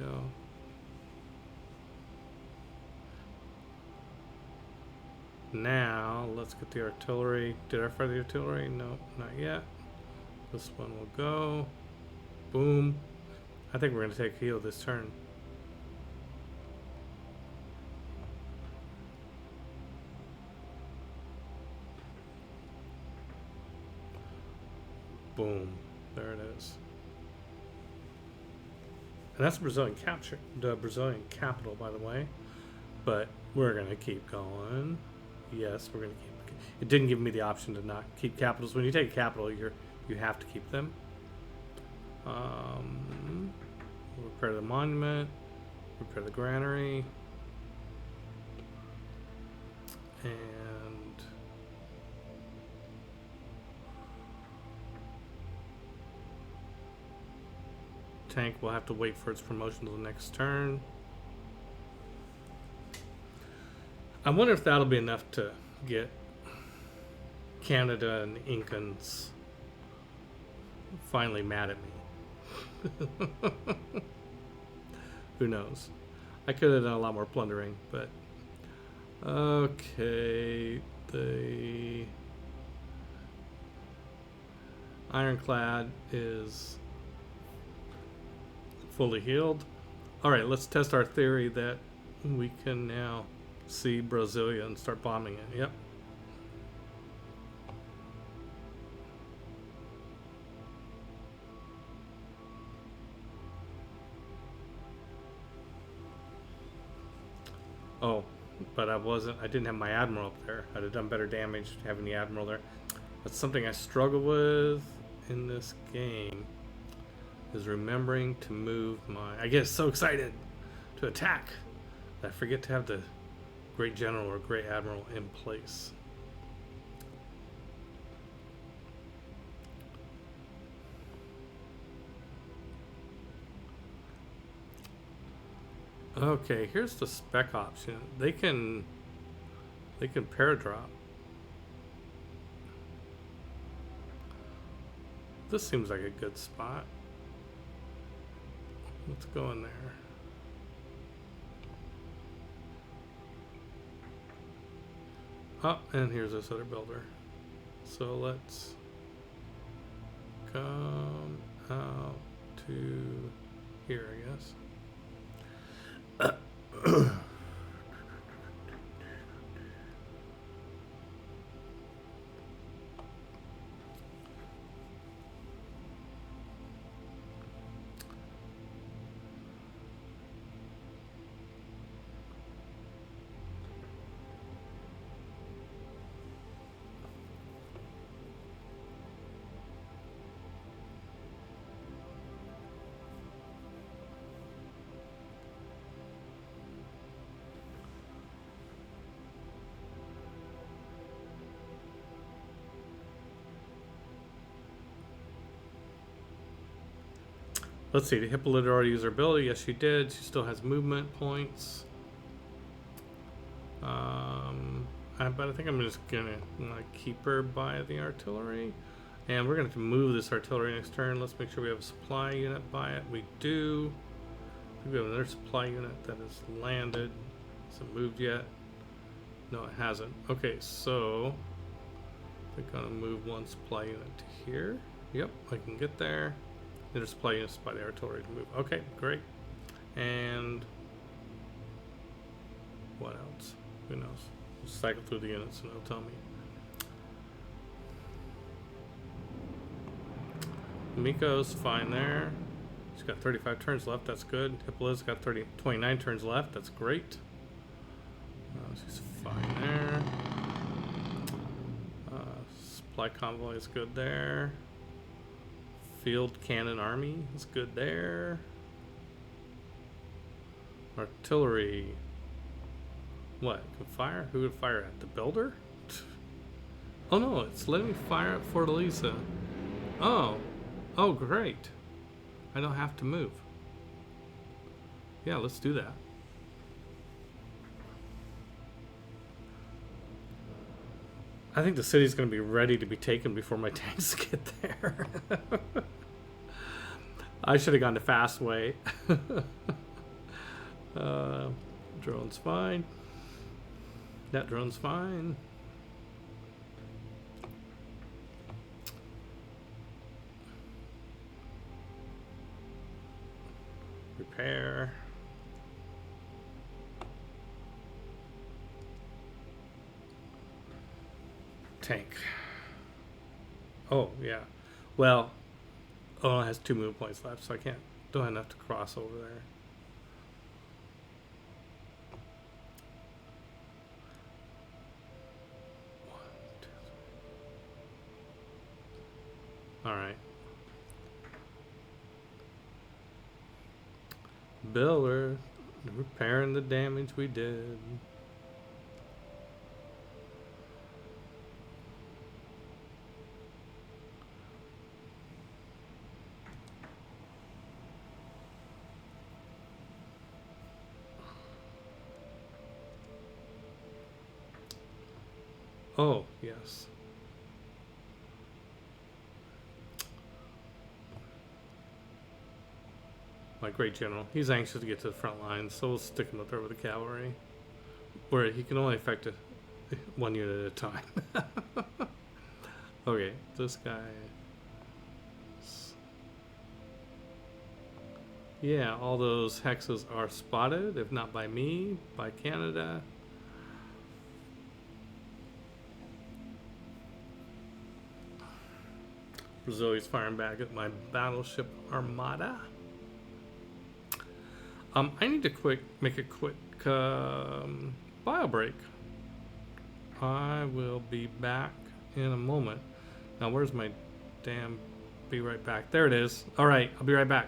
Now, let's get the artillery. Did I fire the artillery? No, not yet. This one will go. Boom. I think we're going to take heal this turn. Boom. There it is. And that's Brazilian capture, the Brazilian capital, by the way. But we're going to keep going. Yes, we're going to keep. It didn't give me the option to not keep capitals. When you take a capital, you have to keep them. Repair the monument. Repair the granary. And tank will have to wait for its promotion to the next turn. I wonder if that'll be enough to get Canada and Incans finally mad at me. Who knows? I could have done a lot more plundering, but okay. The Ironclad is fully healed. All right, let's test our theory that we can now see Brasilia and start bombing it. Yep. Oh, but I didn't have my admiral up there. I'd have done better damage having the admiral there. That's something I struggle with in this game, is remembering to move my... I get so excited to attack that I forget to have the great general or great admiral in place. Okay, here's the spec option. They can paradrop. This seems like a good spot. Let's go in there. Oh, and here's this other builder. So let's come out to here, I guess. Let's see, did Hippolyta already use her ability? Yes, she did. She still has movement points. But I think I'm just gonna keep her by the artillery. And we're gonna have to move this artillery next turn. Let's make sure we have a supply unit by it. We do. I think we have another supply unit that has landed. Hasn't moved yet. No, it hasn't. Okay, so we're gonna move one supply unit to here. Yep, I can get there. There's supply units by the artillery to move. Okay, great. And what else? Who knows? We'll cycle through the units and it'll tell me. Miko's fine there. She's got 35 turns left. That's good. Hippolyta's got 29 turns left. That's great. She's fine there. Supply convoy is good there. Field cannon army is good there. Artillery. What? Can fire? Who would fire at? The builder? Oh no, it's letting me fire at Fortaleza. Oh. Oh, great. I don't have to move. Yeah, let's do that. I think the city's going to be ready to be taken before my tanks get there. I should have gone to fast way. Drone's fine. That drone's fine. Repair. Tank. Oh, yeah. Well, oh, it has 2 move points left, so don't have enough to cross over there. All right. Bill, we're repairing the damage we did. Oh, yes. My great general. He's anxious to get to the front lines, so we'll stick him up there with the cavalry. Where he can only affect 1 unit at a time. Okay, this guy. Yeah, all those hexes are spotted, if not by me, by Canada. Brazilia's firing back at my battleship Armada. I need to make a quick bio break. I will be back in a moment. Now, where's my damn be right back? There it is. All right, I'll be right back.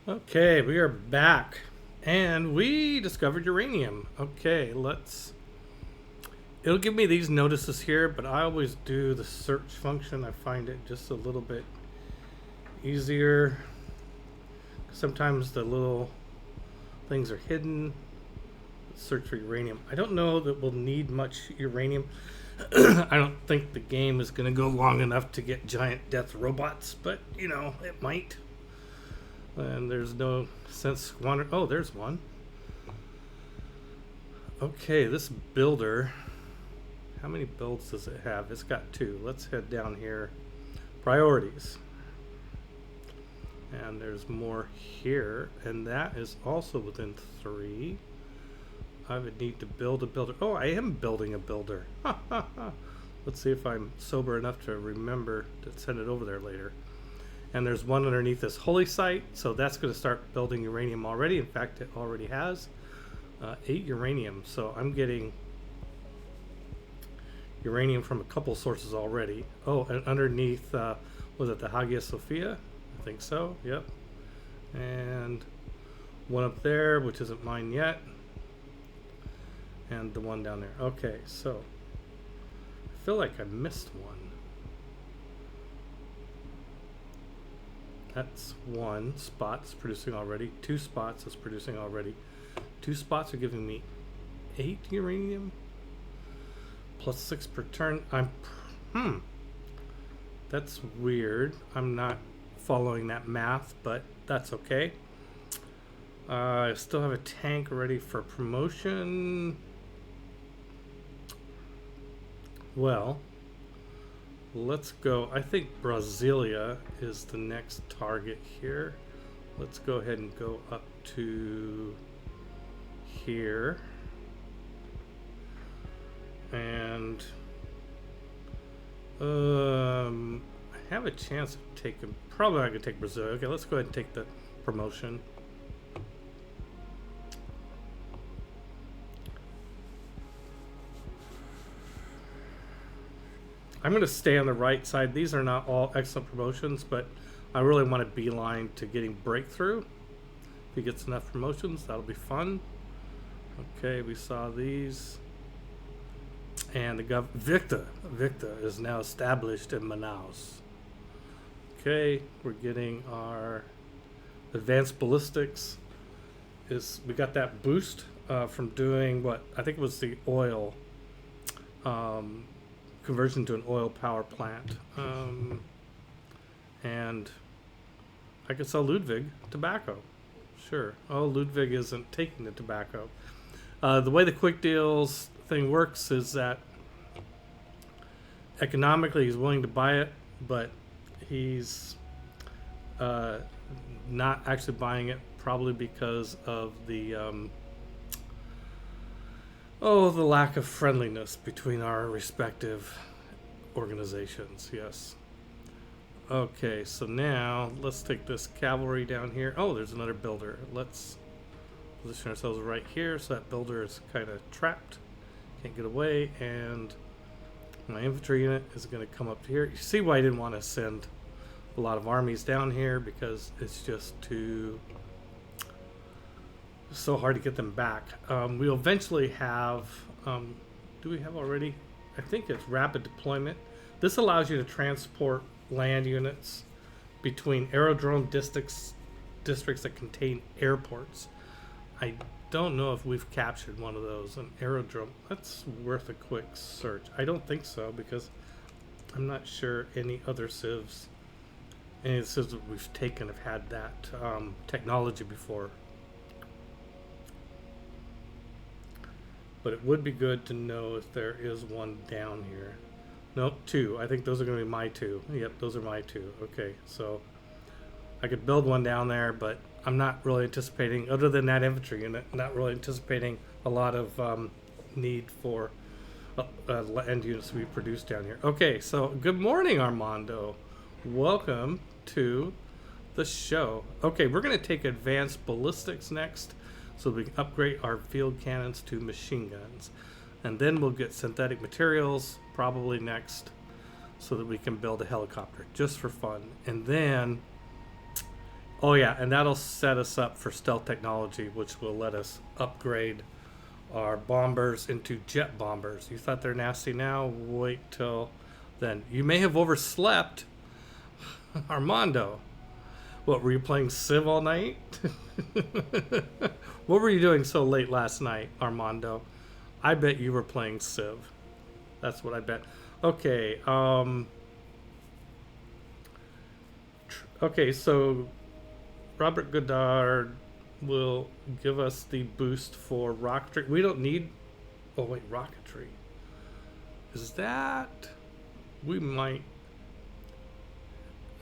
Okay, we are back. And we discovered uranium. Okay, let's... It'll give me these notices here, but I always do the search function. I find it just a little bit easier. Sometimes the little things are hidden. Search for uranium. I don't know that we'll need much uranium. I don't think the game is going to go long enough to get giant death robots, but you know, it might. And there's no sense squander. Oh, there's one. Okay, this builder. How many builds does it have? It's got 2. Let's head down here. Priorities. And there's more here, and that is also within 3. I would need to build a builder. Oh, I am building a builder. Let's see if I'm sober enough to remember to send it over there later. And there's one underneath this holy site, so that's going to start building uranium already. In fact, it already has 8 uranium. So I'm getting uranium from a couple sources already. Oh, and underneath, was it the Hagia Sophia? I think so, yep. And one up there, which isn't mine yet. And the one down there. Okay, so I feel like I missed one. That's 1 spot that's producing already. 2 spots is producing already. 2 spots are giving me 8 uranium. Plus 6 per turn. That's weird. I'm not following that math, but that's okay. I still have a tank ready for promotion. Well, let's go. I think Brasilia is the next target here. Let's go ahead and go up to here. And I have a chance of taking, probably I could take Brazil. Okay, let's go ahead and take the promotion. I'm going to stay on the right side. These are not all excellent promotions, but I really want to beeline to getting breakthrough. If he gets enough promotions, that'll be fun. Okay, we saw these. And the Victa is now established in Manaus. Okay, we're getting our advanced ballistics. We got that boost from doing what I think was the oil conversion to an oil power plant. And I could sell Ludwig tobacco. Sure. Oh, Ludwig isn't taking the tobacco. The way the quick deals thing works is that economically he's willing to buy it, but he's not actually buying it, probably because of the the lack of friendliness between our respective organizations. Yes. Okay, so now let's take this cavalry down here. Oh, there's another builder. Let's position ourselves right here so that builder is kind of trapped, can't get away, and my infantry unit is going to come up here. You see why I didn't want to send a lot of armies down here, because it's just so hard to get them back. We'll eventually have, do we have already? I think it's rapid deployment. This allows you to transport land units between aerodrome districts that contain airports. I don't know if we've captured one of those, an aerodrome. That's worth a quick search. I don't think so, because I'm not sure any of the civs that we've taken have had that technology before. But it would be good to know if there is one down here. Nope, 2. I think those are going to be my 2. Yep, those are my 2. Okay, so I could build one down there, but I'm not really anticipating, other than that infantry unit, not really anticipating a lot of need for land units to be produced down here. Okay, so good morning, Armando. Welcome to the show. Okay, we're going to take advanced ballistics next, so we can upgrade our field cannons to machine guns. And then we'll get synthetic materials probably next, so that we can build a helicopter just for fun. And then, oh yeah, and that'll set us up for stealth technology, which will let us upgrade our bombers into jet bombers. You thought they're nasty now? Wait till then. You may have overslept, Armando. What, were you playing Civ all night? What were you doing so late last night, Armando? I bet you were playing Civ. That's what I bet. Okay. Okay, so Robert Goddard will give us the boost for rocketry. We don't need. Oh wait, rocketry. Is that? We might.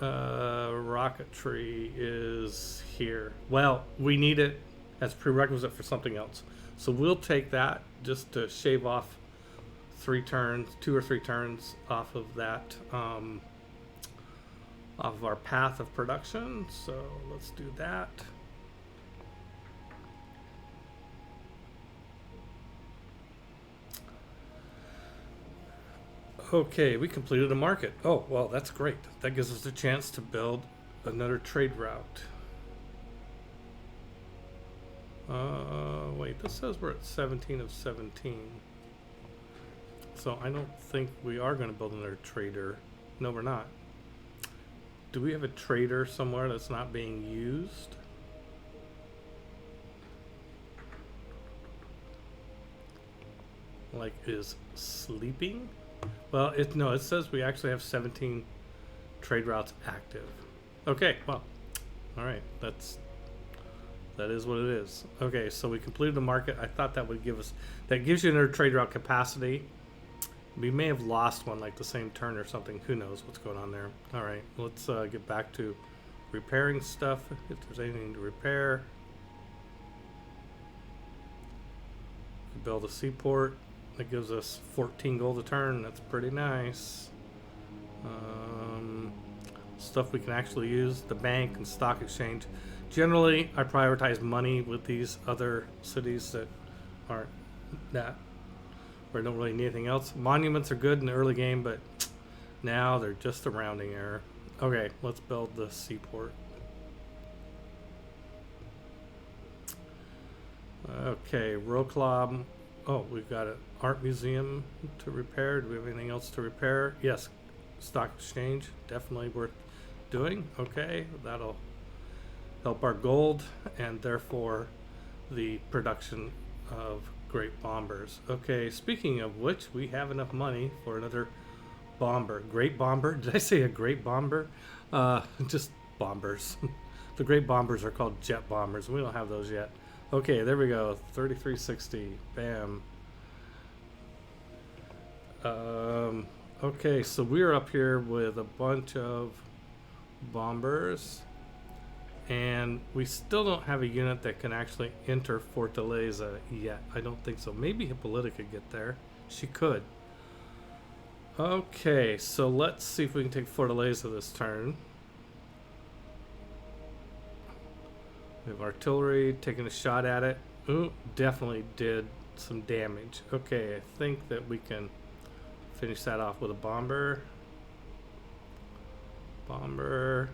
Rocketry is here. Well, we need it as prerequisite for something else. So we'll take that just to shave off 3 turns, 2 or 3 turns off of that, off of our path of production. So let's do that. Okay, we completed a market. Oh, well, that's great. That gives us a chance to build another trade route. Wait, this says we're at 17 of 17. So I don't think we are going to build another trader. No, we're not. Do we have a trader somewhere that's not being used? Like, is sleeping? Well, it says we actually have 17 trade routes active. Okay, well, all right, that is what it is. Okay, so we completed the market. I thought that would give us, that gives you another trade route capacity. We may have lost one like the same turn or something. Who knows what's going on there. All right, let's get back to repairing stuff if there's anything to repair. Build a seaport. That gives us 14 gold a turn. That's pretty nice. Stuff we can actually use. The bank and stock exchange. Generally, I prioritize money with these other cities that aren't that, where I don't really need anything else. Monuments are good in the early game, but now they're just a rounding error. Okay, let's build the seaport. Okay, Wroclaw. Oh, we've got an art museum to repair. Do we have anything else to repair? Yes, stock exchange, definitely worth doing. Okay, that'll help our gold and therefore the production of great bombers. Okay, speaking of which, we have enough money for another bomber. Great bomber? Did I say a great bomber? Just bombers. The great bombers are called jet bombers. We don't have those yet. Okay, there we go. 3360. Bam. Okay, so we're up here with a bunch of bombers. And we still don't have a unit that can actually enter Fortaleza yet. I don't think so. Maybe Hippolyta could get there. She could. Okay, so let's see if we can take Fortaleza this turn. We have artillery taking a shot at it. Ooh, definitely did some damage. Okay, I think that we can finish that off with a bomber. Bomber.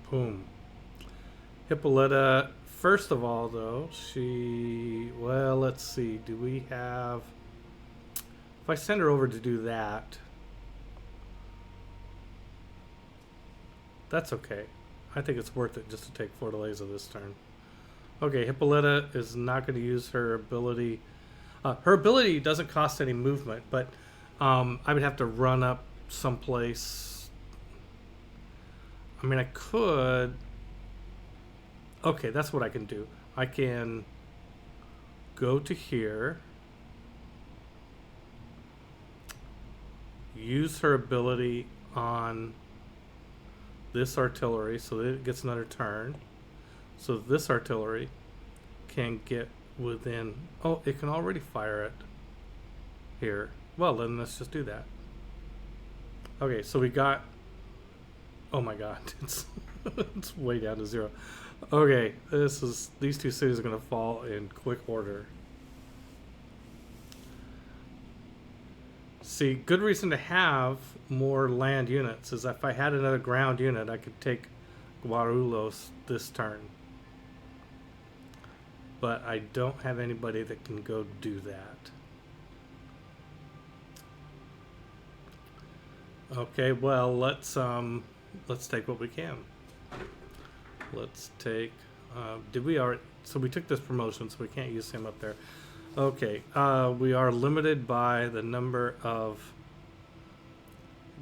Boom. Hippolyta, first of all, though, well, let's see. Do we have... If I send her over to do that... That's okay. I think it's worth it just to take Fortaleza this turn. Okay, Hippolyta is not going to use her ability. Her ability doesn't cost any movement, but I would have to run up someplace. I mean, I could... Okay, that's what I can do. I can go to here. Use her ability on... this artillery so that it gets another turn. So this artillery can get within... Oh, it can already fire it here. Well, then let's just do that. Okay, so we got... Oh my god, it's way down to 0. Okay, these two cities are going to fall in quick order. See, good reason to have more land units is if I had another ground unit, I could take Guarulhos this turn. But I don't have anybody that can go do that. Okay, well, let's take what we can. Let's take Did we already? So we took this promotion, so we can't use him up there. Okay, we are limited by the number of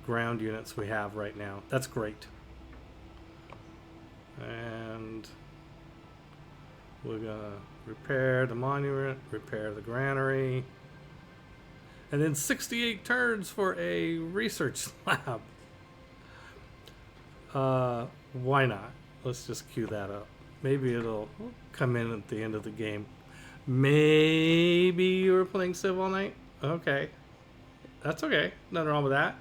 ground units we have right now. That's great. And we're gonna repair the monument, repair the granary, and then 68 turns for a research lab. Why not? Let's just queue that up. Maybe it'll come in at the end of the game. Maybe you were playing Civ all night? Okay. That's okay. Nothing wrong with that.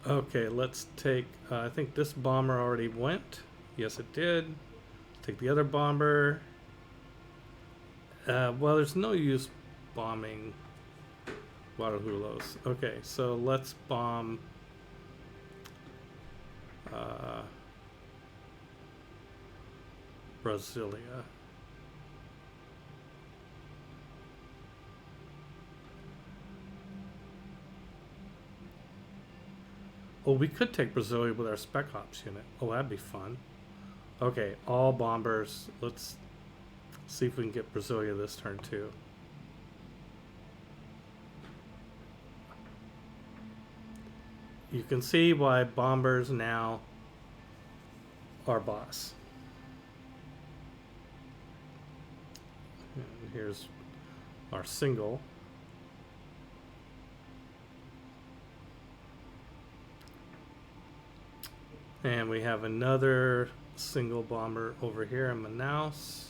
Okay, let's take, I think this bomber already went. Yes, it did. Take the other bomber. Well, there's no use bombing Guarulhos. Okay, so let's bomb Brasilia. Oh, we could take Brasilia with our Spec Ops unit. Oh, that'd be fun. Okay, all bombers. Let's see if we can get Brasilia this turn too. You can see why bombers now are boss. And here's our single. And we have another single bomber over here in Manaus.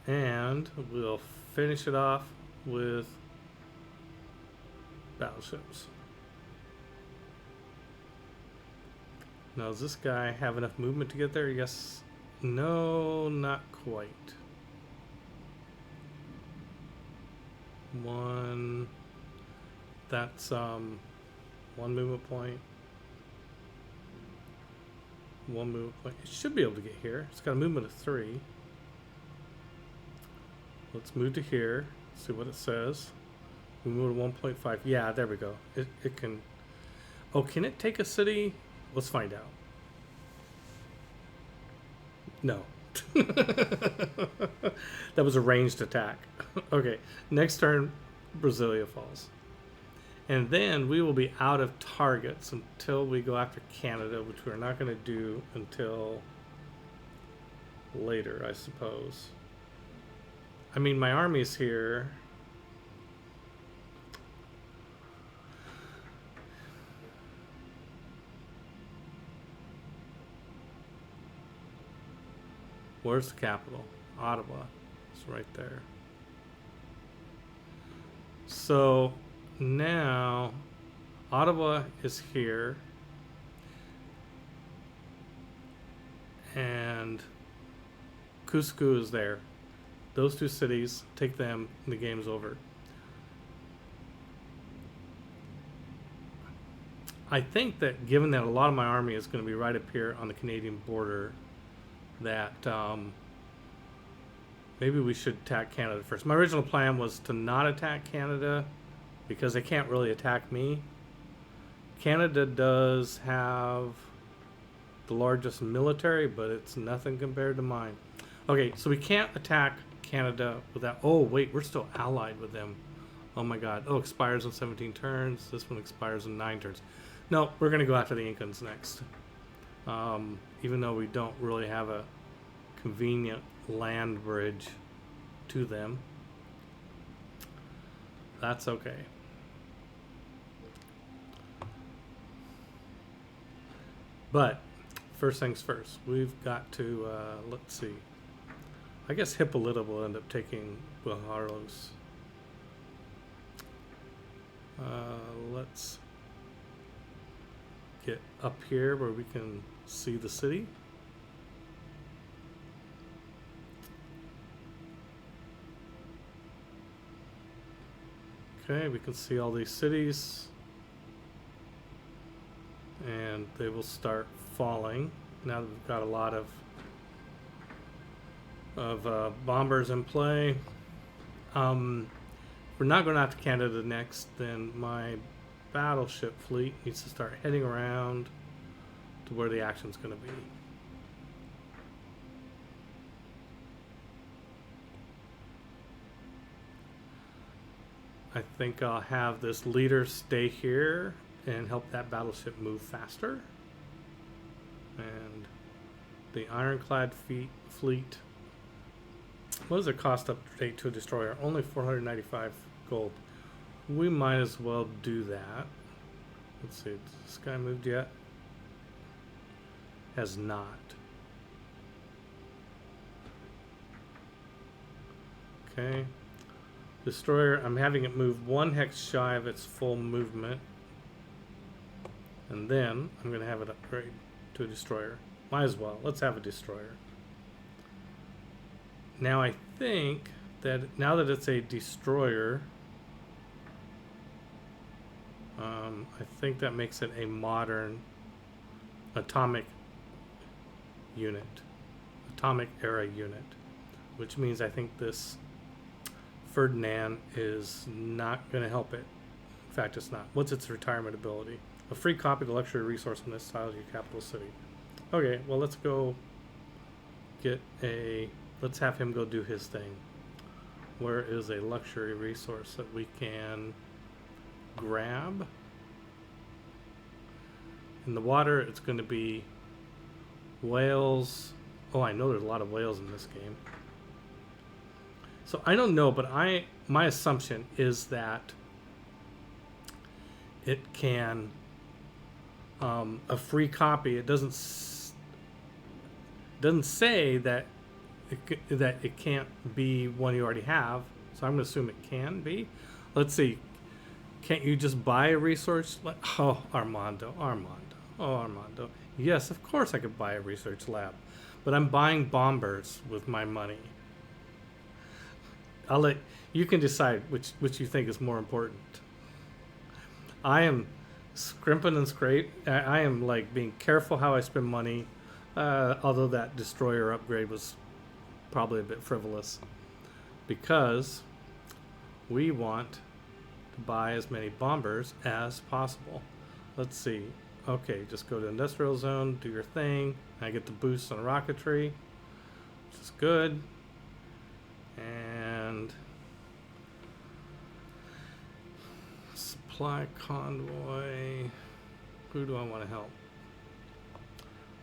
And we'll finish it off with battleships. Now, does this guy have enough movement to get there? Yes. No, not quite. One. That's one movement point. One movement point. It should be able to get here. It's got a movement of 3. Let's move to here. See what it says. We move to 1.5. Yeah, there we go. It can. Oh, can it take a city? Let's find out. No. That was a ranged attack. Okay, next turn, Brasilia falls. And then we will be out of targets until we go after Canada, which we're not going to do until later, I suppose. I mean, my army's here. Where's the capital? Ottawa. It's right there. So now Ottawa is here. And Cusco is there. Those two cities, take them, and the game's over. I think that given that a lot of my army is going to be right up here on the Canadian border, that maybe we should attack Canada first. My original plan was to not attack Canada because they can't really attack me. Canada does have the largest military, but it's nothing compared to mine. Okay, so we can't attack Canada without. Oh wait, we're still allied with them. Oh my god. Oh, expires in 17 turns. This one expires in 9 turns. No, we're gonna go after the Incans next. Even though we don't really have a convenient land bridge to them, that's okay. But first things first, we've got to let's see. I guess Hippolyta will end up taking Guarulhos. Let's get up here where we can see the city. Okay, we can see all these cities. And they will start falling now that we've got a lot of... of bombers in play. We're not going out to Canada next, then my battleship fleet needs to start heading around to where the action's going to be. I think I'll have this leader stay here and help that battleship move faster. And the ironclad fleet. What does it cost update to a destroyer? Only 495 gold. We might as well do that. Let's see, has this guy moved yet? Has not. Okay. Destroyer, I'm having it move 1 hex shy of its full movement. And then I'm going to have it upgrade to a destroyer. Might as well. Let's have a destroyer. Now I think that now that it's a destroyer, I think that makes it a modern atomic unit, atomic era unit, which means I think this Ferdinand is not going to help it. In fact, it's not. What's its retirement ability? A free copy of the luxury resource in this style of your capital city. Okay, well, let's go get a... Let's have him go do his thing. Where is a luxury resource that we can grab? In the water, it's going to be whales. Oh, I know there's a lot of whales in this game. So I don't know, but my assumption is that it can a free copy. It doesn't say that it can't be one you already have. So I'm going to assume it can be. Let's see. Can't you just buy a research? Oh, Armando. Oh, Armando. Yes, of course I could buy a research lab, but I'm buying bombers with my money. I'll let you can decide which you think is more important. I am scrimping and scrape. I am like being careful how I spend money. Although that destroyer upgrade was probably a bit frivolous, because we want to buy as many bombers as possible. Let's see. Okay, just go to industrial zone, do your thing. I get the boost on rocketry, which is good. And supply convoy. Who do I want to help?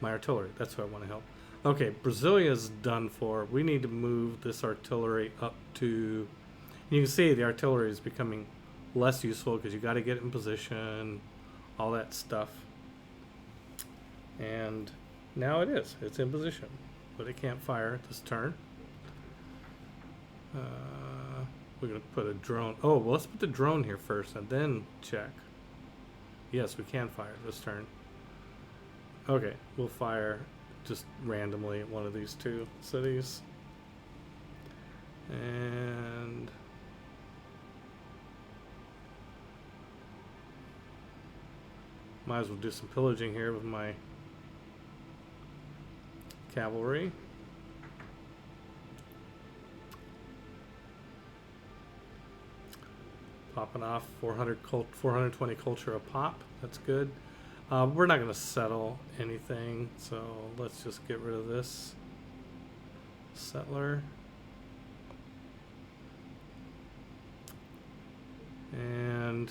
My artillery. That's who I want to help. Okay, Brasilia's done for. We need to move this artillery up to... You can see the artillery is becoming less useful because you got to get it in position, all that stuff. And now it is. It's in position, but it can't fire this turn. We're going to put a drone. Oh, well, let's put the drone here first and then check. Yes, we can fire this turn. Okay, we'll fire just randomly at one of these two cities. And might as well do some pillaging here with my cavalry. Popping off 420 culture a pop. That's good. We're not going to settle anything, so let's just get rid of this settler. And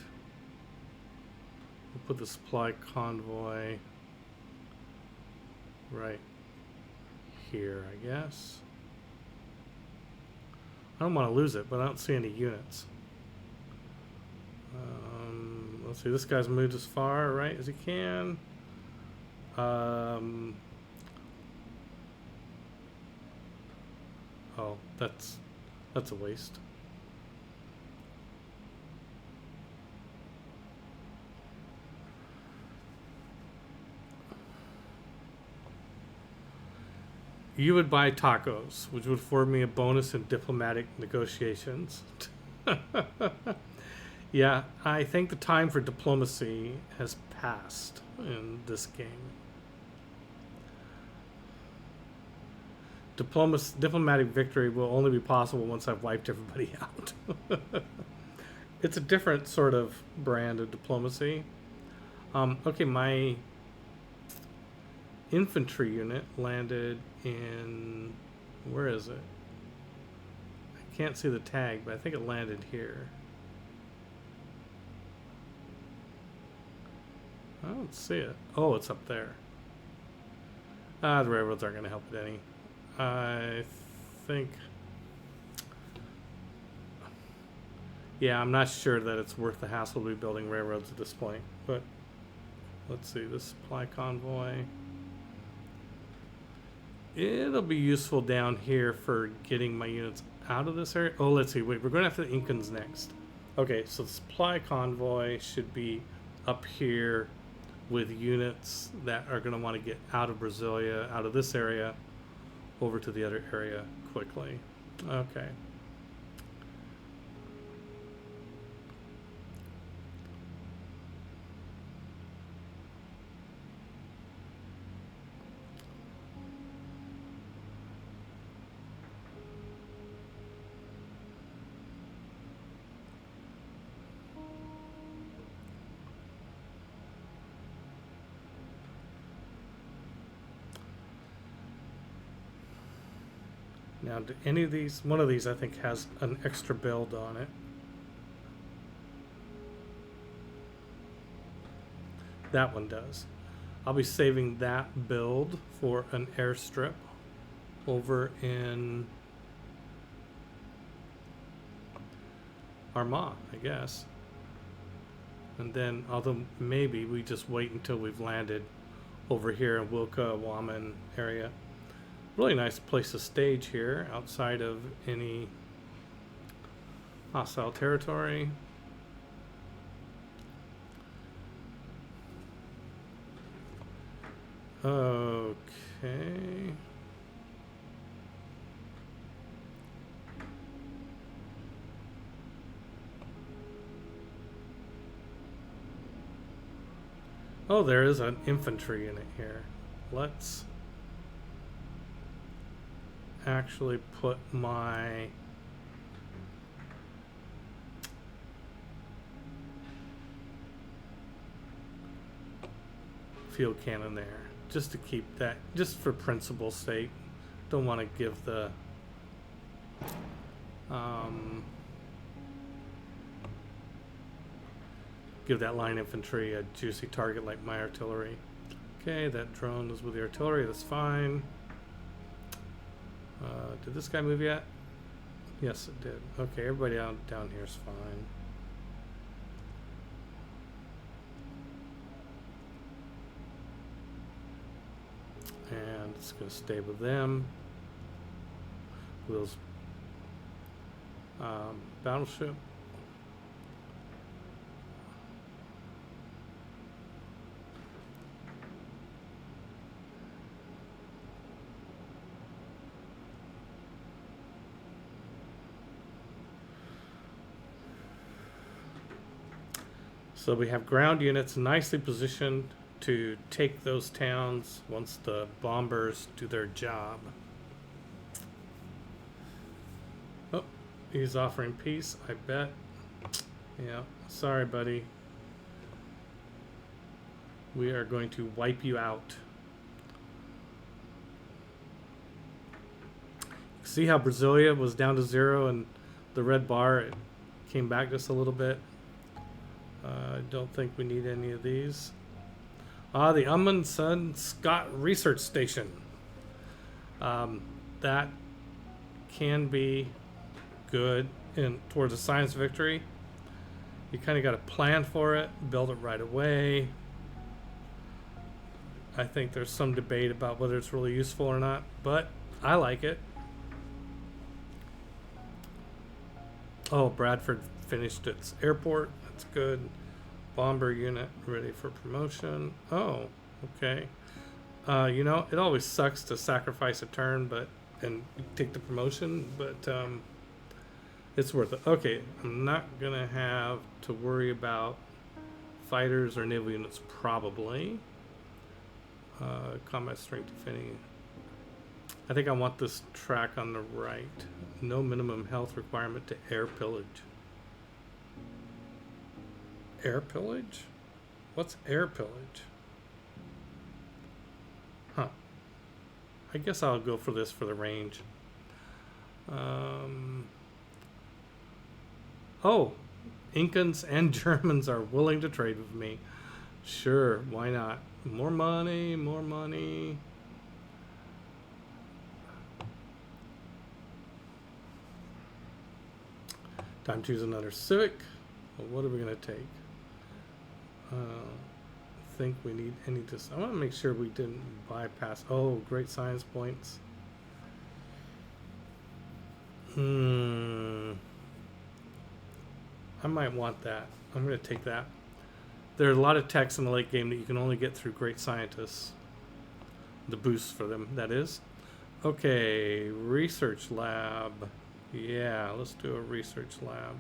we'll put the supply convoy right here, I guess. I don't want to lose it, but I don't see any units. Let's see, this guy's moved as far right as he can. Oh, that's a waste. You would buy tacos, which would afford me a bonus in diplomatic negotiations. Yeah, I think the time for diplomacy has passed in this game. diplomatic victory will only be possible once I've wiped everybody out. It's a different sort of brand of diplomacy. Okay, my infantry unit landed in, where is it? I can't see the tag, but I think it landed here. I don't see it. Oh, it's up there. The railroads aren't going to help it any. I think... Yeah, I'm not sure that it's worth the hassle to be building railroads at this point. But let's see, the supply convoy. It'll be useful down here for getting my units out of this area. Oh, let's see. Wait, we're going after the Incans next. Okay, so the supply convoy should be up here with units that are going to want to get out of Brasilia, out of this area, over to the other area quickly. Okay. Now, do any of these, one of these I think has an extra build on it. That one does. I'll be saving that build for an airstrip over in Armagh, I guess. And then, although maybe we just wait until we've landed over here in Wilka, Wammen area. Really nice place to stage here outside of any hostile territory. Okay. Oh, there is an infantry unit here. Let's actually put my field cannon there, just to keep that, just for principle's sake. Don't want to give the give that line infantry a juicy target like my artillery. Okay, that drone is with the artillery, that's fine. Did this guy move yet? Yes, it did. Okay, everybody down here is fine. And it's going to stay with them. Will's battleship. So we have ground units nicely positioned to take those towns once the bombers do their job. Oh, he's offering peace, I bet. Yeah, sorry, buddy. We are going to wipe you out. See how Brasilia was down to 0 and the red bar, it came back just a little bit. I don't think we need any of these. The Amundsen Scott Research Station. That can be good towards a science victory. You kind of got to plan for it, build it right away. I think there's some debate about whether it's really useful or not, but I like it. Oh, Bradford finished its airport. That's good. Bomber unit ready for promotion. Oh, okay. You know, it always sucks to sacrifice a turn, and take the promotion, but it's worth it. Okay, I'm not gonna have to worry about fighters or naval units probably. Combat strength defending. I think I want this track on the right. No minimum health requirement to air pillage. Air pillage? What's air pillage? Huh. I guess I'll go for this for the range. Oh, Incans and Germans are willing to trade with me. Sure, why not? More money, more money. Time to choose another civic. Well, what are we going to take? Think we need any just. I want to make sure we didn't bypass. Oh, great science points. I might want that. I'm going to take that. There are a lot of techs in the late game that you can only get through great scientists. The boosts for them, that is. Okay, research lab. Yeah, let's do a research lab.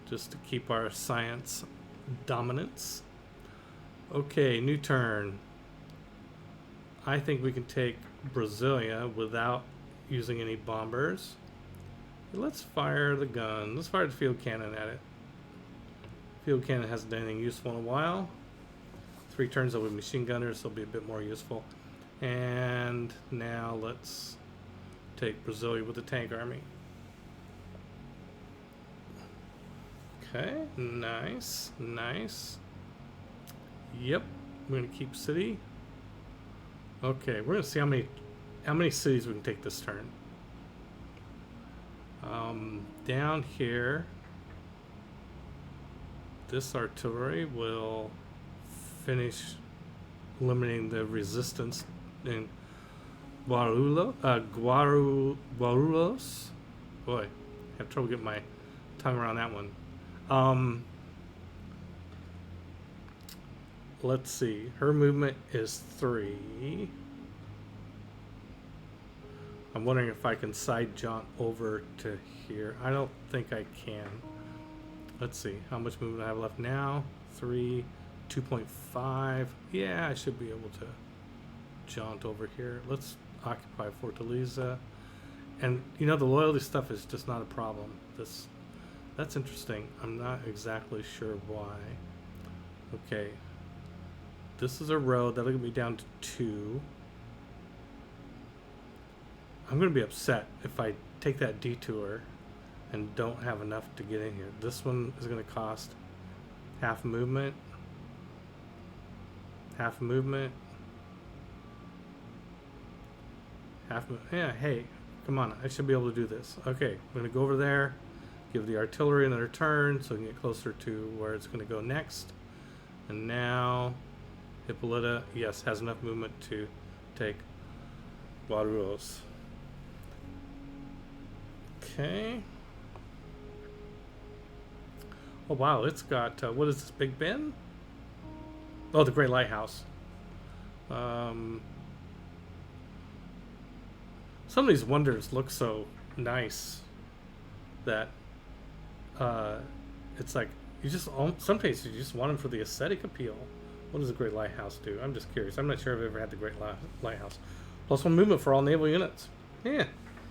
Just to keep our science dominance. Okay, new turn. I think we can take Brasilia without using any bombers. Let's fire the gun. Let's fire the field cannon at it. Field cannon hasn't done anything useful in a while. 3 turns over machine gunners, they'll be a bit more useful. And now let's take Brasilia with the tank army. Okay, nice, nice. Yep, we're gonna keep city. Okay, we're gonna see how many cities we can take this turn. Down here, this artillery will finish eliminating the resistance in Guarulos. Boy, I have trouble getting my tongue around that one. Let's see. Her movement is 3. I'm wondering if I can side jaunt over to here. I don't think I can. Let's see. How much movement I have left now? 3, 2.5. Yeah, I should be able to jaunt over here. Let's occupy Fortaleza. And, you know, the loyalty stuff is just not a problem. That's interesting. I'm not exactly sure why. Okay. This is a road. That'll get me down to 2. I'm going to be upset if I take that detour and don't have enough to get in here. This one is going to cost half movement. Half movement. Yeah, hey, come on. I should be able to do this. Okay, I'm going to go over there, give the artillery another turn so we can get closer to where it's going to go next. And now, Hippolyta, yes, has enough movement to take Guarulhos. Okay. Oh, wow, it's got, what is this, Big Ben? Oh, the Great Lighthouse. Some of these wonders look so nice that it's like, you just, sometimes you just want them for the aesthetic appeal. What does the Great Lighthouse do? I'm just curious. I'm not sure I've ever had the Great Lighthouse. +1 movement for all naval units. Yeah,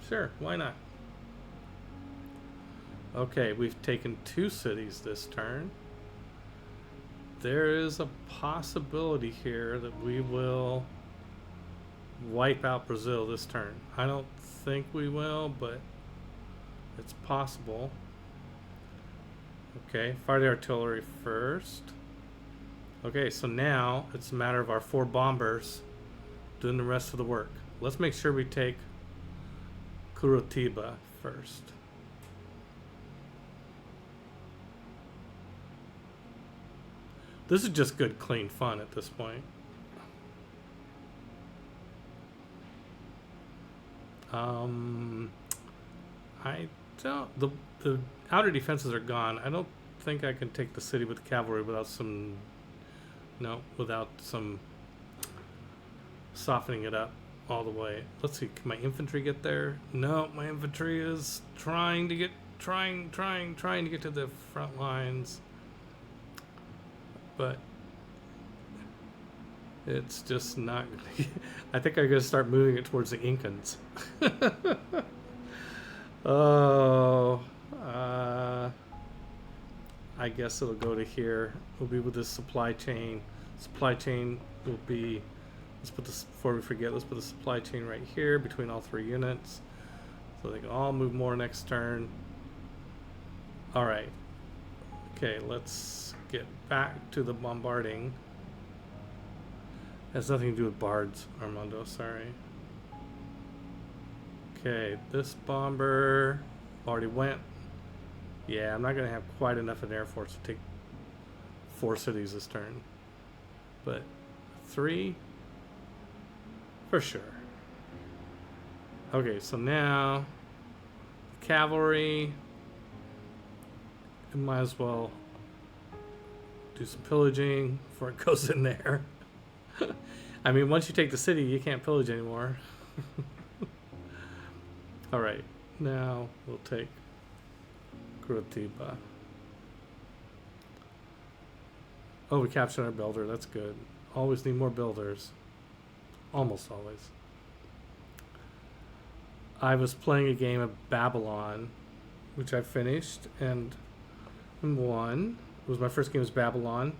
sure, why not? Okay, we've taken 2 cities this turn. There is a possibility here that we will wipe out Brazil this turn. I don't think we will, but it's possible. Okay, fire the artillery first. Okay, so now it's a matter of our 4 bombers doing the rest of the work. Let's make sure we take Curitiba first. This is just good, clean fun at this point. I don't. The outer defenses are gone. I don't think I can take the city with the cavalry without some. No, without some softening it up all the way. Let's see. Can my infantry get there? No, my infantry is trying to get to the front lines. But It's just not. I think I gotta start moving it towards the Incans. Oh, I guess it'll go to here. We'll be with the supply chain. Supply chain will be. Let's put this before we forget. Let's put the supply chain right here between all three units, so they can all move more next turn. All right. Okay, let's get back to the bombarding. Has nothing to do with bards, Armando. Sorry. Okay, this bomber already went. Yeah, I'm not going to have quite enough in Air Force to take 4 cities this turn. But 3? For sure. Okay, so now cavalry. I might as well do some pillaging before it goes in there. I mean, once you take the city, you can't pillage anymore. All right, now we'll take Curitiba. Oh, we captured our builder. That's good. Always need more builders. Almost always. I was playing a game of Babylon, which I finished and won. It was my first game was Babylon.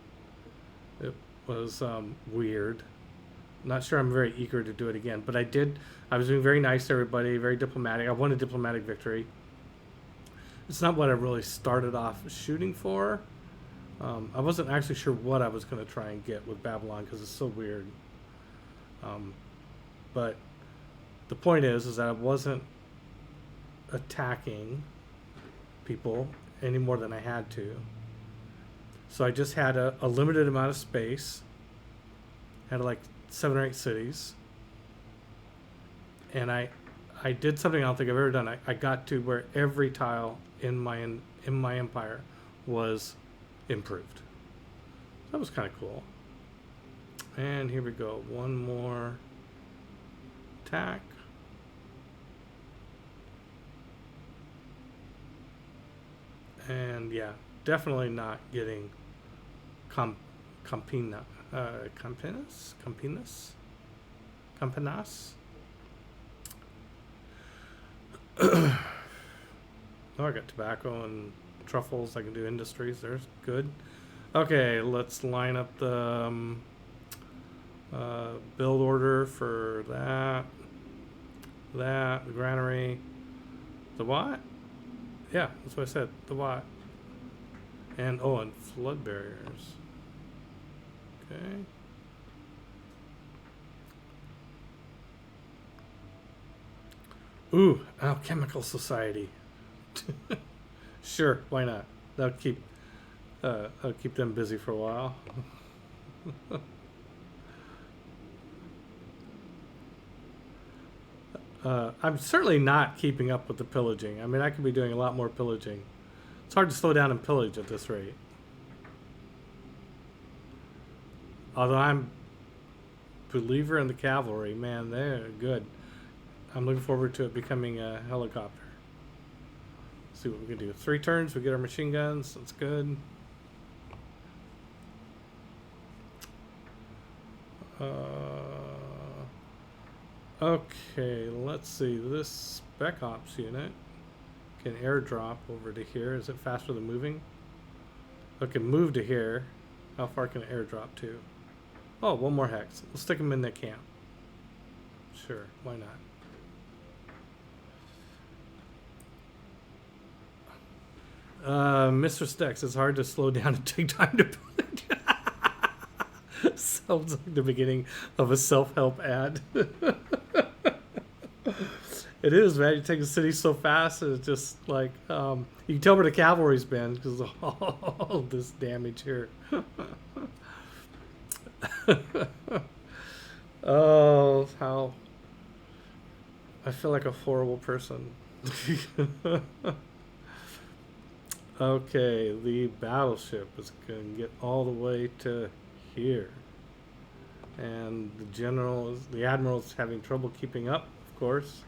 It was weird. Not sure I'm very eager to do it again, but I did. I was being very nice to everybody, very diplomatic. I won a diplomatic victory. It's not what I really started off shooting for. I wasn't actually sure what I was going to try and get with Babylon because it's so weird. But the point is that I wasn't attacking people any more than I had to. So I just had a limited amount of space. Had like 7 or 8 cities. And I did something I don't think I've ever done. I got to where every tile in my empire was improved. That was kind of cool. And here we go. One more attack. And yeah, definitely not getting Campinas. Oh, I got tobacco and truffles. I can do industries. There's good. Okay, let's line up the build order for that, the granary, the what? Yeah, that's what I said. The what? And and flood barriers. Okay. Ooh, Alchemical Society. Sure, why not? That'll keep them busy for a while. I'm certainly not keeping up with the pillaging. I mean, I could be doing a lot more pillaging. It's hard to slow down and pillage at this rate. Although I'm a believer in the cavalry, man, they're good. I'm looking forward to it becoming a helicopter. Let's see what we can do. 3 turns, we get our machine guns. That's good. Okay, let's see. This Spec Ops unit can airdrop over to here. Is it faster than moving? Okay, move to here. How far can it airdrop to? Oh, 1 more hex. We'll stick them in the camp. Sure, why not? Mr. Stex, it's hard to slow down and take time to pillage. Sounds like the beginning of a self-help ad. It is, man. You take the city so fast, and it's just like you can tell where the cavalry's been because of all this damage here. Oh, how I feel like a horrible person. Okay, the battleship is going to get all the way to here. And the admiral is having trouble keeping up, of course.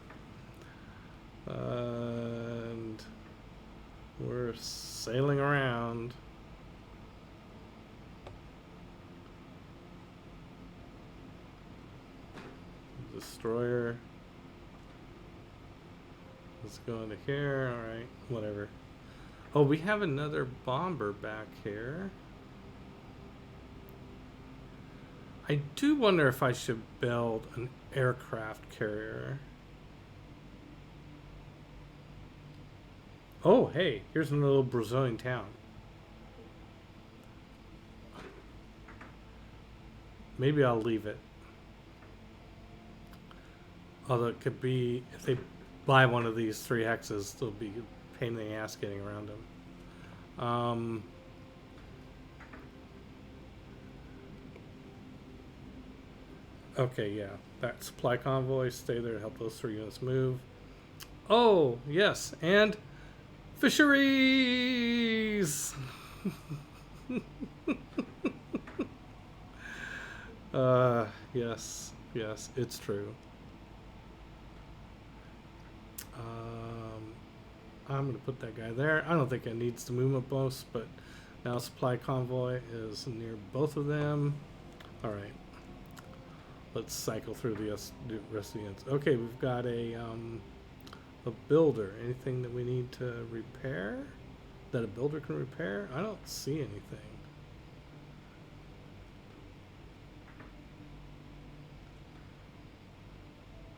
And we're sailing around. destroyer. Let's go into here. Alright, whatever. Oh, we have another bomber back here. I do wonder if I should build an aircraft carrier. Oh, hey, here's another little Brazilian town. Maybe I'll leave it. Although it could be, if they buy one of these 3 hexes, it'll be a pain in the ass getting around them. Okay, yeah. That supply convoy, stay there to help those 3 units move. Oh, yes, and fisheries! Yes, yes, it's true. I'm gonna put that guy there. I don't think it needs to move up most, but now supply convoy is near both of them. All right, let's cycle through the rest of the units. Okay, we've got a builder. Anything that we need to repair that a builder can repair? I don't see anything.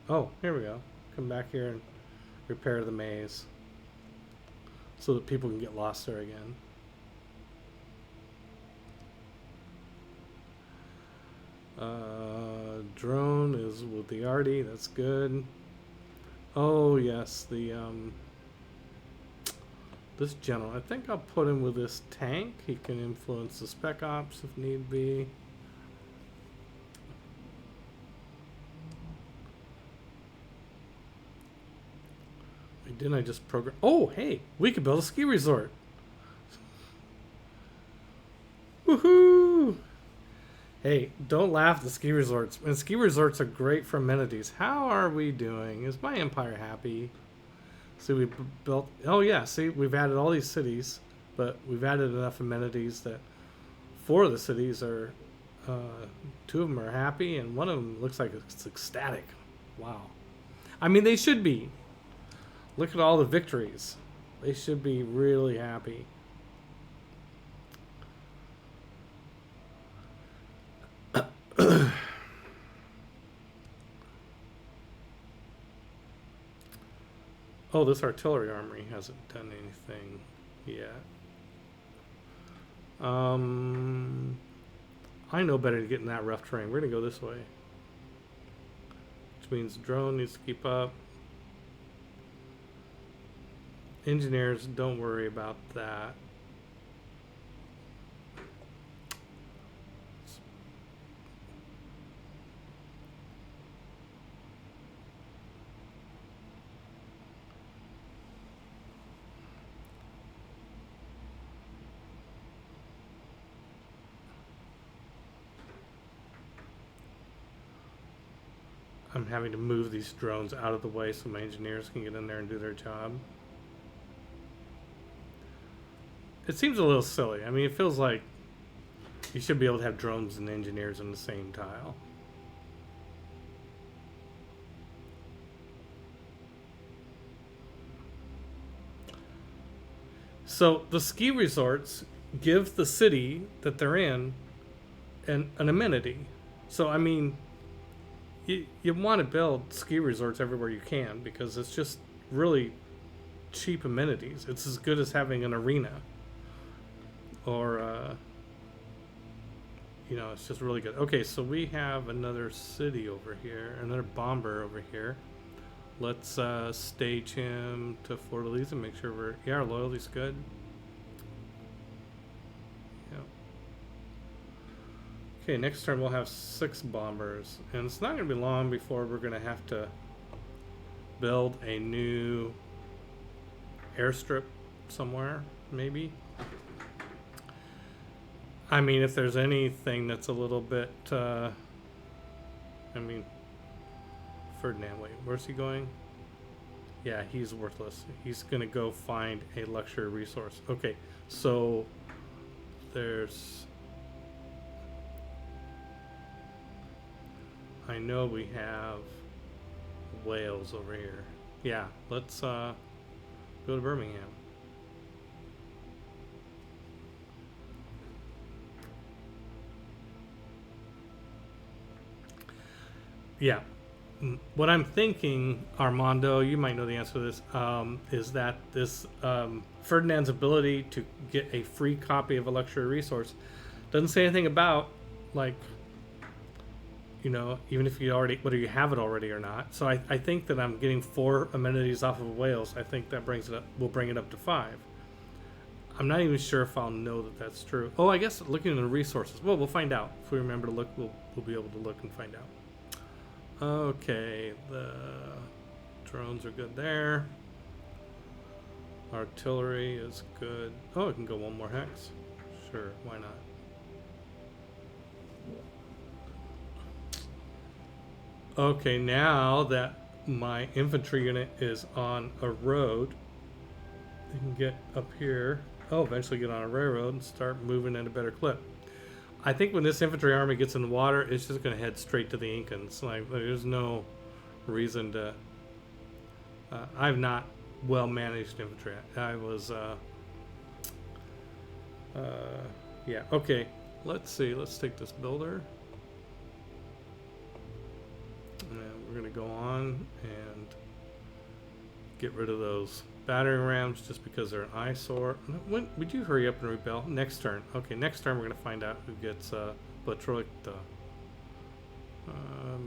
Oh, here we go. Come back here and repair the maze so that people can get lost there again. Drone is with the Arty. That's good. Oh yes, the this general. I think I'll put him with this tank. He can influence the spec ops if need be. Didn't I just program? Oh, hey, we could build a ski resort. Woohoo! Hey, don't laugh at the ski resorts. And ski resorts are great for amenities. How are we doing? Is my empire happy? See, we built. Oh yeah, see, we've added all these cities, but we've added enough amenities that 4 of the cities are. 2 of them are happy, and 1 of them looks like it's ecstatic. Wow. I mean, they should be. Look at all the victories. They should be really happy. Oh, this artillery armory hasn't done anything yet. I know better to get in that rough terrain. We're gonna go this way. Which means the drone needs to keep up. Engineers, don't worry about that. I'm having to move these drones out of the way so my engineers can get in there and do their job. It seems a little silly. I mean, it feels like you should be able to have drones and engineers in the same tile. So the ski resorts give the city that they're in an amenity. So, I mean, you want to build ski resorts everywhere you can because it's just really cheap amenities. It's as good as having an arena. Or, you know, it's just really good. Okay, so we have another city over here, another bomber over here. Let's stage him to Fortaleza and make sure we're... Yeah, our loyalty's good. Yeah. Okay, next turn we'll have 6 bombers. And it's not going to be long before we're going to have to build a new airstrip somewhere, maybe. I mean, if there's anything that's a little bit, I mean, Ferdinand, wait, where's he going? Yeah, he's worthless. He's going to go find a luxury resource. Okay, so there's... I know we have Wales over here. Yeah, let's go to Birmingham. Yeah. What I'm thinking, Armando, you might know the answer to this, is that this Ferdinand's ability to get a free copy of a luxury resource doesn't say anything about, like, you know, even if you already, whether you have it already or not. So I think that I'm getting 4 amenities off of Wales. I think that brings it up, will bring it up to 5. I'm not even sure if I'll know that that's true. Oh, I guess looking at the resources. Well, we'll find out. If we remember to look, we'll be able to look and find out. Okay, the drones are good there. Artillery is good. Oh, it can go 1 more hex. Sure, why not? Okay, now that my infantry unit is on a road, you can get up here. Oh, eventually get on a railroad and start moving at a better clip. I think when this infantry army gets in the water, it's just going to head straight to the Incans. Like, there's no reason to. I've not well managed infantry. I was. Yeah. Okay. Let's see. Let's take this builder. And we're going to go on and get rid of those battering rams just because they're an eyesore. When would you hurry up and rebel? Next turn. Okay, next turn we're going to find out who gets Patroik, the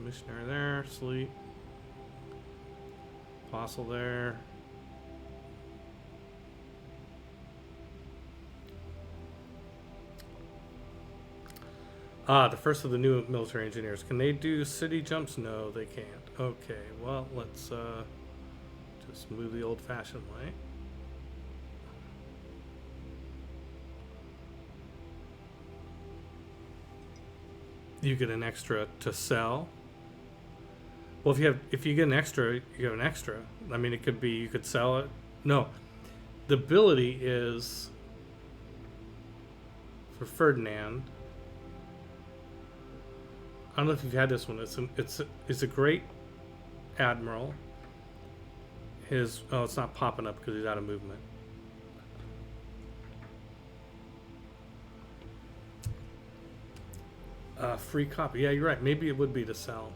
missionary there, sleep. Apostle there. Ah, the first of the new military engineers. Can they do city jumps? No, they can't. Okay, well, let's just move the old-fashioned way. You get an extra to sell. Well, if you get an extra, you have an extra. I mean, it could be you could sell it. No, the ability is for Ferdinand. I don't know if you've had this one. It's a great admiral. It's not popping up because he's out of movement. Free copy. Yeah, you're right. Maybe it would be to sell.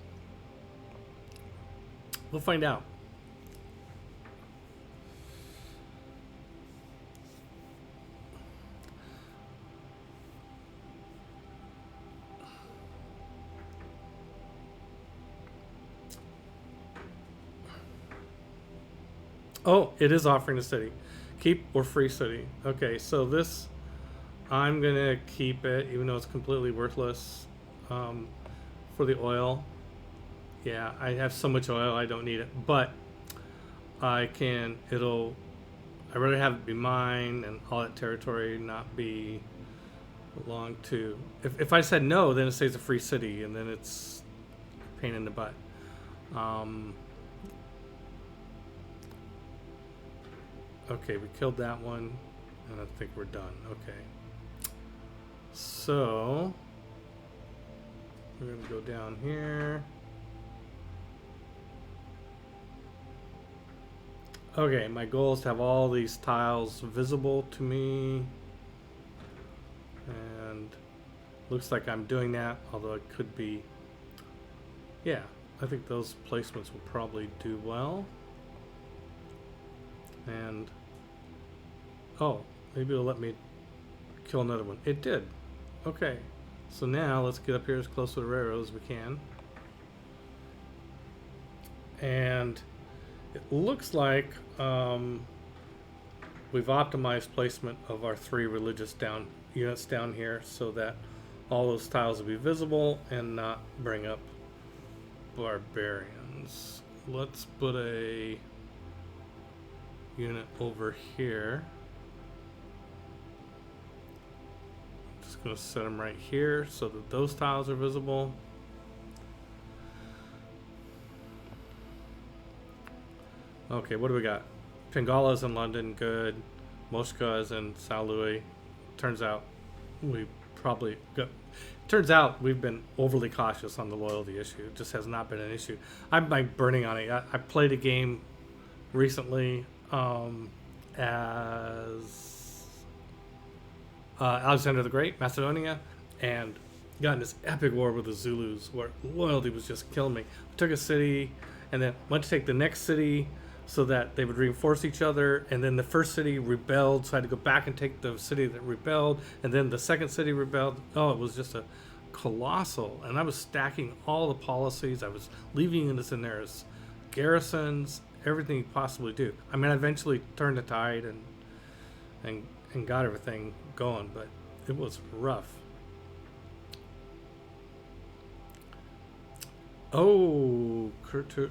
We'll find out. Oh, it is offering a city. Keep or free city. Okay, so this, I'm going to keep it, even though it's completely worthless for the oil. Yeah, I have so much oil, I don't need it. But I can, I'd rather have it be mine and all that territory not be belong to. If I said no, then it stays a free city, and then it's a pain in the butt. Okay, we killed that one, and I think we're done. Okay. So, we're going to go down here. Okay, my goal is to have all these tiles visible to me. And looks like I'm doing that, although it could be... Yeah, I think those placements will probably do well. And oh, maybe it'll let me kill another one. It did. Okay, so now let's get up here as close to the railroad as we can. And it looks like we've optimized placement of our 3 religious units down here so that all those tiles will be visible and not bring up barbarians. Let's put a unit over here. Just going to set them right here so that those tiles are visible. Okay, what do we got? Pingala's in London, good. Mosca is in Saint Louis. Turns out we probably got... Turns out we've been overly cautious on the loyalty issue. It just has not been an issue. I'm like burning on it. I played a game recently as Alexander the Great, Macedonia, and got in this epic war with the Zulus where loyalty was just killing me. I took a city and then went to take the next city so that they would reinforce each other, and then the first city rebelled, so I had to go back and take the city that rebelled, and then the second city rebelled. Oh, it was just a colossal, and I was stacking all the policies. I was leaving this in there as garrisons, everything you could possibly do. I mean, I eventually turned the tide and got everything going, but it was rough. Oh,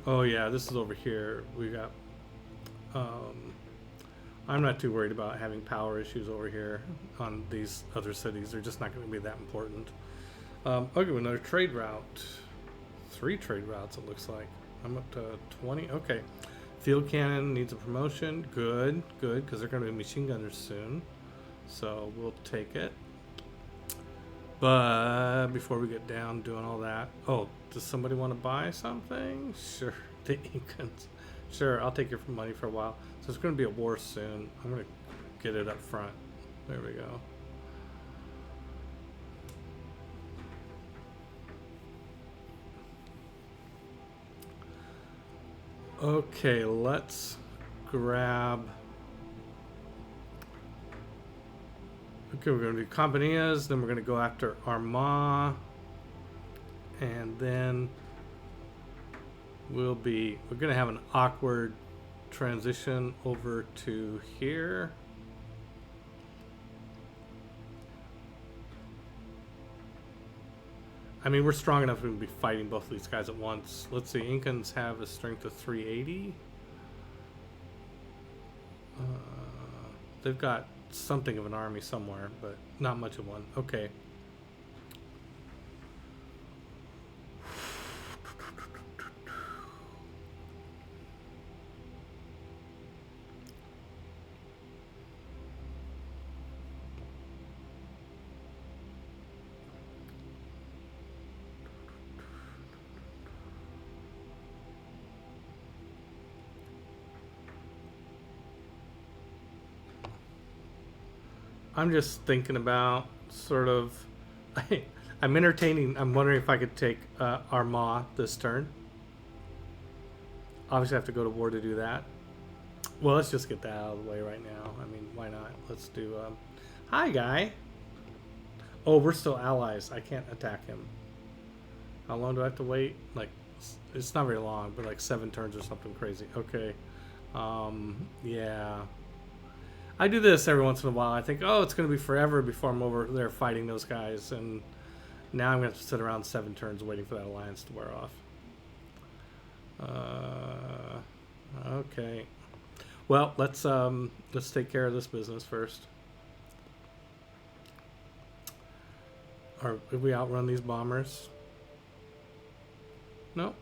oh yeah, this is over here. We got. I'm not too worried about having power issues over here on these other cities. They're just not going to be that important. Okay, another trade route. 3 trade routes, it looks like. I'm up to 20. Okay. Field cannon needs a promotion. Good, good, because they're going to be machine gunners soon. So we'll take it. But before we get down doing all that, oh, does somebody want to buy something? Sure, the Incans. Sure, I'll take your money for a while. So it's going to be a war soon. I'm going to get it up front. There we go. Okay, let's grab. Okay, we're going to do Compañías, then we're going to go after Armagh, and then we're going to have an awkward transition over to here. I mean, we're strong enough to be fighting both of these guys at once. Let's see, Incans have a strength of 380. They've got something of an army somewhere, but not much of one. Okay. I'm just thinking about sort of. I'm entertaining. I'm wondering if I could take Armagh this turn. Obviously, I have to go to war to do that. Well, let's just get that out of the way right now. I mean, why not? Let's do. Hi, guy. Oh, we're still allies. I can't attack him. How long do I have to wait? Like, it's not very long, but like 7 turns or something crazy. Okay. Yeah. I do this every once in a while. I think, oh, it's going to be forever before I'm over there fighting those guys. And now I'm going to have to sit around 7 turns waiting for that alliance to wear off. Okay. Well, let's take care of this business first. Or if we outrun these bombers? No.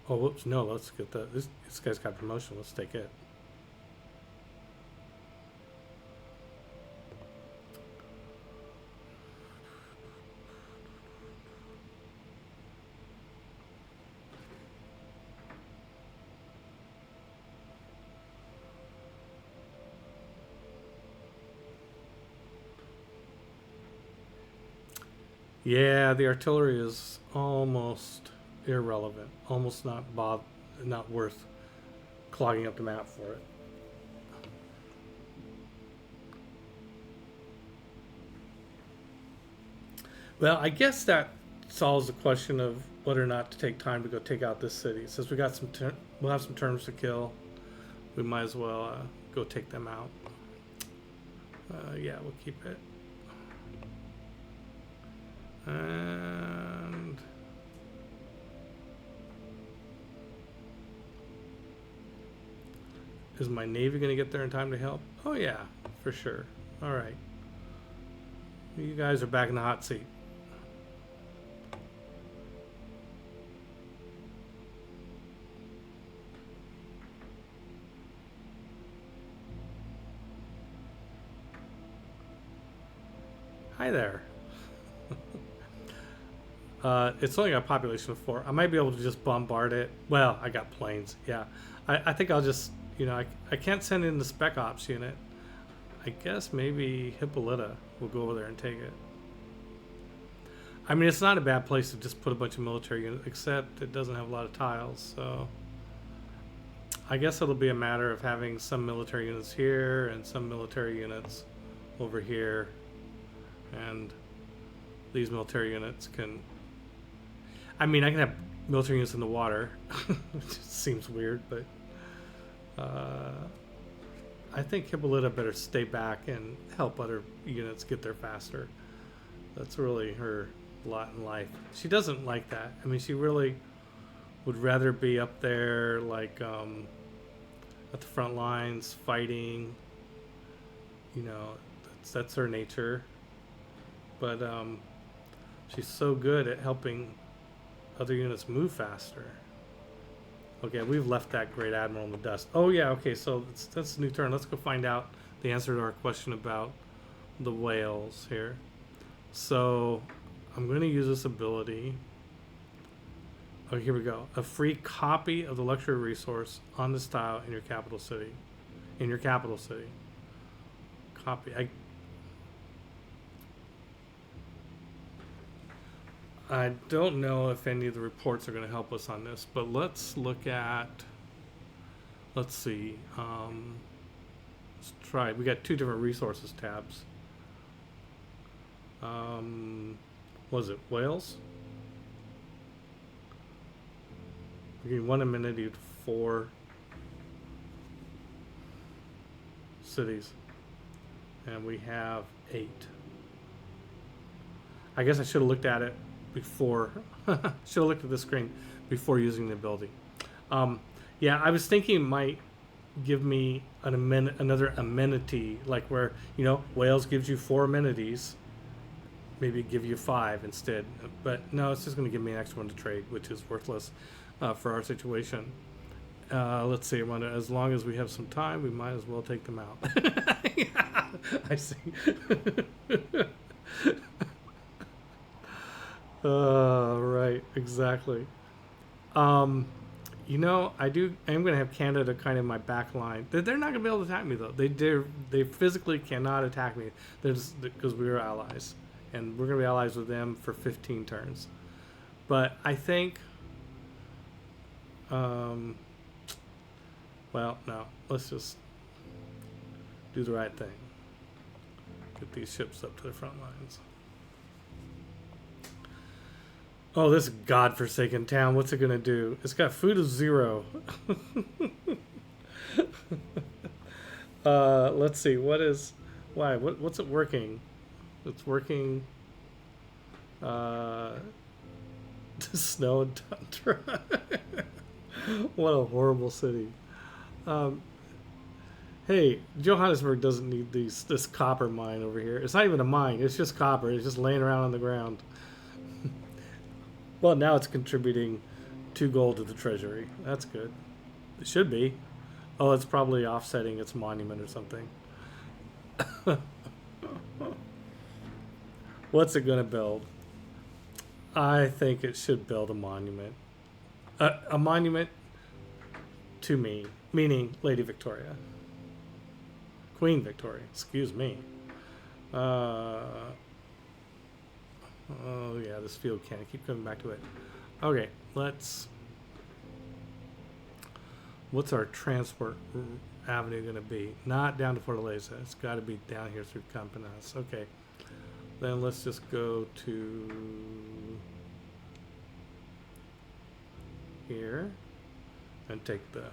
Oh, whoops, no, let's get this guy's got promotion. Let's take it. Yeah, the artillery is almost irrelevant, almost not worth clogging up the map for it. Well, I guess that solves the question of whether or not to take time to go take out this city. Since we got we'll have some terms to kill, we might as well go take them out. Yeah, we'll keep it. And is my navy going to get there in time to help? Oh yeah, for sure. All right. You guys are back in the hot seat. Hi there. It's only got a population of 4. I might be able to just bombard it. Well, I got planes. Yeah. I think I'll just, I can't send in the Spec Ops unit. I guess maybe Hippolyta will go over there and take it. I mean, it's not a bad place to just put a bunch of military units, except it doesn't have a lot of tiles, so I guess it'll be a matter of having some military units here and some military units over here, and these military units can, I mean, I can have military units in the water, which seems weird, but I think Hippolyta better stay back and help other units get there faster. That's really her lot in life. She doesn't like that. I mean, she really would rather be up there, like, at the front lines, fighting. That's her nature. But she's so good at helping other units move faster. Okay, we've left that Great Admiral in the dust. Oh yeah, okay, so that's a new turn. Let's go find out the answer to our question about the whales here. So I'm going to use this ability. Oh, here we go. A free copy of the luxury resource on this tile in your capital city. Copy. I don't know if any of the reports are going to help us on this, but let's look at, let's see. Let's try. We got 2 different resources tabs. Was it Wales? We get 1 amenity to 4 cities, and we have 8. I guess I should have looked at it before. Should have looked at the screen before using the ability. Yeah, I was thinking it might give me another amenity, like where Wales gives you 4 amenities. Maybe give you 5 instead, but no, it's just going to give me an extra one to trade, which is worthless for our situation. Let's see, as long as we have some time, we might as well take them out. Yeah, I see. Right, exactly. I'm going to have Canada kind of my back line. They're not going to be able to attack me though. They physically cannot attack me. Because we are allies. And we're going to be allies with them for 15 turns. But I think, well, no, let's just do the right thing. Get these ships up to the front lines. Oh, this godforsaken town, what's it going to do? It's got food of 0. Let's see, what's it working? It's working snow and tundra. What a horrible city. Hey, Johannesburg doesn't need this copper mine over here. It's not even a mine, it's just copper. It's just laying around on the ground. Well, now it's contributing 2 gold to the treasury. That's good. It should be. Oh, it's probably offsetting its monument or something. What's it going to build? I think it should build a monument. A monument to me, meaning Lady Victoria. Queen Victoria, excuse me. Oh yeah, this field can. I keep coming back to it. Okay, what's our transport avenue going to be? Not down to Fortaleza. It's got to be down here through Campinas. Okay. Then let's just go to here and take the...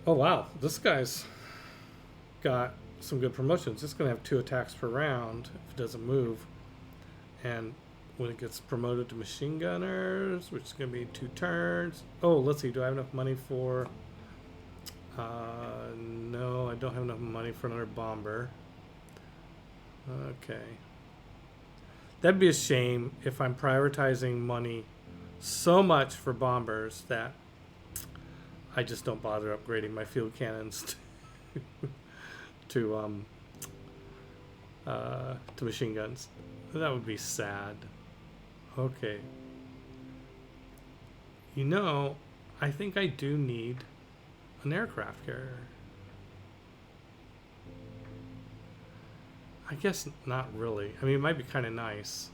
Oh wow, this guy's got some good promotions. It's going to have 2 attacks per round if it doesn't move. And when it gets promoted to machine gunners, which is going to be 2 turns. Oh, let's see, do I have enough money for... no, I don't have enough money for another bomber. Okay. That'd be a shame if I'm prioritizing money so much for bombers that I just don't bother upgrading my field cannons to to machine guns. That would be sad. Okay. You know, I think I do need an aircraft carrier. I guess not really. I mean, it might be kind of nice.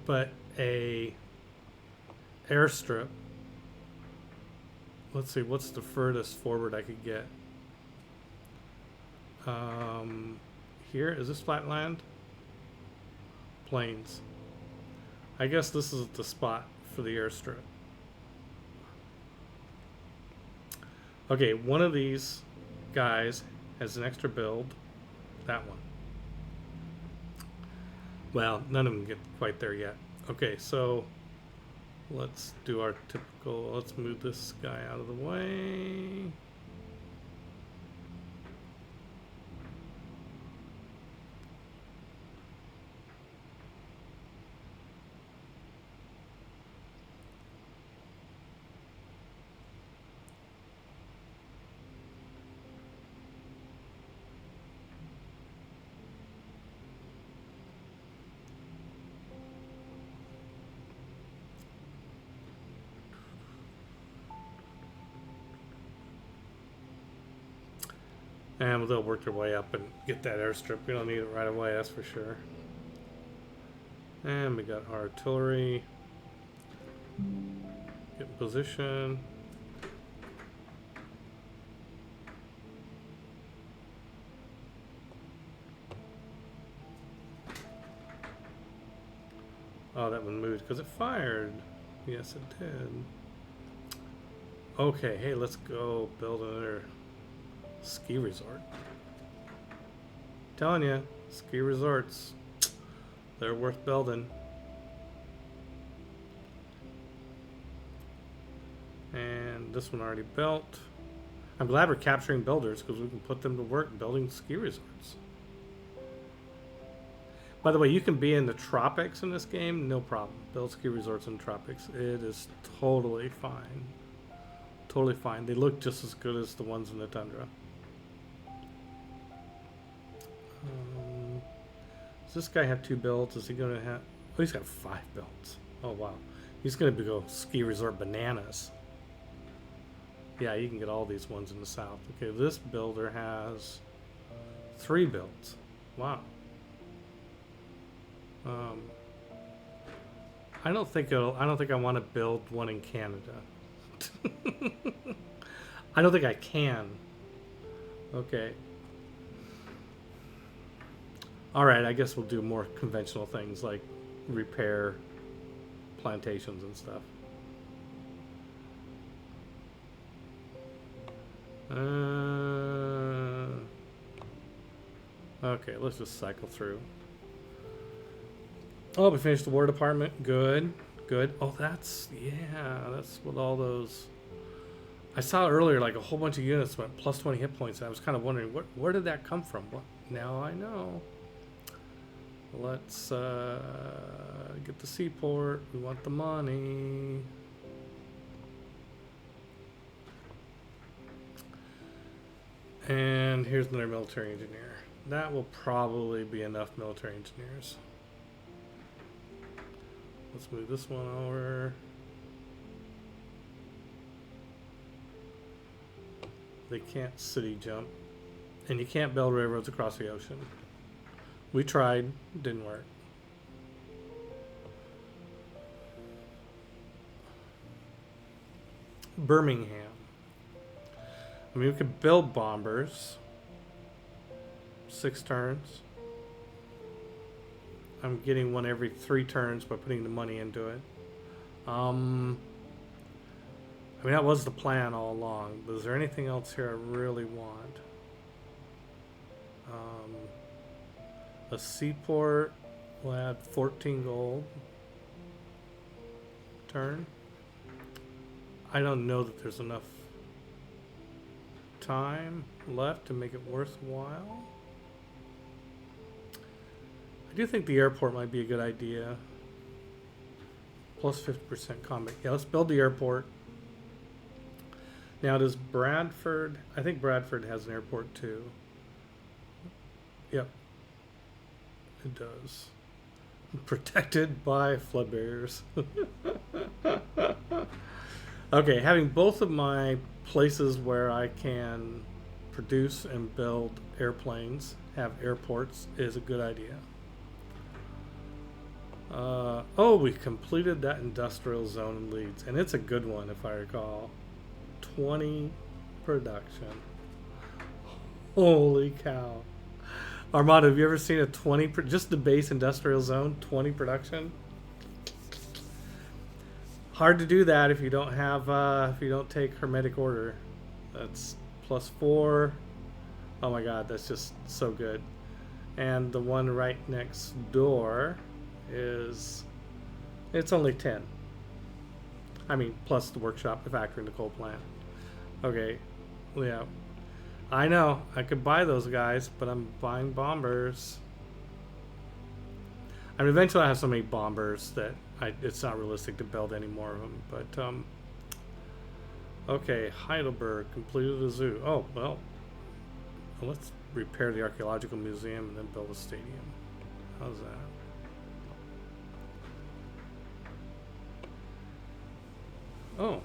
But a airstrip. Let's see, what's the furthest forward I could get? Here, is this flat land? Plains. I guess this is the spot for the airstrip. Okay, one of these guys has an extra build. That one. Well, none of them get quite there yet. Okay, so let's do our typical, let's move this guy out of the way. And they'll work their way up and get that airstrip. We don't need it right away, that's for sure. And we got artillery. Get in position. Oh, that one moved because it fired. Yes, it did. Okay, hey, let's go build another ski resort. Telling you, ski resorts, they're worth building. And this one already built. I'm glad we're capturing builders because we can put them to work building ski resorts. By the way, you can be in the tropics in this game, no problem. Build ski resorts in the tropics. It is totally fine. Totally fine. They look just as good as the ones in the tundra. Does this guy have 2 builds? Is he going to have... Oh, he's got 5 builds. Oh, wow. He's going to go ski resort bananas. Yeah, you can get all these ones in the south. Okay, this builder has 3 builds. Wow. I don't think I want to build one in Canada. I don't think I can. Okay. Alright, I guess we'll do more conventional things like repair plantations and stuff. Okay, let's just cycle through. Oh, we finished the War Department. Good, good. Oh, that's what all those... I saw earlier like a whole bunch of units went plus 20 hit points. I was kind of wondering, where did that come from? What? Now I know. Let's get the seaport. We want the money. And here's another military engineer. That will probably be enough military engineers. Let's move this one over. They can't city jump. And you can't build railroads across the ocean. We tried, didn't work. Birmingham. I mean, we could build bombers. 6 turns. I'm getting one every 3 turns by putting the money into it. I mean, that was the plan all along. But is there anything else here I really want? A seaport will add 14 gold. Turn. I don't know that there's enough time left to make it worthwhile. I do think the airport might be a good idea. Plus 50% combat. Yeah, let's build the airport. Now, does Bradford? I think Bradford has an airport too. Yep, it does. Protected by flood barriers. Okay, having both of my places where I can produce and build airplanes have airports is a good idea. Oh, we completed that industrial zone in Leeds, and it's a good one if I recall. 20 production. Holy cow. Armando, have you ever seen a 20, just the base industrial zone, 20 production? Hard to do that if you don't have, if you don't take hermetic order. That's +4. Oh my god, that's just so good. And the one right next door is, it's only 10. I mean, plus the workshop, the factory, and the coal plant. Okay, yeah. I know, I could buy those guys, but I'm buying bombers. I mean, eventually I have so many bombers that it's not realistic to build any more of them. But, okay, Heidelberg completed a zoo. Oh, well, let's repair the archaeological museum and then build a stadium. How's that? Oh,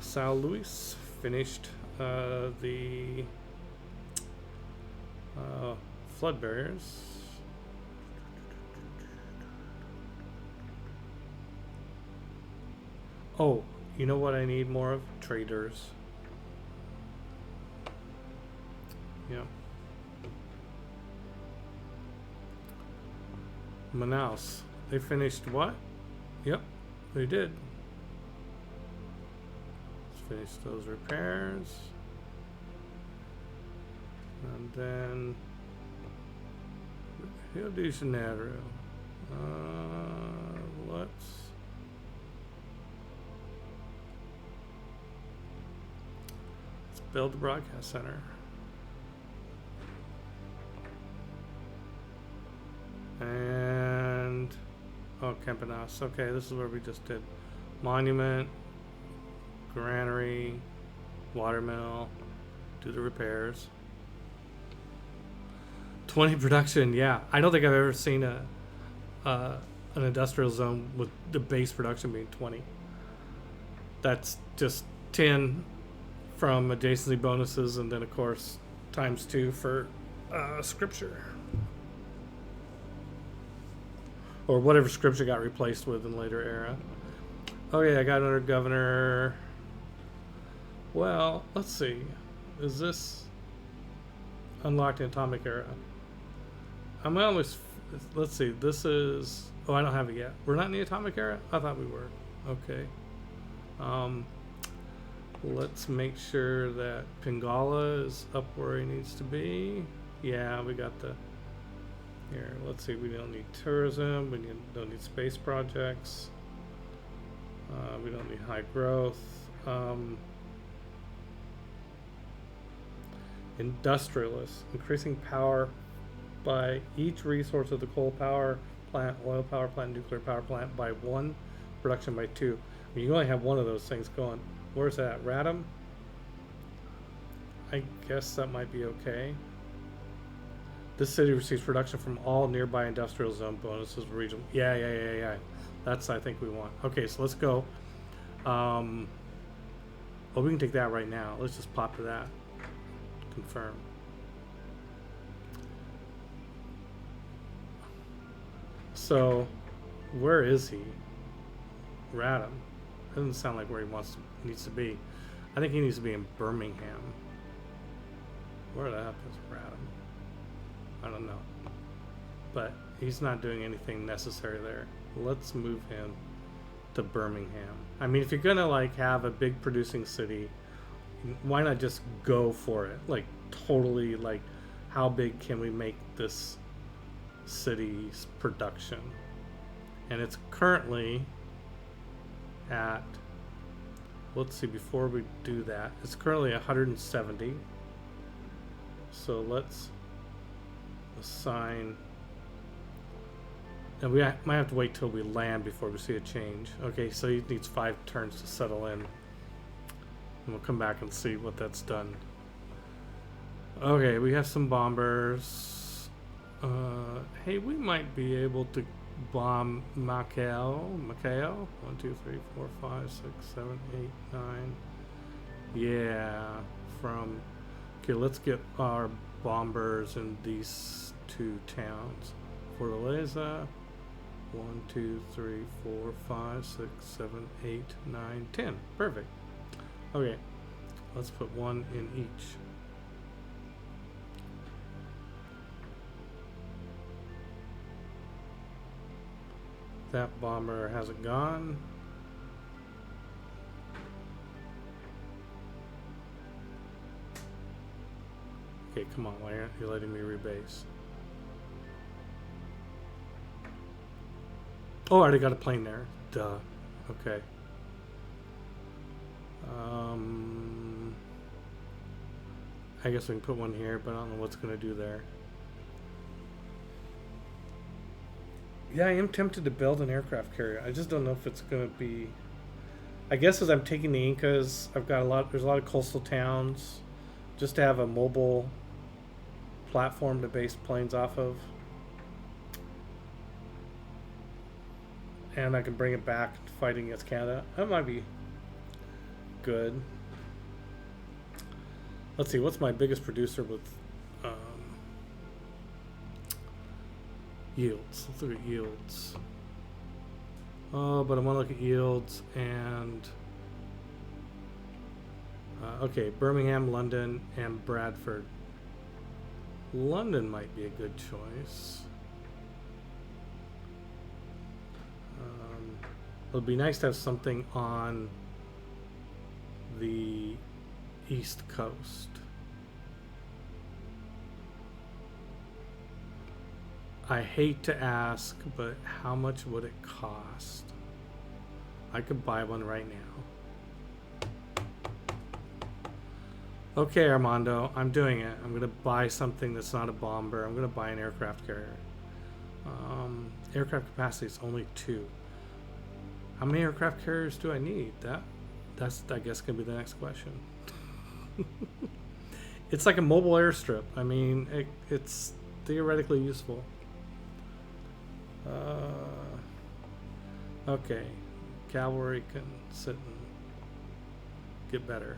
São Luís finished the flood barriers. Oh, you know what I need more of? Traders. Yeah. Manaus. They finished what? Yep, they did. Let's finish those repairs. And then Rio de Janeiro. Let's build the broadcast center. And oh, Campinas. Okay, this is where we just did monument, granary, watermill, do the repairs. 20 production, yeah. I don't think I've ever seen an industrial zone with the base production being 20. That's just 10 from adjacency bonuses, and then of course ×2 for scripture. Or whatever scripture got replaced with in later era. Okay, I got another governor. Well, let's see. Is this unlocked in atomic era? I'm almost, let's see, this is, oh, I don't have it yet. We're not in the atomic era? I thought we were. Okay. Let's make sure that Pingala is up where he needs to be. Yeah, we got the, here, let's see, we don't need tourism, we don't need space projects. We don't need high growth. Industrialists, increasing power by each resource of the coal power plant, oil power plant, nuclear power plant by 1, production by 2. I mean, you only have one of those things going. Where's that? Radom? I guess that might be okay. This city receives production from all nearby industrial zone bonuses regional. Yeah. That's, I think, we want. Okay, so let's go. Oh, we can take that right now. Let's just pop to that. Confirm. So, where is he? Radom. Doesn't sound like where he needs to be. I think he needs to be in Birmingham. Where the heck is Radom? I don't know. But he's not doing anything necessary there. Let's move him to Birmingham. I mean, if you're gonna like have a big producing city, why not just go for it? Like totally, like how big can we make this city's production? And it's currently at, let's see, before we do that, it's currently 170. So let's assign, and we might have to wait till we land before we see a change. Okay, so he needs 5 turns to settle in. And we'll come back and see what that's done. Okay, we have some bombers. Hey, we might be able to bomb Macau. 1, 2, 3, 4, 5, 6, 7, 8, 9. Yeah, from. Okay, let's get our bombers in these two towns. Fortaleza. 1, 2, 3, 4, 5, 6, 7, 8, 9, 10. Perfect. Okay, let's put one in each. That bomber hasn't gone. Okay, come on, why aren't you letting me rebase? Oh, I already got a plane there. Duh. Okay. I guess we can put one here, but I don't know what's going to do there. Yeah, I am tempted to build an aircraft carrier. I just don't know if it's going to be... I guess as I'm taking the Incas, I've got there's a lot of coastal towns. Just to have a mobile platform to base planes off of. And I can bring it back fighting against Canada. That might be good. Let's see, what's my biggest producer with yields? Let's look at yields. Oh, but I want to look at yields and okay, Birmingham, London, and Bradford. London might be a good choice. It would be nice to have something on the East Coast. I hate to ask, but how much would it cost? I could buy one right now. Okay, Armando, I'm doing it. I'm going to buy something that's not a bomber. I'm going to buy an aircraft carrier. Aircraft capacity is only 2. How many aircraft carriers do I need? That's I guess going to be the next question. It's like a mobile airstrip. I mean, it's theoretically useful. Okay, cavalry can sit and get better.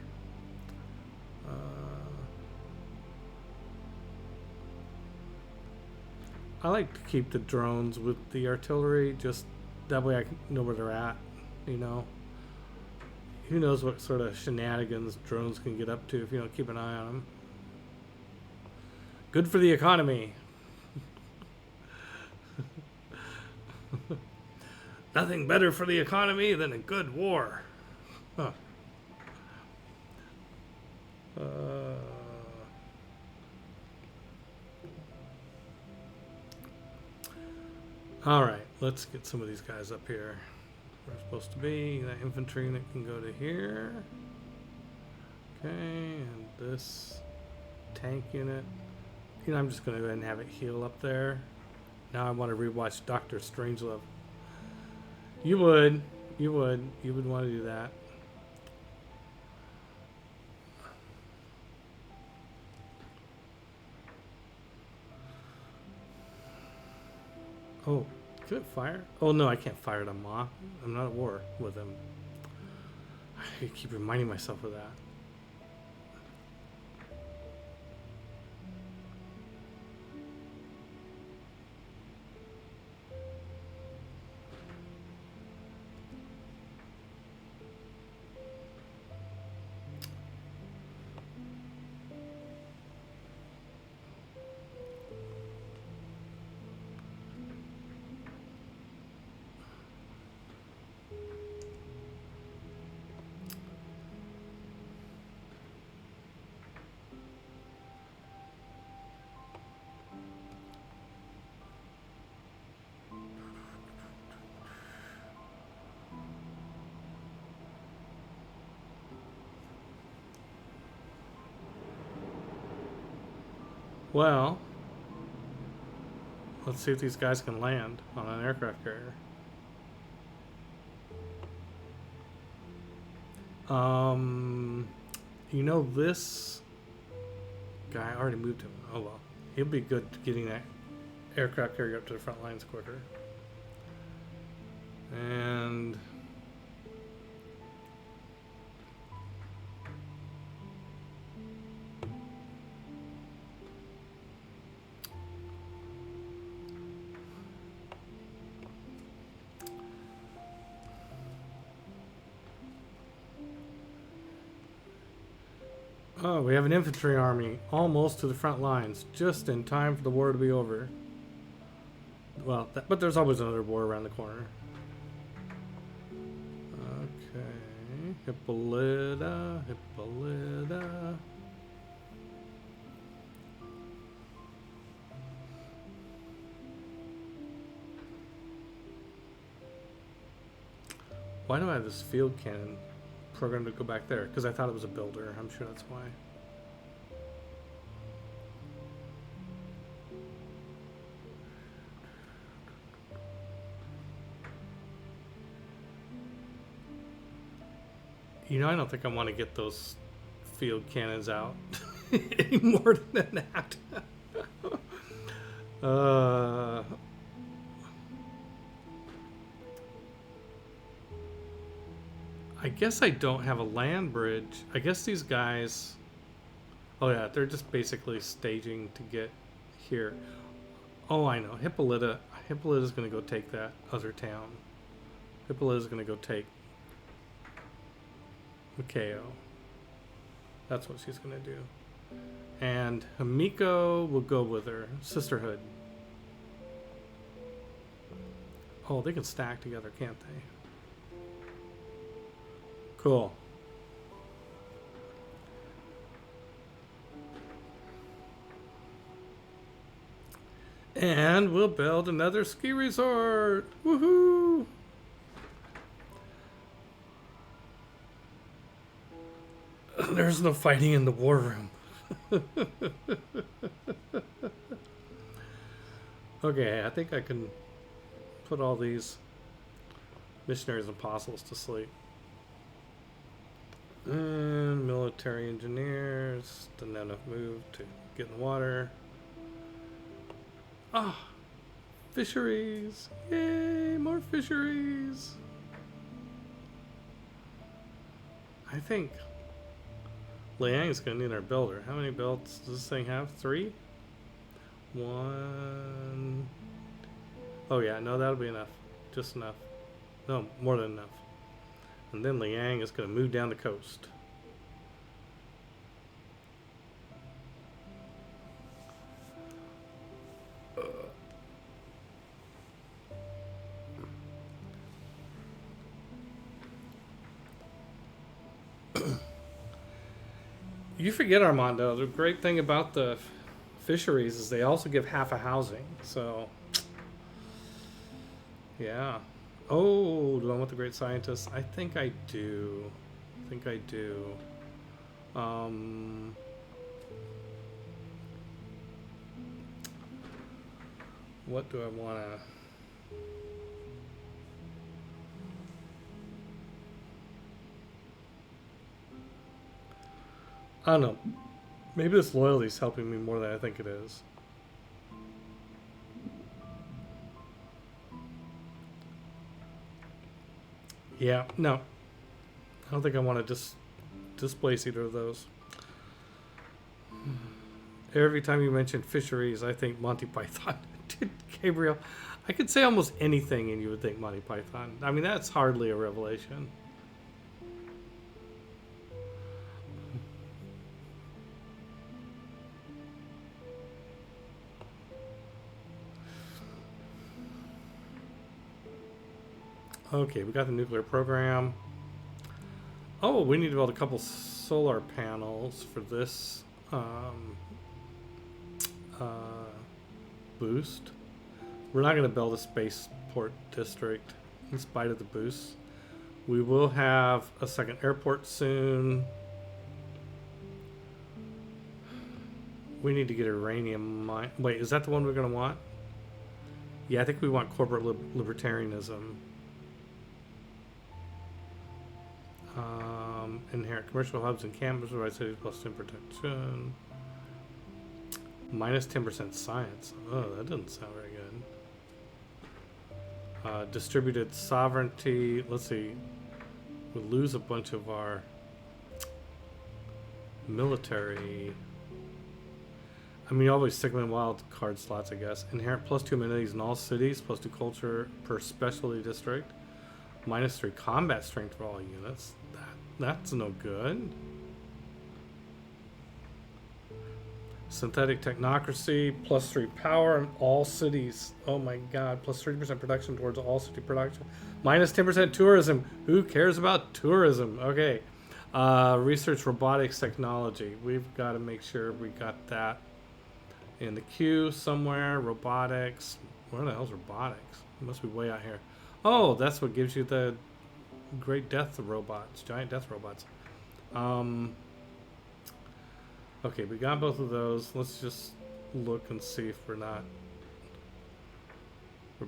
I like to keep the drones with the artillery, just that way I can know where they're at, you know. Who knows what sort of shenanigans drones can get up to if you don't keep an eye on them. Good for the economy. Nothing better for the economy than a good war. Huh. All right, let's get some of these guys up here. Where it's supposed to be. That infantry unit can go to here. Okay, and this tank unit. You know, I'm just going to go ahead and have it heal up there. Now I want to rewatch Dr. Strangelove. You would want to do that. Oh, can it fire? Oh no, I can't fire it on Ma. I'm not at war with him. I keep reminding myself of that. Well, let's see if these guys can land on an aircraft carrier. You know this guy I already moved him. Oh well, he'll be good getting that aircraft carrier up to the front lines quicker. And oh, we have an infantry army almost to the front lines, just in time for the war to be over. Well, but there's always another war around the corner. Okay, Hippolyta, Hippolyta. Why do I have this field cannon programmed to go back there? Because I thought it was a builder. I'm sure that's why. You know, I don't think I want to get those field cannons out any more than that. I guess I don't have a land bridge. I guess these guys... Oh yeah, they're just basically staging to get here. Oh, I know. Hippolyta. Hippolyta's going to go take that other town. Hippolyta's going to go take Makeo. That's what she's going to do. And Himiko will go with her. Sisterhood. Oh, they can stack together, can't they? Cool. And we'll build another ski resort. Woohoo! There's no fighting in the war room. Okay, I think I can put all these missionaries and apostles to sleep. And military engineers. Didn't have enough move to get in the water. Ah, fisheries. Yay, more fisheries. I think Liang's going to need our builder. How many builds does this thing have? 3? 1. Oh yeah, no, that'll be enough. Just enough. No, more than enough. And then Liang is going to move down the coast. You forget, Armando, the great thing about the fisheries is they also give half a housing. So, yeah. Oh, do I want the great scientists? I think I do. I think I do. What do I want to... I don't know. Maybe this loyalty is helping me more than I think it is. Yeah, no. I don't think I want to displace either of those. Every time you mention fisheries, I think Monty Python. Gabriel, I could say almost anything and you would think Monty Python. I mean, that's hardly a revelation. Okay, we got the nuclear program. Oh, we need to build a couple solar panels for this boost. We're not going to build a spaceport district in spite of the boost. We will have a second airport soon. We need to get uranium mine. Wait, is that the one we're going to want? Yeah, I think we want corporate libertarianism. Inherent commercial hubs and campus provide cities plus 10 protection. Minus 10% science. Oh, that doesn't sound very good. Distributed sovereignty. Let's see. We lose a bunch of our military. I mean, you always stick them in wild card slots, I guess. Inherent plus 2 amenities in all cities, plus 2 culture per specialty district. Minus 3 combat strength for all units. That's no good. Synthetic technocracy, plus 3 power in all cities. Oh my god, plus 30% production towards all city production. Minus 10% tourism. Who cares about tourism? Okay. Research robotics technology. We've got to make sure we got that in the queue somewhere. Robotics. Where the hell's robotics? It must be way out here. Oh, that's what gives you the great death robots. Giant death robots. Okay, we got both of those. Let's just look and see if we're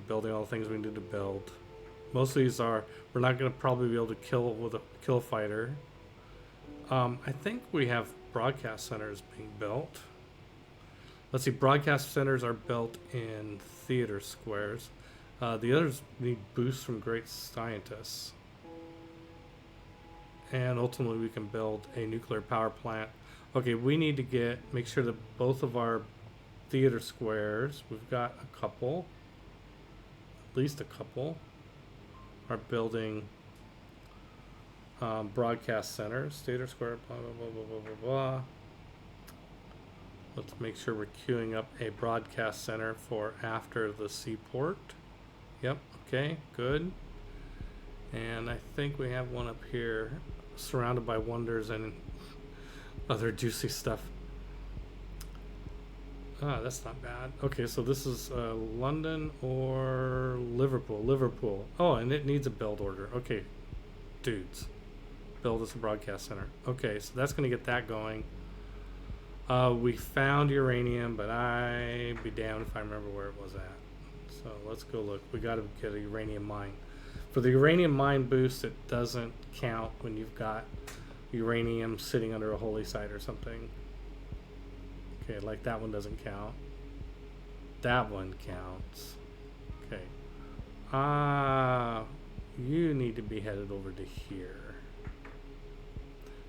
building all the things we need to build. Most of these are, we're not going to probably be able to kill a fighter. I think we have broadcast centers being built. Let's see, broadcast centers are built in theater squares. The others need boosts from great scientists. And ultimately we can build a nuclear power plant. Okay, we need to make sure that both of our theater squares, we've got a couple, at least a couple, are building broadcast centers. Theater square, blah, blah, blah, blah, blah, blah, blah. Let's make sure we're queuing up a broadcast center for after the seaport. Yep, okay, good. And I think we have one up here, surrounded by wonders and other juicy stuff. Ah, that's not bad. Okay, so this is London or Liverpool. Liverpool. Oh, and it needs a build order. Okay, dudes. Build us a broadcast center. Okay, so that's going to get that going. We found uranium, but I'd be damned if I remember where it was at. So let's go look. We got to get a uranium mine. For the uranium mine boost, it doesn't count when you've got uranium sitting under a holy site or something. Okay, like that one doesn't count. That one counts. Okay. You need to be headed over to here.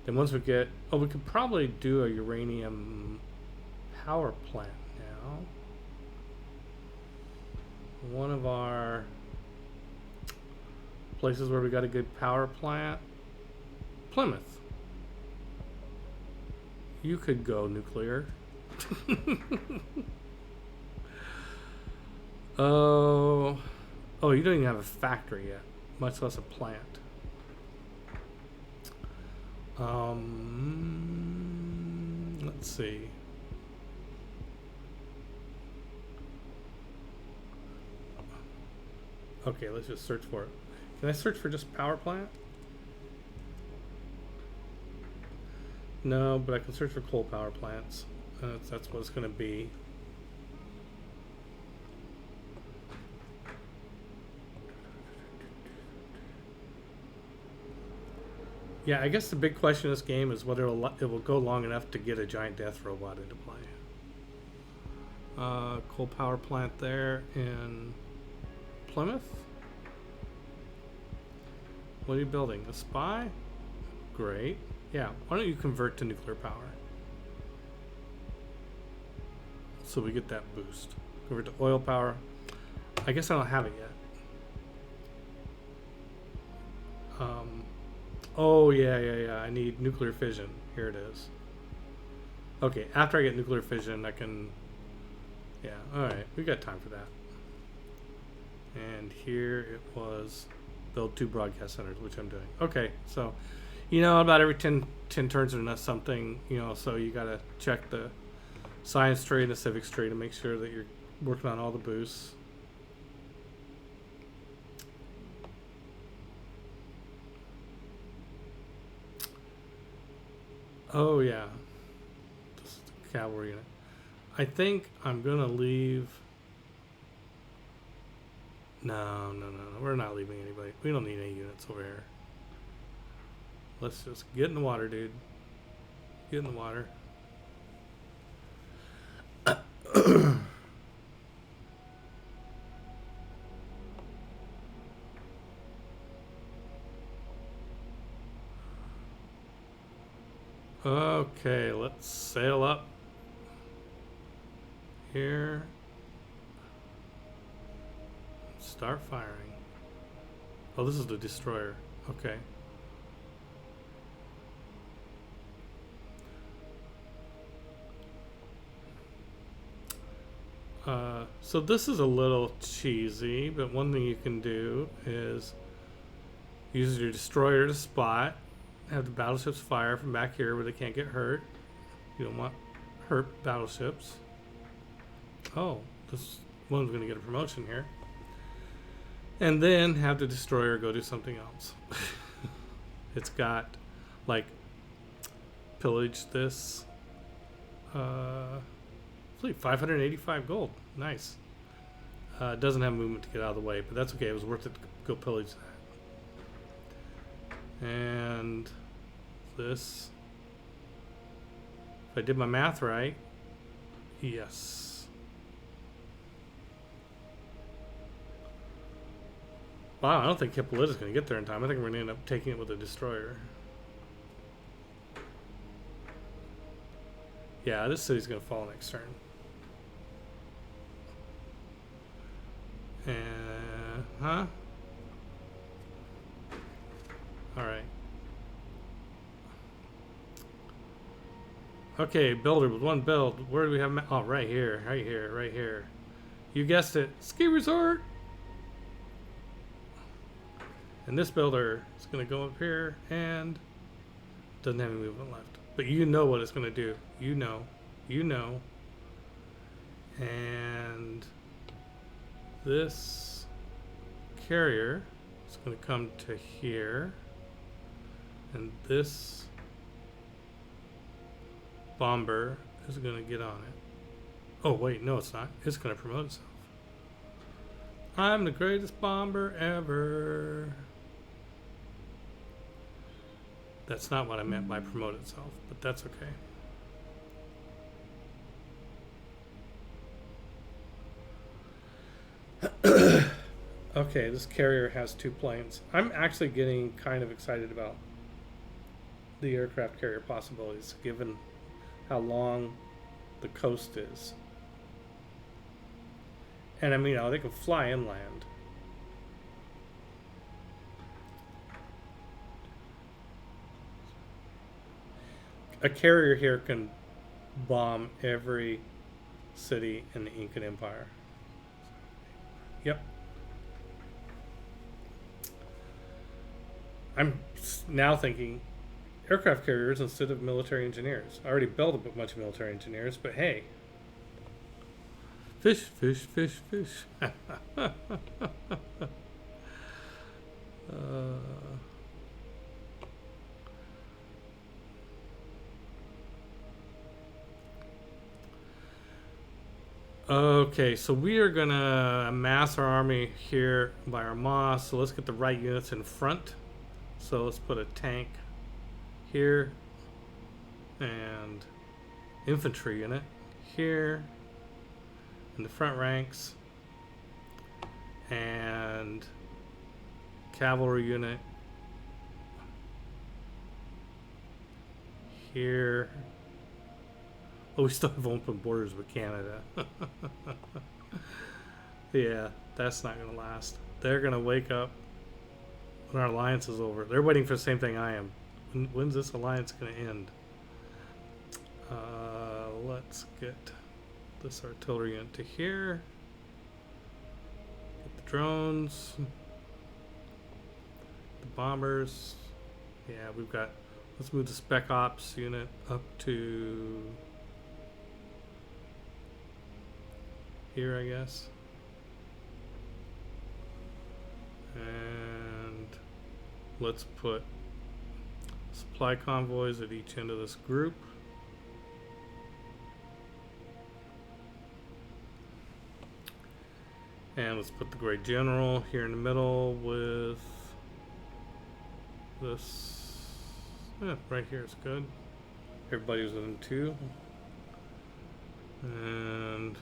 Then once we get... Oh, we could probably do a uranium power plant now. One of our places where we got a good power plant. Plymouth. You could go nuclear. Oh, you don't even have a factory yet, much less a plant. Let's see. Okay, let's just search for it. Can I search for just power plant? No, but I can search for coal power plants. That's what it's going to be. Yeah, I guess the big question in this game is whether it will go long enough to get a giant death robot into play. Coal power plant there in Plymouth. What are you building? A spy? Great. Yeah, why don't you convert to nuclear power? So we get that boost. Convert to oil power. I guess I don't have it yet. Oh, yeah. I need nuclear fission. Here it is. Okay, after I get nuclear fission, I can... Yeah, alright. We got time for that. And here it was build 2 broadcast centers, which I'm doing. Okay, so... You know, about every 10 turns or something, you know, so you got to check the science tree and the civics tree to make sure that you're working on all the boosts. Oh, yeah. This is the cavalry unit. I think I'm going to leave... No. We're not leaving anybody. We don't need any units over here. Let's just get in the water, dude. Get in the water. Okay, let's sail up here. Start firing. Oh, this is the destroyer. Okay. So this is a little cheesy, but one thing you can do is use your destroyer to spot, have the battleships fire from back here where they can't get hurt. You don't want hurt battleships. Oh, this one's going to get a promotion here. And then have the destroyer go do something else. It's got, like, pillage this. Fleet, 585 gold. Nice. It doesn't have movement to get out of the way, but that's okay. It was worth it to go pillage that. And this. If I did my math right, yes. Wow, I don't think Hippolyta's going to get there in time. I think we're going to end up taking it with a destroyer. Yeah, this city's going to fall next turn. Huh? Alright. Okay, builder with one build. Where do we have? Oh, right here. Right here. Right here. You guessed it. Ski resort! And this builder is going to go up here and doesn't have any movement left. But you know what it's going to do. You know. You know. And this carrier is going to come to here. And this bomber is going to get on it. Oh, wait. No, it's not. It's going to promote itself. I'm the greatest bomber ever. That's not what I meant by promote itself, but that's okay. Okay, this carrier has 2 planes. I'm actually getting kind of excited about the aircraft carrier possibilities, given how long the coast is. And I mean, they can fly inland. A carrier here can bomb every city in the Incan Empire. Yep. I'm now thinking aircraft carriers instead of military engineers. I already built a bunch of military engineers, but hey. Fish, fish, fish, fish. Okay, so we are gonna amass our army here by our moss. So let's get the right units in front. So let's put a tank here and infantry unit here in the front ranks and cavalry unit here. Oh, we still have open borders with Canada. Yeah, that's not going to last. They're going to wake up when our alliance is over. They're waiting for the same thing I am. When's this alliance going to end? Let's get this artillery unit to here. Get the drones. The bombers. Yeah, we've got... Let's move the Spec Ops unit up to... here, I guess. And let's put supply convoys at each end of this group. And let's put the Great General here in the middle with this Yeah, right here is good. Everybody was within 2. And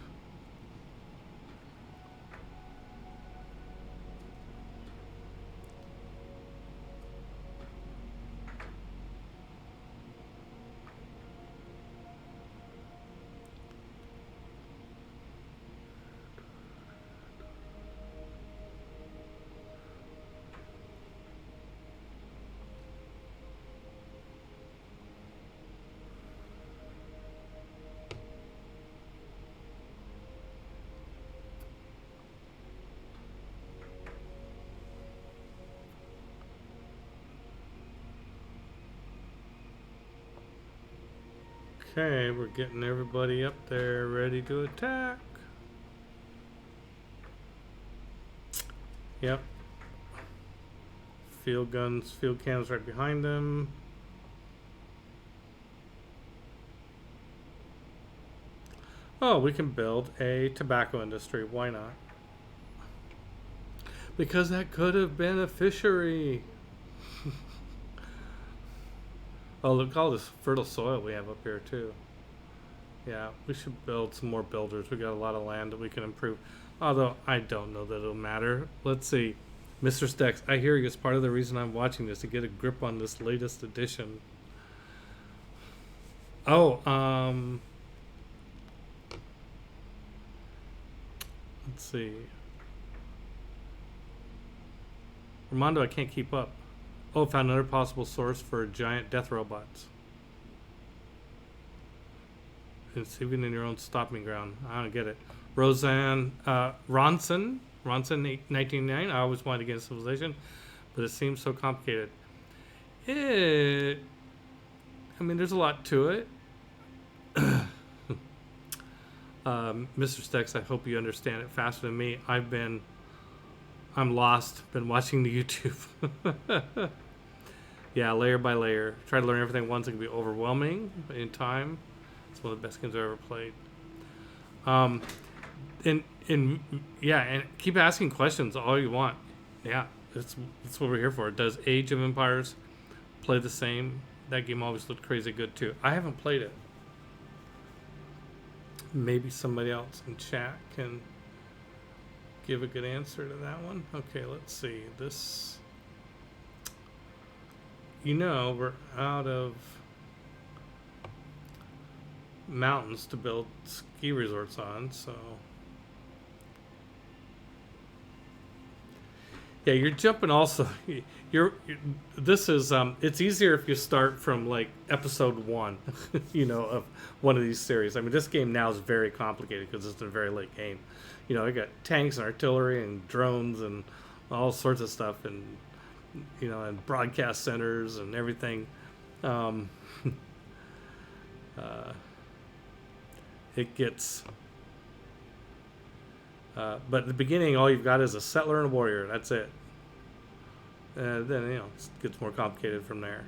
okay, we're getting everybody up there ready to attack. Yep. Field guns, field cannons right behind them. Oh, we can build a tobacco industry. Why not? Because that could have been a fishery. Oh, look at all this fertile soil we have up here, too. Yeah, we should build some more builders. We got a lot of land that we can improve. Although, I don't know that it'll matter. Let's see. Mr. Stex, I hear you. It's part of the reason I'm watching this, to get a grip on this latest edition. Oh, let's see. Armando, I can't keep up. Oh, found another possible source for giant death robots. It's even in your own stopping ground. I don't get it. Roseanne Ronson, 1999. I always wanted to get Civilization, but it seems so complicated. I mean, there's a lot to it. Mr. Stex, I hope you understand it faster than me. I'm lost. Been watching the YouTube. Yeah, layer by layer. Try to learn everything once. It can be overwhelming in time. It's one of the best games I've ever played. And keep asking questions all you want. Yeah, that's what we're here for. Does Age of Empires play the same? That game always looked crazy good too. I haven't played it. Maybe somebody else in chat can give a good answer to that one. Okay, let's see. This, we're out of mountains to build ski resorts on, so yeah, you're jumping also. This is it's easier if you start from like episode 1 of one of these series. I mean, this game now is very complicated because it's a very late game. I got tanks and artillery and drones and all sorts of stuff, and and broadcast centers and everything. It gets but at the beginning, all you've got is a settler and a warrior. That's it. Then it gets more complicated from there.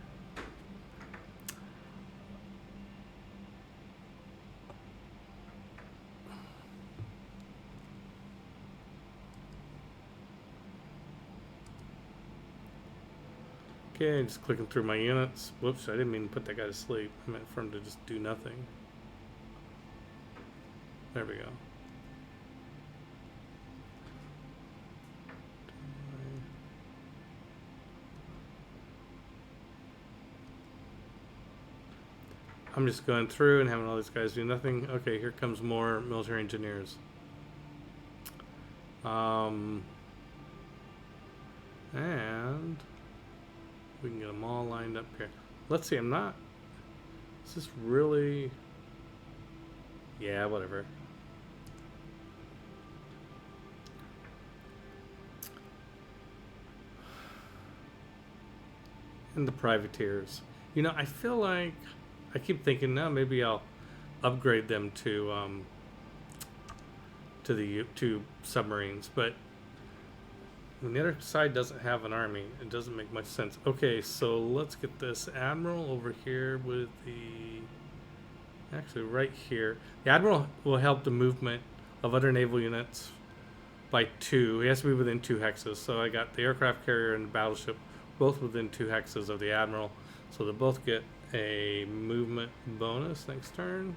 Okay, just clicking through my units. Whoops, I didn't mean to put that guy to sleep. I meant for him to just do nothing. There we go. I'm just going through and having all these guys do nothing. Okay, here comes more military engineers. And we can get them all lined up here. Let's see, is this really, yeah, whatever. And the privateers. I feel like, I keep thinking, now maybe I'll upgrade them to the submarines, but when the other side doesn't have an army, it doesn't make much sense. Okay, so let's get this admiral over here with actually right here. The admiral will help the movement of other naval units by 2. He has to be within 2 hexes. So I got the aircraft carrier and the battleship both within 2 hexes of the admiral. So they'll both get a movement bonus next turn.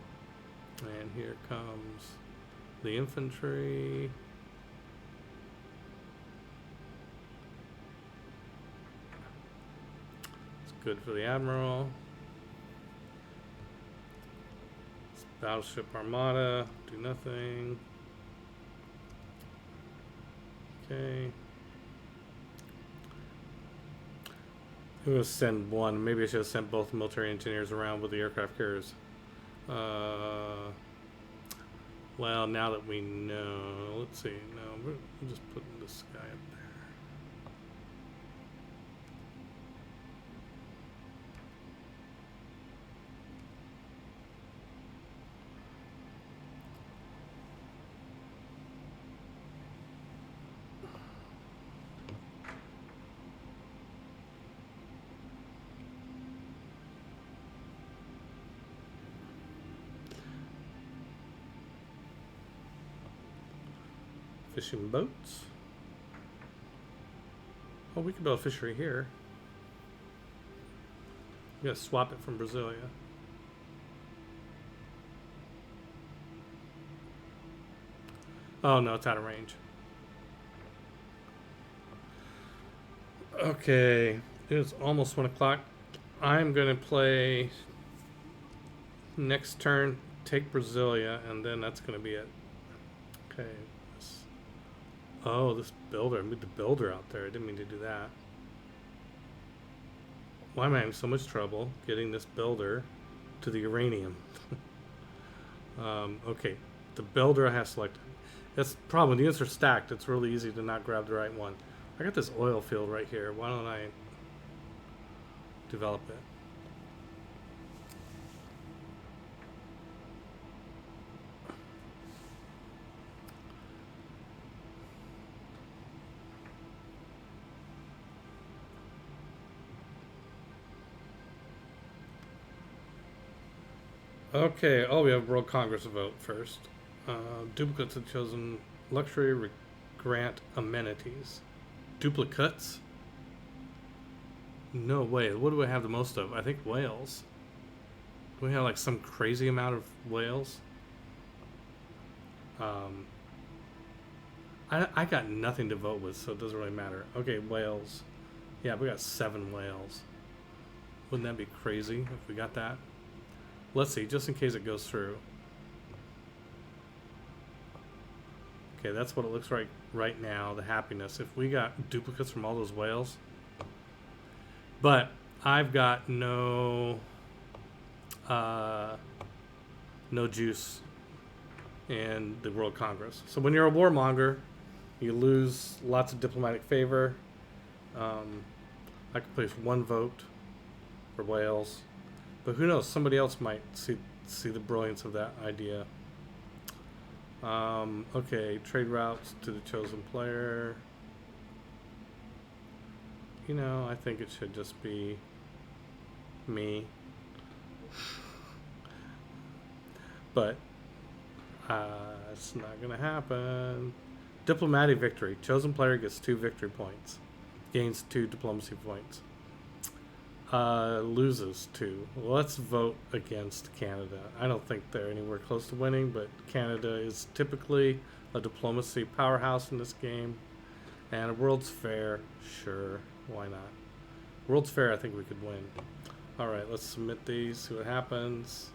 And here comes the infantry. It's good for the admiral. It's battleship armada, do nothing. Okay. I'm gonna send one. Maybe I should have sent both military engineers around with the aircraft carriers. Well, now that we know, let's see. No, we'll just put this guy up there. Fishing boats. Oh, we could build a fishery here. We gotta swap it from Brasilia. Oh no, it's out of range. Okay, it's almost 1 o'clock. I'm gonna play next turn, take Brasilia, and then that's gonna be it. Okay. Oh, this builder. I moved the builder out there. I didn't mean to do that. Why am I having so much trouble getting this builder to the uranium? Okay, the builder I have selected. That's the problem. The units are stacked. It's really easy to not grab the right one. I got this oil field right here. Why don't I develop it? Okay, oh, we have World Congress vote first. Duplicates of chosen luxury grant amenities. Duplicates? No way. What do I have the most of? I think whales. Do we have like some crazy amount of whales? I got nothing to vote with, so it doesn't really matter. Okay, whales. Yeah, we got 7 whales. Wouldn't that be crazy if we got that? Let's see, just in case it goes through. Okay, that's what it looks like right now, the happiness. If we got duplicates from all those whales. But I've got no juice in the World Congress. So when you're a warmonger, you lose lots of diplomatic favor. I could place 1 vote for Wales. But who knows? Somebody else might see the brilliance of that idea. Okay, trade routes to the chosen player. You know, I think it should just be me. But it's not gonna happen. Diplomatic victory. Chosen player gets 2 victory points. Gains 2 diplomacy points. Loses 2. Let's vote against Canada. I don't think they're anywhere close to winning, but Canada is typically a diplomacy powerhouse in this game. And a World's Fair, sure, why not? World's Fair, I think we could win. Alright, let's submit these, see what happens.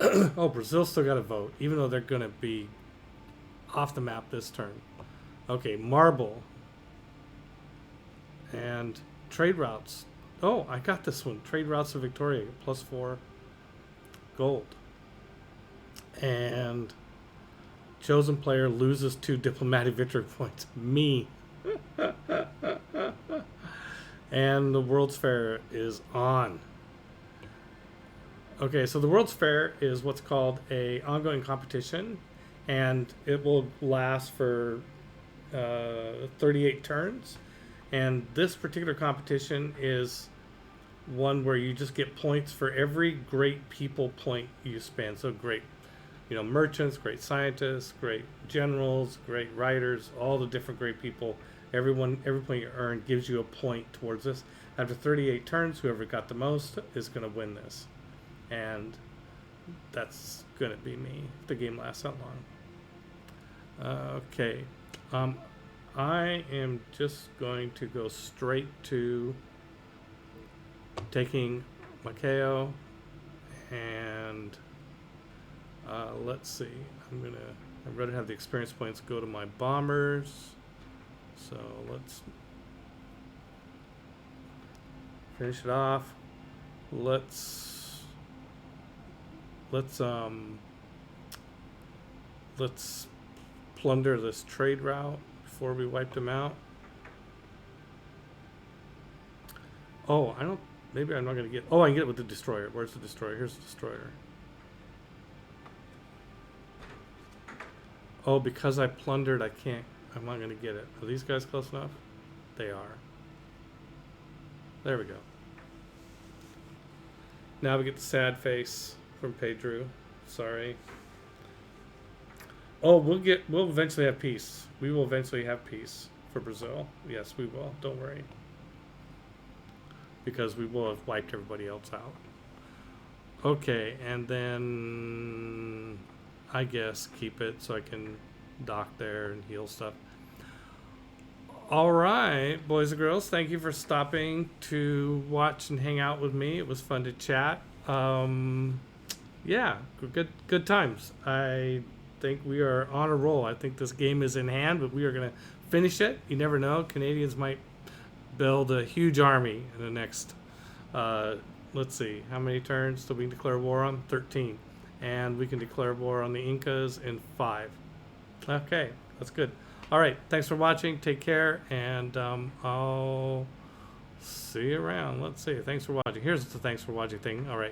Oh, Brazil still got a vote, even though they're going to be off the map this turn. Okay, marble. And trade routes. Oh, I got this one. Trade routes to Victoria, +4 gold. And chosen player loses 2 diplomatic victory points. Me. And the World's Fair is on. Okay, so the World's Fair is what's called a ongoing competition, and it will last for 38 turns. And this particular competition is one where you just get points for every great people point you spend. So great, merchants, great scientists, great generals, great writers, all the different great people. Every point you earn gives you a point towards this. After 38 turns, whoever got the most is going to win this. And that's going to be me if the game lasts that long. Okay. I am just going to go straight to taking Makeo, and let's see. I'd rather have the experience points go to my bombers. So let's finish it off. Let's plunder this trade route before we wipe them out. Oh, maybe I'm not gonna get. Oh, I can get it with the destroyer. Where's the destroyer? Here's the destroyer. Oh, because I plundered, I can't. I'm not gonna get it. Are these guys close enough? They are. There we go. Now we get the sad face from Pedro. Sorry. Oh, we'll eventually have peace. We will eventually have peace for Brazil. Yes, we will. Don't worry. Because we will have wiped everybody else out. Okay, and then I guess keep it so I can dock there and heal stuff. All right, boys and girls, thank you for stopping to watch and hang out with me. It was fun to chat. Yeah, good times. I think we are on a roll. I think this game is in hand, but we are going to finish it. You never know. Canadians might build a huge army in the next, let's see, how many turns do we declare war on? 13. And we can declare war on the Incas in 5. Okay, that's good. All right, thanks for watching. Take care, and I'll see you around. Let's see. Thanks for watching. Here's the thanks for watching thing. All right.